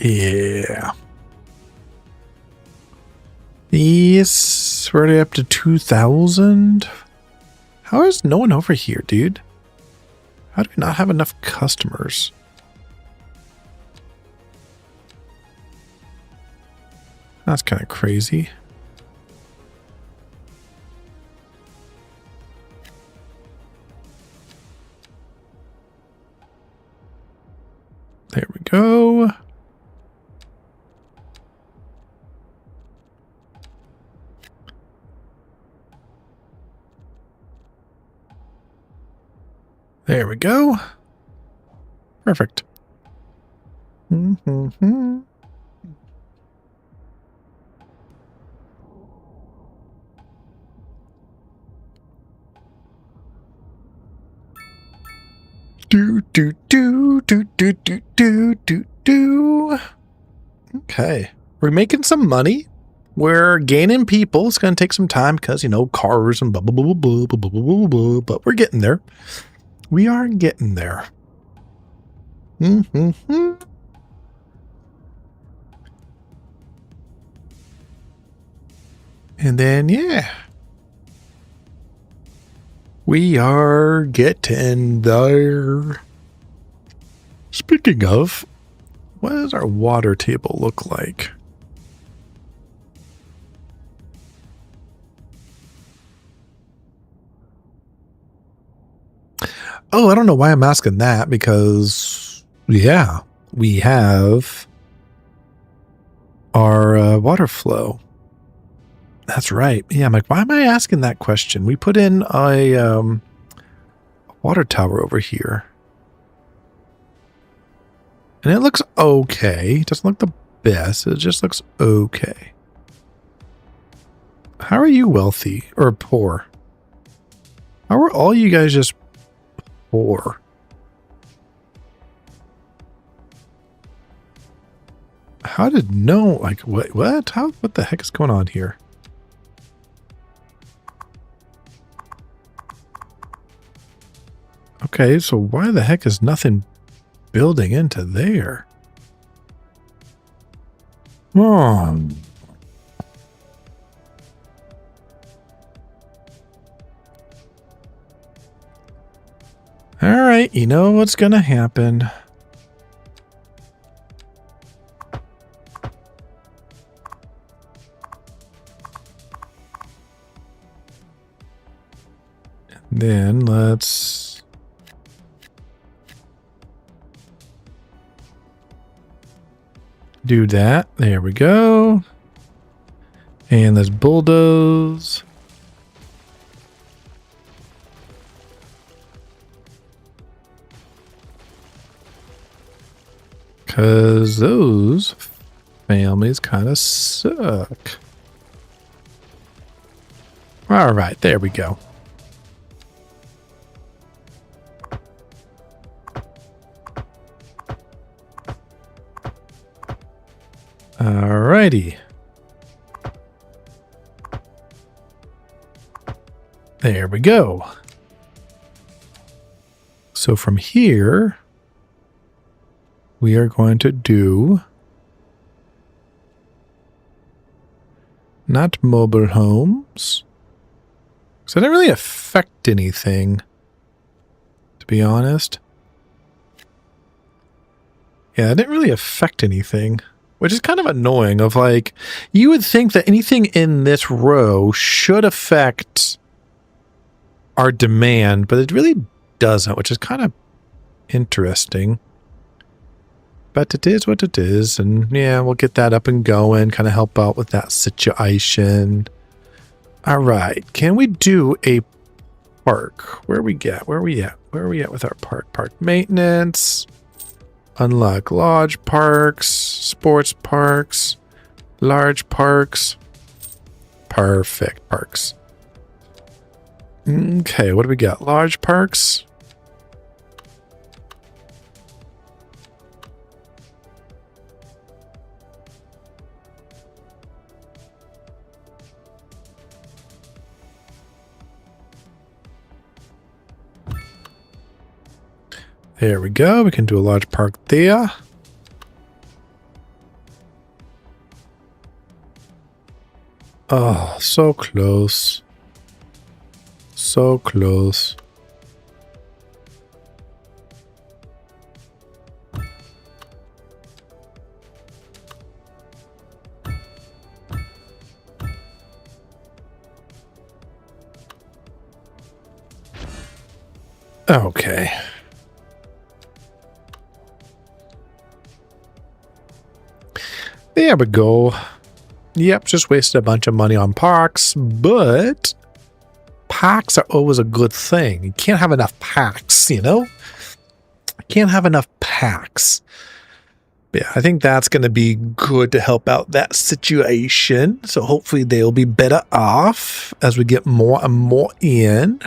Yeah. Yes, we're already up to 2,000. How is no one over here, dude? How do we not have enough customers? That's kind of crazy. There we go. There we go. Perfect. Okay. We're making some money. We're gaining people. It's going to take some time because, you know, cars and blah, blah, blah, blah, blah, blah, blah, blah, blah, but we're getting there. We are getting there. Mm-hmm. And then, yeah. We are getting there. Speaking of, what does our water table look like? Oh, I don't know why I'm asking that, because, yeah, we have our water flow. That's right. Yeah, I'm like, why am I asking that question? We put in a water tower over here. And it looks okay. It doesn't look the best. It just looks okay. How are you wealthy or poor? How are all you guys just poor? How did no, like, what? How, what the heck is going on here? Okay, so why the heck is nothing building into there? Oh. All right, you know what's going to happen. Then let's do that. There we go. And let's bulldoze. Because those families kind of suck. All right, there we go. Alrighty. There we go. So from here, we are going to do not mobile homes. Because that didn't really affect anything, to be honest. Yeah, it didn't really affect anything. Which is kind of annoying of like, you would think that anything in this row should affect our demand, but it really doesn't, which is kind of interesting. But it is what it is, and yeah, we'll get that up and going, kind of help out with that situation. All right, can we do a park? Where are we at? Where are we at? Where are we at with our park? Park maintenance. Unlock lodge parks, sports parks, large parks. Perfect parks. Okay, what do we got? Large parks. There we go. We can do a large park there. Oh, so close. So close. Okay. There we go. Yep, just wasted a bunch of money on parks, but packs are always a good thing. You can't have enough packs, you know? Can't have enough packs. But yeah, I think that's going to be good to help out that situation. So hopefully they'll be better off as we get more and more in.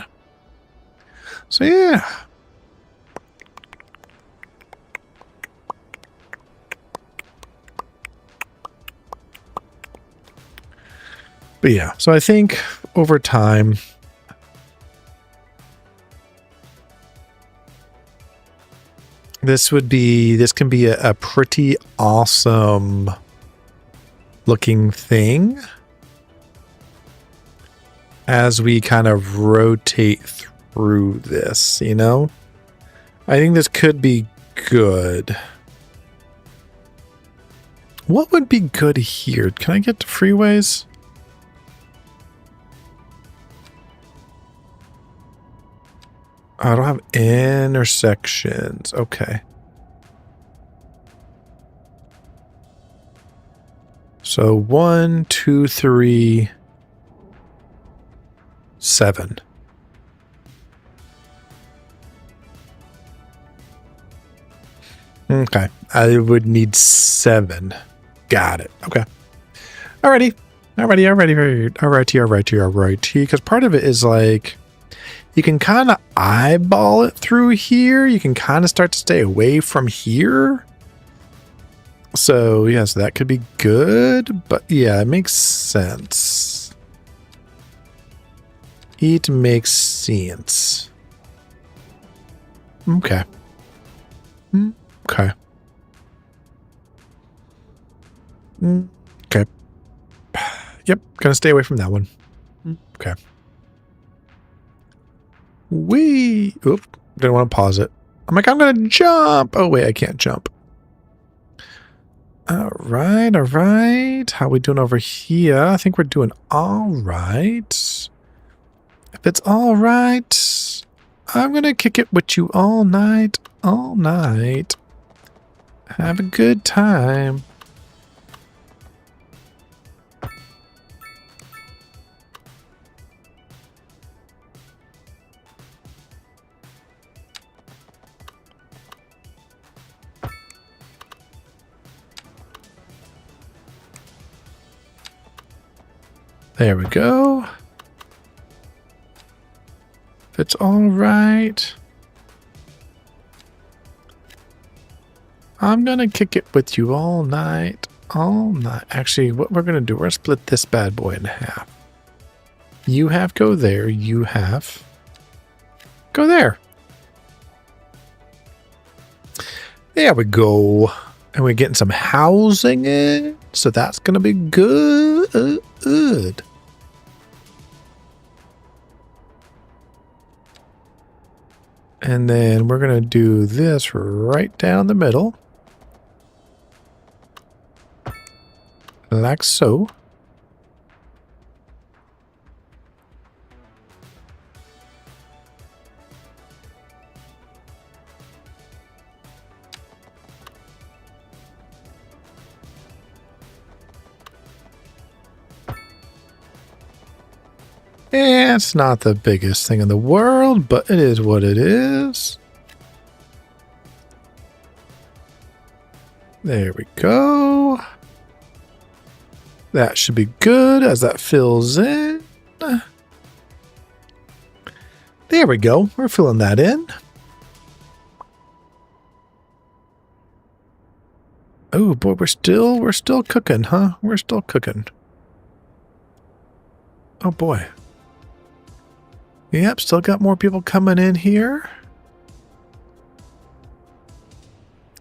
So yeah. But yeah, so I think over time, This can be a pretty awesome looking thing as we kind of rotate through this, you know? I think this could be good. What would be good here? Can I get to freeways? I don't have intersections. Okay. So 1, 2, 3, 7. Okay. I would need 7. Got it. Okay. Alrighty. Alrighty. Because part of it is like, you can kind of eyeball it through here. You can kind of start to stay away from here. So, yes, that could be good. But yeah, it makes sense. It makes sense. Okay. Okay. Okay. Yep, gonna stay away from that one. Okay. Oop, didn't want to pause it. I'm like, I'm gonna jump. Oh wait, I can't jump. All right. How we doing over here? I think we're doing all right. If it's all right, I'm gonna kick it with you all night. Have a good time. There we go. If it's all right, I'm gonna kick it with you all night. Actually, what we're gonna do, we're gonna split this bad boy in half. You have go there, you have go there. There we go. And we're getting some housing in, so that's gonna be good. And then we're gonna do this right down the middle. Like so. It's not the biggest thing in the world, but it is what it is. There we go. That should be good as that fills in. There we go. We're filling that in. Oh boy, we're still cooking, huh? We're still cooking. Oh boy. Yep, still got more people coming in here.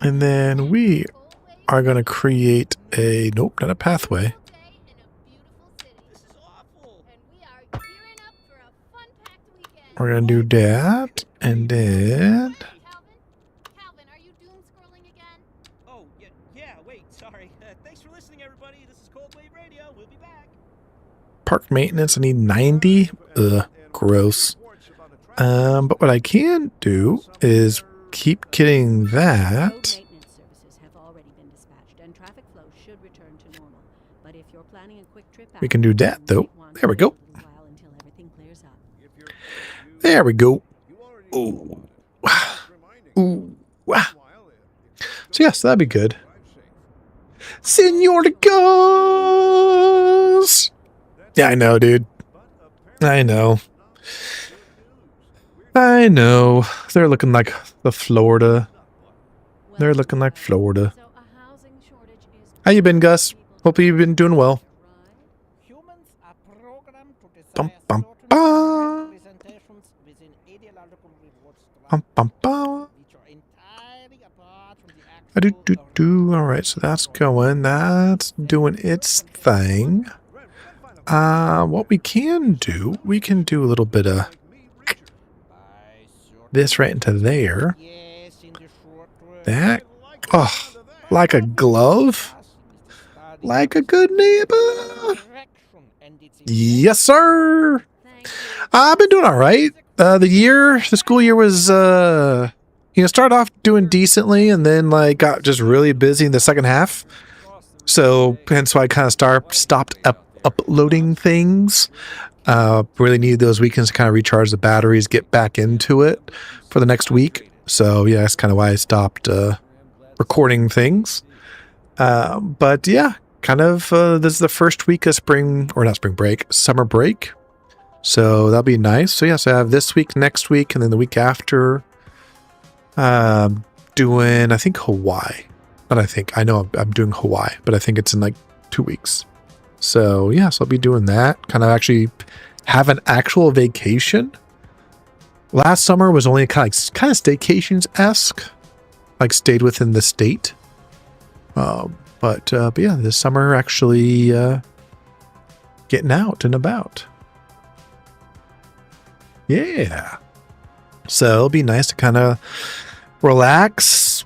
And then we are going to create a, nope, not a pathway. This is awful. And we are gearing up for a fun-packed weekend. We're going to do that. And then, Calvin, are you doom scrolling again? Oh, yeah, wait, sorry. Thanks for listening, everybody. This is Cold Wave Radio. We'll be back. park maintenance, I need 90. Ugh, gross. But what I can do is keep getting Road that. maintenance services have already been dispatched, and traffic flow should return to normal. But if you're planning a quick trip We out, can do that, you though. might want There we to go. wait a little while until everything clears up. There we go. Ooh. Ooh. Wah. So yes, that'd be good. Senor Goes! Yeah, I know, dude. I know. They're looking like the Florida. They're looking like Florida. So a housing shortage is How you been, Gus? Hope you've been doing well. Humans are programmed to Bum, desire bum, certain bum. representations within ideological reward Bum, structures, bum, bum. which are entirely a apart from the actual All right, so that's going. That's doing its thing. What we can do a little bit of this right into there. Yes, in the short term. That, oh, like a glove, like a good neighbor. Yes, sir. Thank you. I've been doing all right. The school year was, started off doing decently, and then like got just really busy in the second half. So hence why I kind of stopped uploading things. Really needed those weekends to kind of recharge the batteries, get back into it for the next week. So yeah, that's kind of why I stopped recording things. But yeah, kind of this is the first week of summer break. So that'll be nice. So yes, I have this week, next week, and then the week after. Doing I think Hawaii. I know I'm doing Hawaii, but I think it's in like 2 weeks. So yeah, so I'll be doing that. Kind of actually have an actual vacation. Last summer was only kind of staycations-esque, like stayed within the state. But yeah, this summer actually getting out and about. Yeah. So it'll be nice to kind of relax,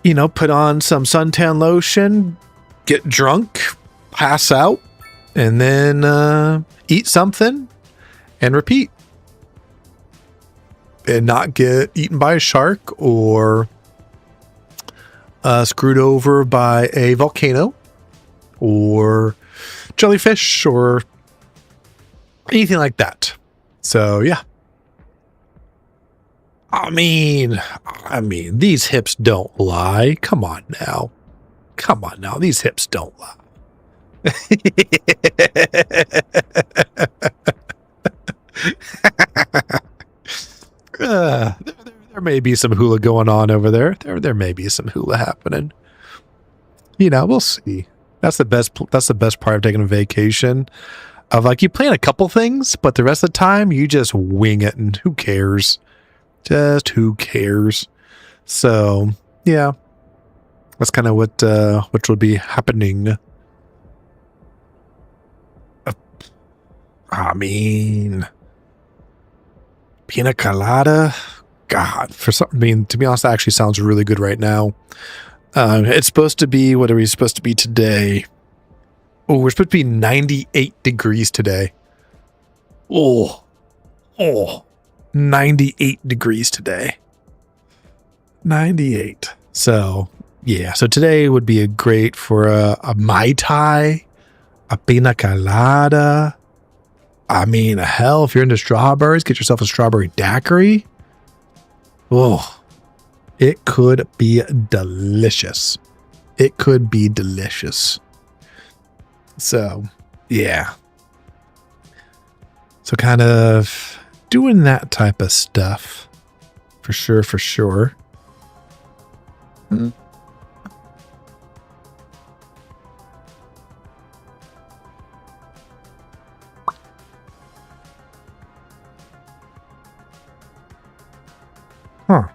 put on some suntan lotion, get drunk, pass out, and then eat something and repeat. And not get eaten by a shark or screwed over by a volcano or jellyfish or anything like that. So yeah. I mean, these hips don't lie. Come on now. These hips don't lie. There may be some hula going on over there. There may be some hula happening. We'll see. That's the best part of taking a vacation. Of like, you plan a couple things, but the rest of the time you just wing it, and who cares? Just who cares? So yeah, that's kind of what will be happening. Pina colada. God, to be honest, that actually sounds really good right now. It's supposed to be, what are we supposed to be today? Oh, we're supposed to be 98 degrees today. Oh, 98 degrees today. 98. So, yeah. So today would be great for a Mai Tai, a Pina Colada. Hell, if you're into strawberries, get yourself a strawberry daiquiri. Oh, it could be delicious. So, yeah. So kind of doing that type of stuff. For sure. Huh.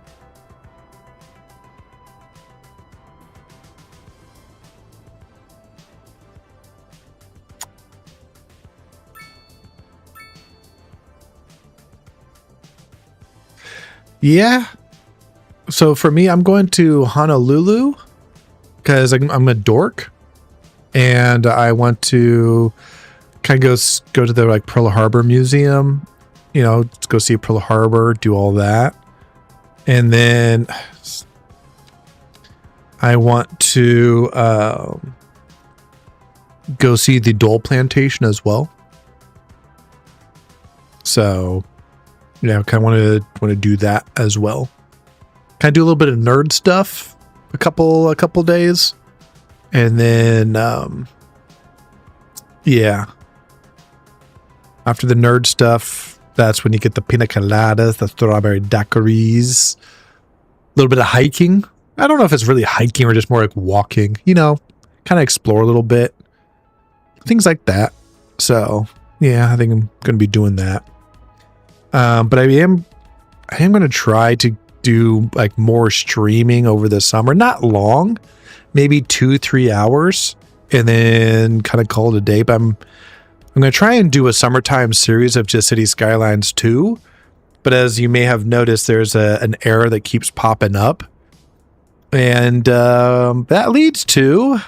Yeah. So for me, I'm going to Honolulu because I'm a dork, and I want to kind of go to the like Pearl Harbor Museum. Let's go see Pearl Harbor, do all that, and then I want to go see the Dole Plantation as well. So, kind of want to do that as well. Kind of do a little bit of nerd stuff, a couple days, and then after the nerd stuff, that's when you get the pina coladas, the strawberry daiquiris, a little bit of hiking. I don't know if it's really hiking or just more like walking, kind of explore a little bit, things like that. So yeah, I think I'm going to be doing that. But I am going to try to do like more streaming over the summer. Not long, maybe 2-3 hours, and then kind of call it a day. But I'm going to try and do a summertime series of just City Skylines 2. But as you may have noticed, there's an error that keeps popping up. And that leads to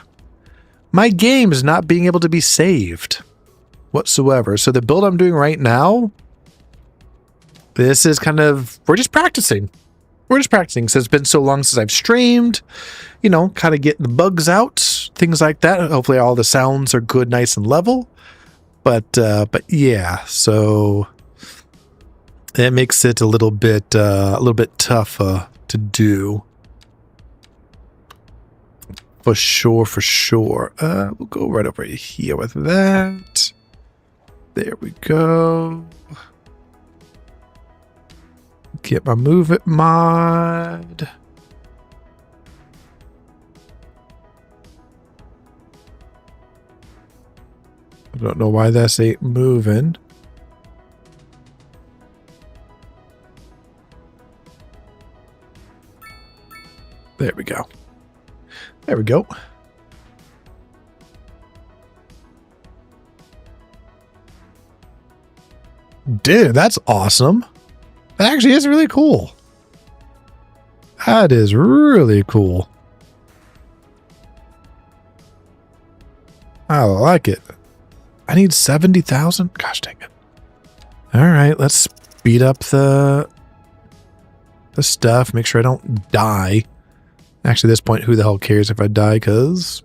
my games not being able to be saved whatsoever. So the build I'm doing right now, this is kind of, we're just practicing. We're just practicing because it's been so long since I've streamed, you know, kind of getting the bugs out, things like that. Hopefully all the sounds are good, nice and level. But yeah, so it makes it a little bit tougher to do. For sure, for sure. We'll go right over here with that. There we go. Get my Move It mod. I don't know why this ain't moving. There we go. There we go. Dude, that's awesome. That actually is really cool. That is really cool. I like it. I need 70,000. Gosh dang it. All right, let's speed up the stuff. Make sure I don't die. Actually, at this point, who the hell cares if I die? Because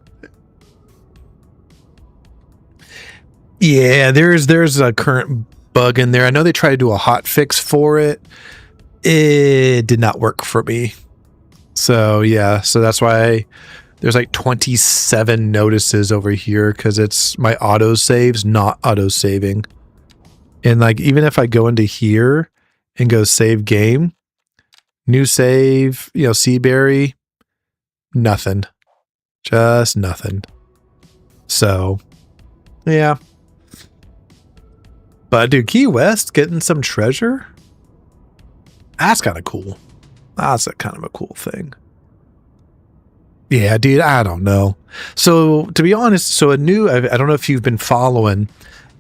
yeah, there's a current bug in there. I know they tried to do a hot fix for it. It did not work for me. So yeah, so that's why there's like 27 notices over here, because it's my auto saves not auto saving. And like even if I go into here and go save game, new save, you know, Seaberry, nothing. Just nothing. So yeah. But dude, Key West getting some treasure? That's kind of cool. That's a kind of a cool thing. Yeah, dude, I don't know. So to be honest, so I don't know if you've been following,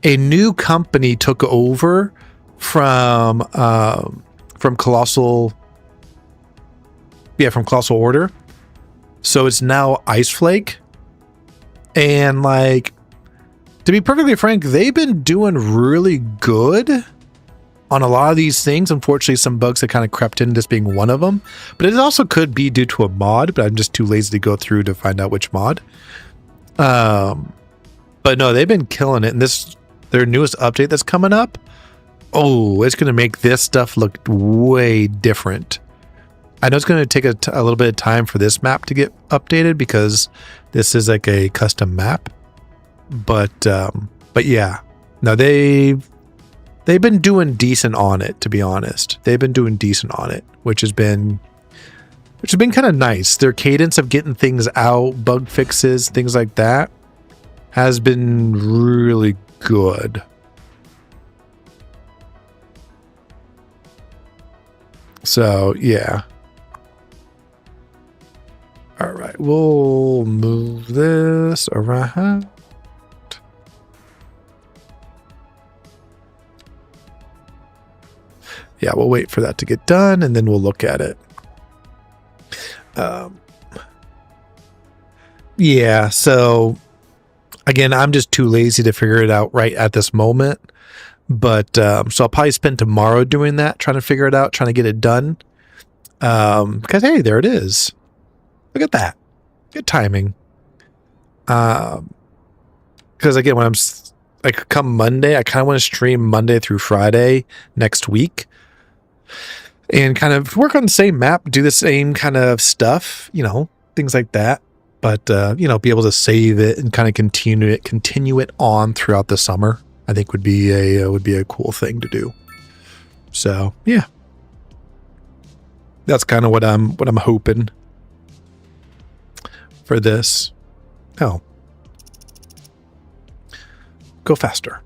a new company took over from Colossal Order. So it's now Iceflake. And like, to be perfectly frank, they've been doing really good on a lot of these things. Unfortunately, some bugs have kind of crept in, this being one of them. But it also could be due to a mod, but I'm just too lazy to go through to find out which mod. But no, they've been killing it. And their newest update that's coming up, oh, it's going to make this stuff look way different. I know it's going to take a little bit of time for this map to get updated because this is like a custom map. But yeah, no, they've been doing decent on it, to be honest. They've been doing decent on it, which has been kind of nice. Their cadence of getting things out, bug fixes, things like that, has been really good. So yeah. All right, we'll move this around. Yeah, we'll wait for that to get done and then we'll look at it. Yeah, so again, I'm just too lazy to figure it out right at this moment. But so I'll probably spend tomorrow doing that, trying to figure it out, trying to get it done. Because hey, there it is. Look at that. Good timing. Because again, when I'm like come Monday, I kind of want to stream Monday through Friday next week. And kind of work on the same map, do the same kind of stuff, you know, things like that. But, you know, be able to save it and kind of continue it on throughout the summer, I think would be a cool thing to do. So, yeah. That's kind of what I'm hoping for this. Oh. Go faster.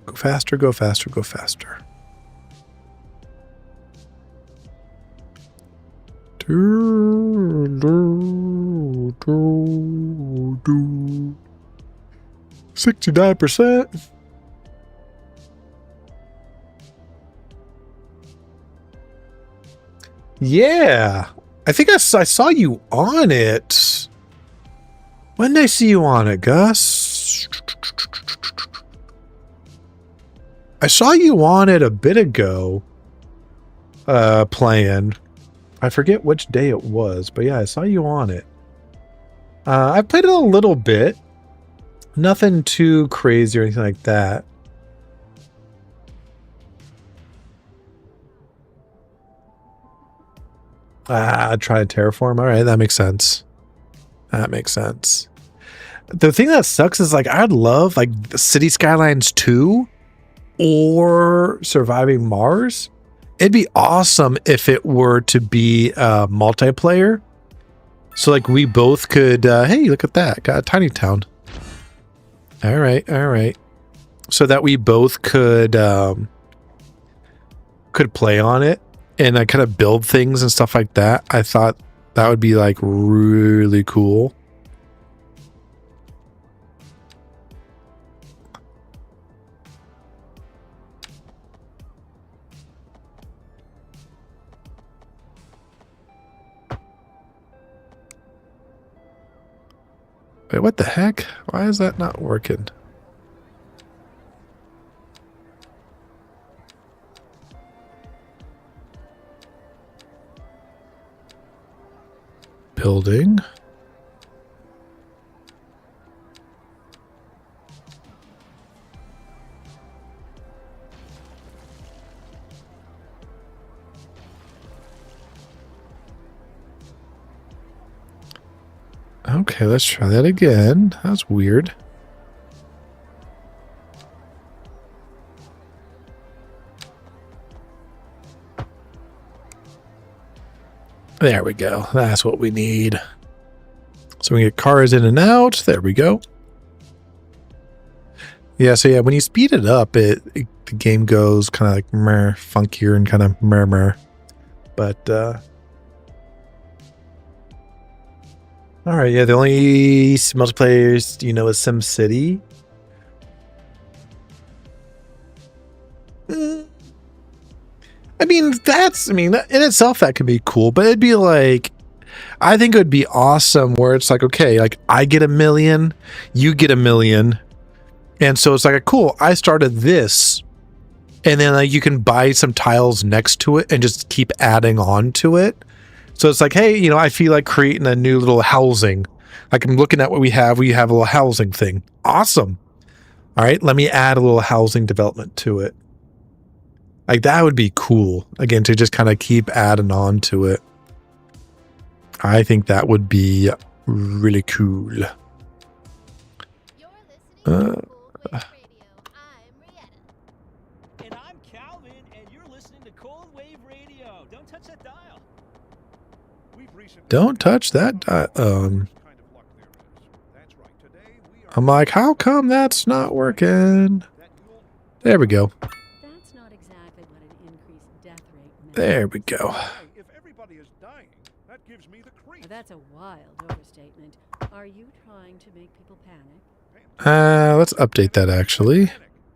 Go faster, go faster, go faster. $69%. Yeah, I think I saw you on it. When did I see you on it, Gus? I saw you on it a bit ago, playing. I forget which day it was, but yeah, I saw you on it. I played it a little bit. Nothing too crazy or anything like that. Try to terraform. All right, that makes sense. That makes sense. The thing that sucks is like I'd love like City Skylines 2 or Surviving Mars. It'd be awesome if it were to be multiplayer. So like we both could hey, look at that. Got a tiny town. All right, all right. So that we both could play on it and I kind of build things and stuff like that. I thought that would be like really cool. Wait, what the heck? Why is that not working? Building. Okay, let's try that again. That's weird. There we go. That's what we need. So we get cars in and out. There we go. Yeah, so yeah, when you speed it up, the game goes kind of like meh, funkier and kind of meh. But all right, yeah, the only multiplayer you know is SimCity. I mean, that in itself, that could be cool, but it'd be like, I think it would be awesome where it's like, okay, like I get 1 million, you get 1 million. And so it's like, cool, I started this. And then like you can buy some tiles next to it and just keep adding on to it. So it's like, hey, you know, I feel like creating a new little housing. Like I'm looking at what we have a little housing thing. Awesome. All right, let me add a little housing development to it. Like that would be cool. Again, to just kind of keep adding on to it. I think that would be really cool. You're listening to Cold Wave Radio. I'm Rietta. And I'm Calvin, and you're listening to Cold Wave Radio. Don't touch that dial. We've recently Don't touch that. kind of luck there is. That's right. Today we are I'm like, how come that's not working? that you'll There we go. That's not exactly what an increased death rate means. There we go. Hey, if everybody is dying, that gives me the creeps. That's a wild overstatement. Are you trying to make people panic? Let's update that actually.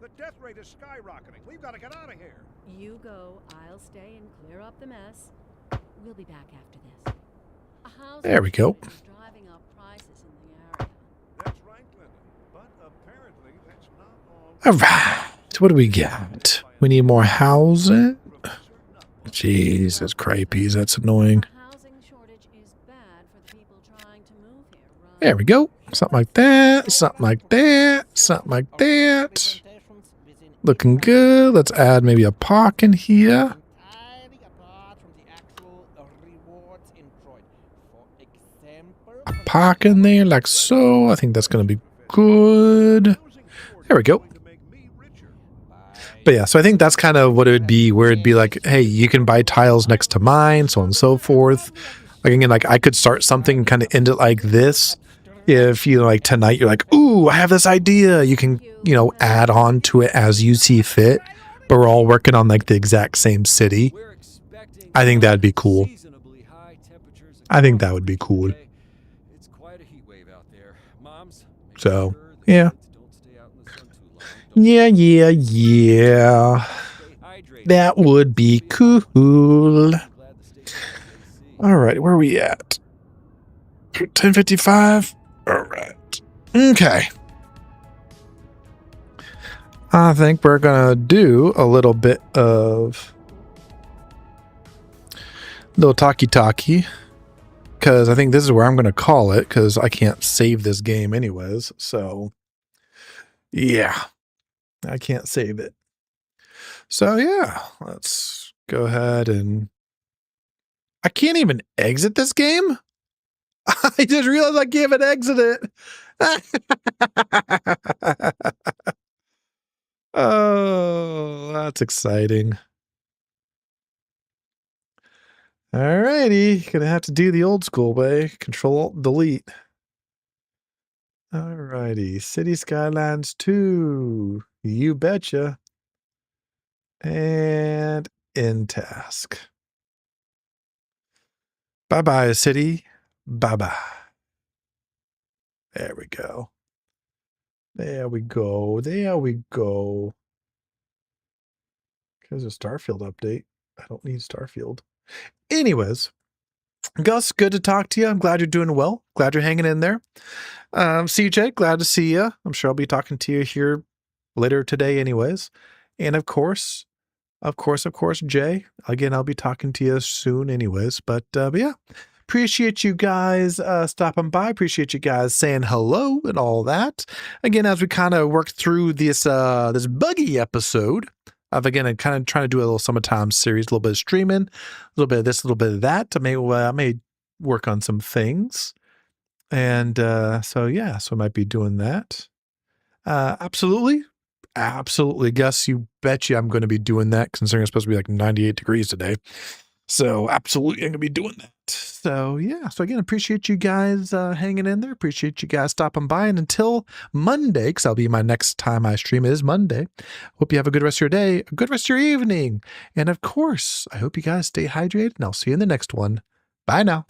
The death rate is skyrocketing. We've got to get out of here. You go, I'll stay and clear up the mess. We'll be back after this. A housing There we go. shortage is driving up prices in the area. That's right, Linda. But apparently that's not all. All right. So what do we got? We need more housing. Jesus Christ, that's annoying. A housing shortage is bad for the people trying to move here, right? There we go. Something like that. Something like that. Something like that. Looking good. Let's add maybe a park in here. Entirely apart from the actual rewards enjoyed. For example, A park in there like so. I think that's going to be good. There we go. But yeah, so I think that's kind of what it would be, where it'd be like, hey, you can buy tiles next to mine, so on and so forth. Like again, like I could start something and kind of end it like this. If you know, like tonight, you're like, ooh, I have this idea. You can, you know, add on to it as you see fit. But we're all working on like the exact same city. We're expecting I think that'd be cool. seasonably high temperatures I think across that would be the cool. region today. It's quite a heat wave out there. Moms, make So, sure the yeah. kids don't stay out in the sun too long. Don't Yeah, forget yeah, to yeah. stay hydrated. That would be cool. I'm glad the state has AC. All right, where are we at? 10:55. All right. Okay. I think we're gonna do a little bit of little talkie, because I think this is where I'm gonna call it, because I can't save this game anyways. So yeah, I can't save it. So yeah, let's go ahead and I can't even exit this game. I just realized I can't even exit it. Oh, that's exciting. Alrighty, gonna have to do the old school way. Control-Alt-Delete. Alrighty, City Skylines 2. You betcha. And end task. Bye-bye, city. Bye-bye. There we go. There we go. There we go. There's a Starfield update. I don't need Starfield. Anyways, Gus, good to talk to you. I'm glad you're doing well. Glad you're hanging in there. CJ, glad to see you. I'm sure I'll be talking to you here later today anyways. And of course, Jay. Again, I'll be talking to you soon anyways. But yeah, appreciate you guys stopping by. Appreciate you guys saying hello and all that. Again, as we kind of work through this this buggy episode of, again, I'm kind of trying to do a little summertime series, a little bit of streaming, a little bit of this, a little bit of that. I may work on some things. And so yeah, so I might be doing that. Absolutely. Gus, you betcha I'm going to be doing that, considering it's supposed to be like 98 degrees today. So absolutely I'm going to be doing that. So yeah, so again, appreciate you guys hanging in there. Appreciate you guys stopping by. And until Monday, because that'll be my next time I stream, it is Monday. Hope you have a good rest of your day, a good rest of your evening. And of course, I hope you guys stay hydrated, and I'll see you in the next one. Bye now.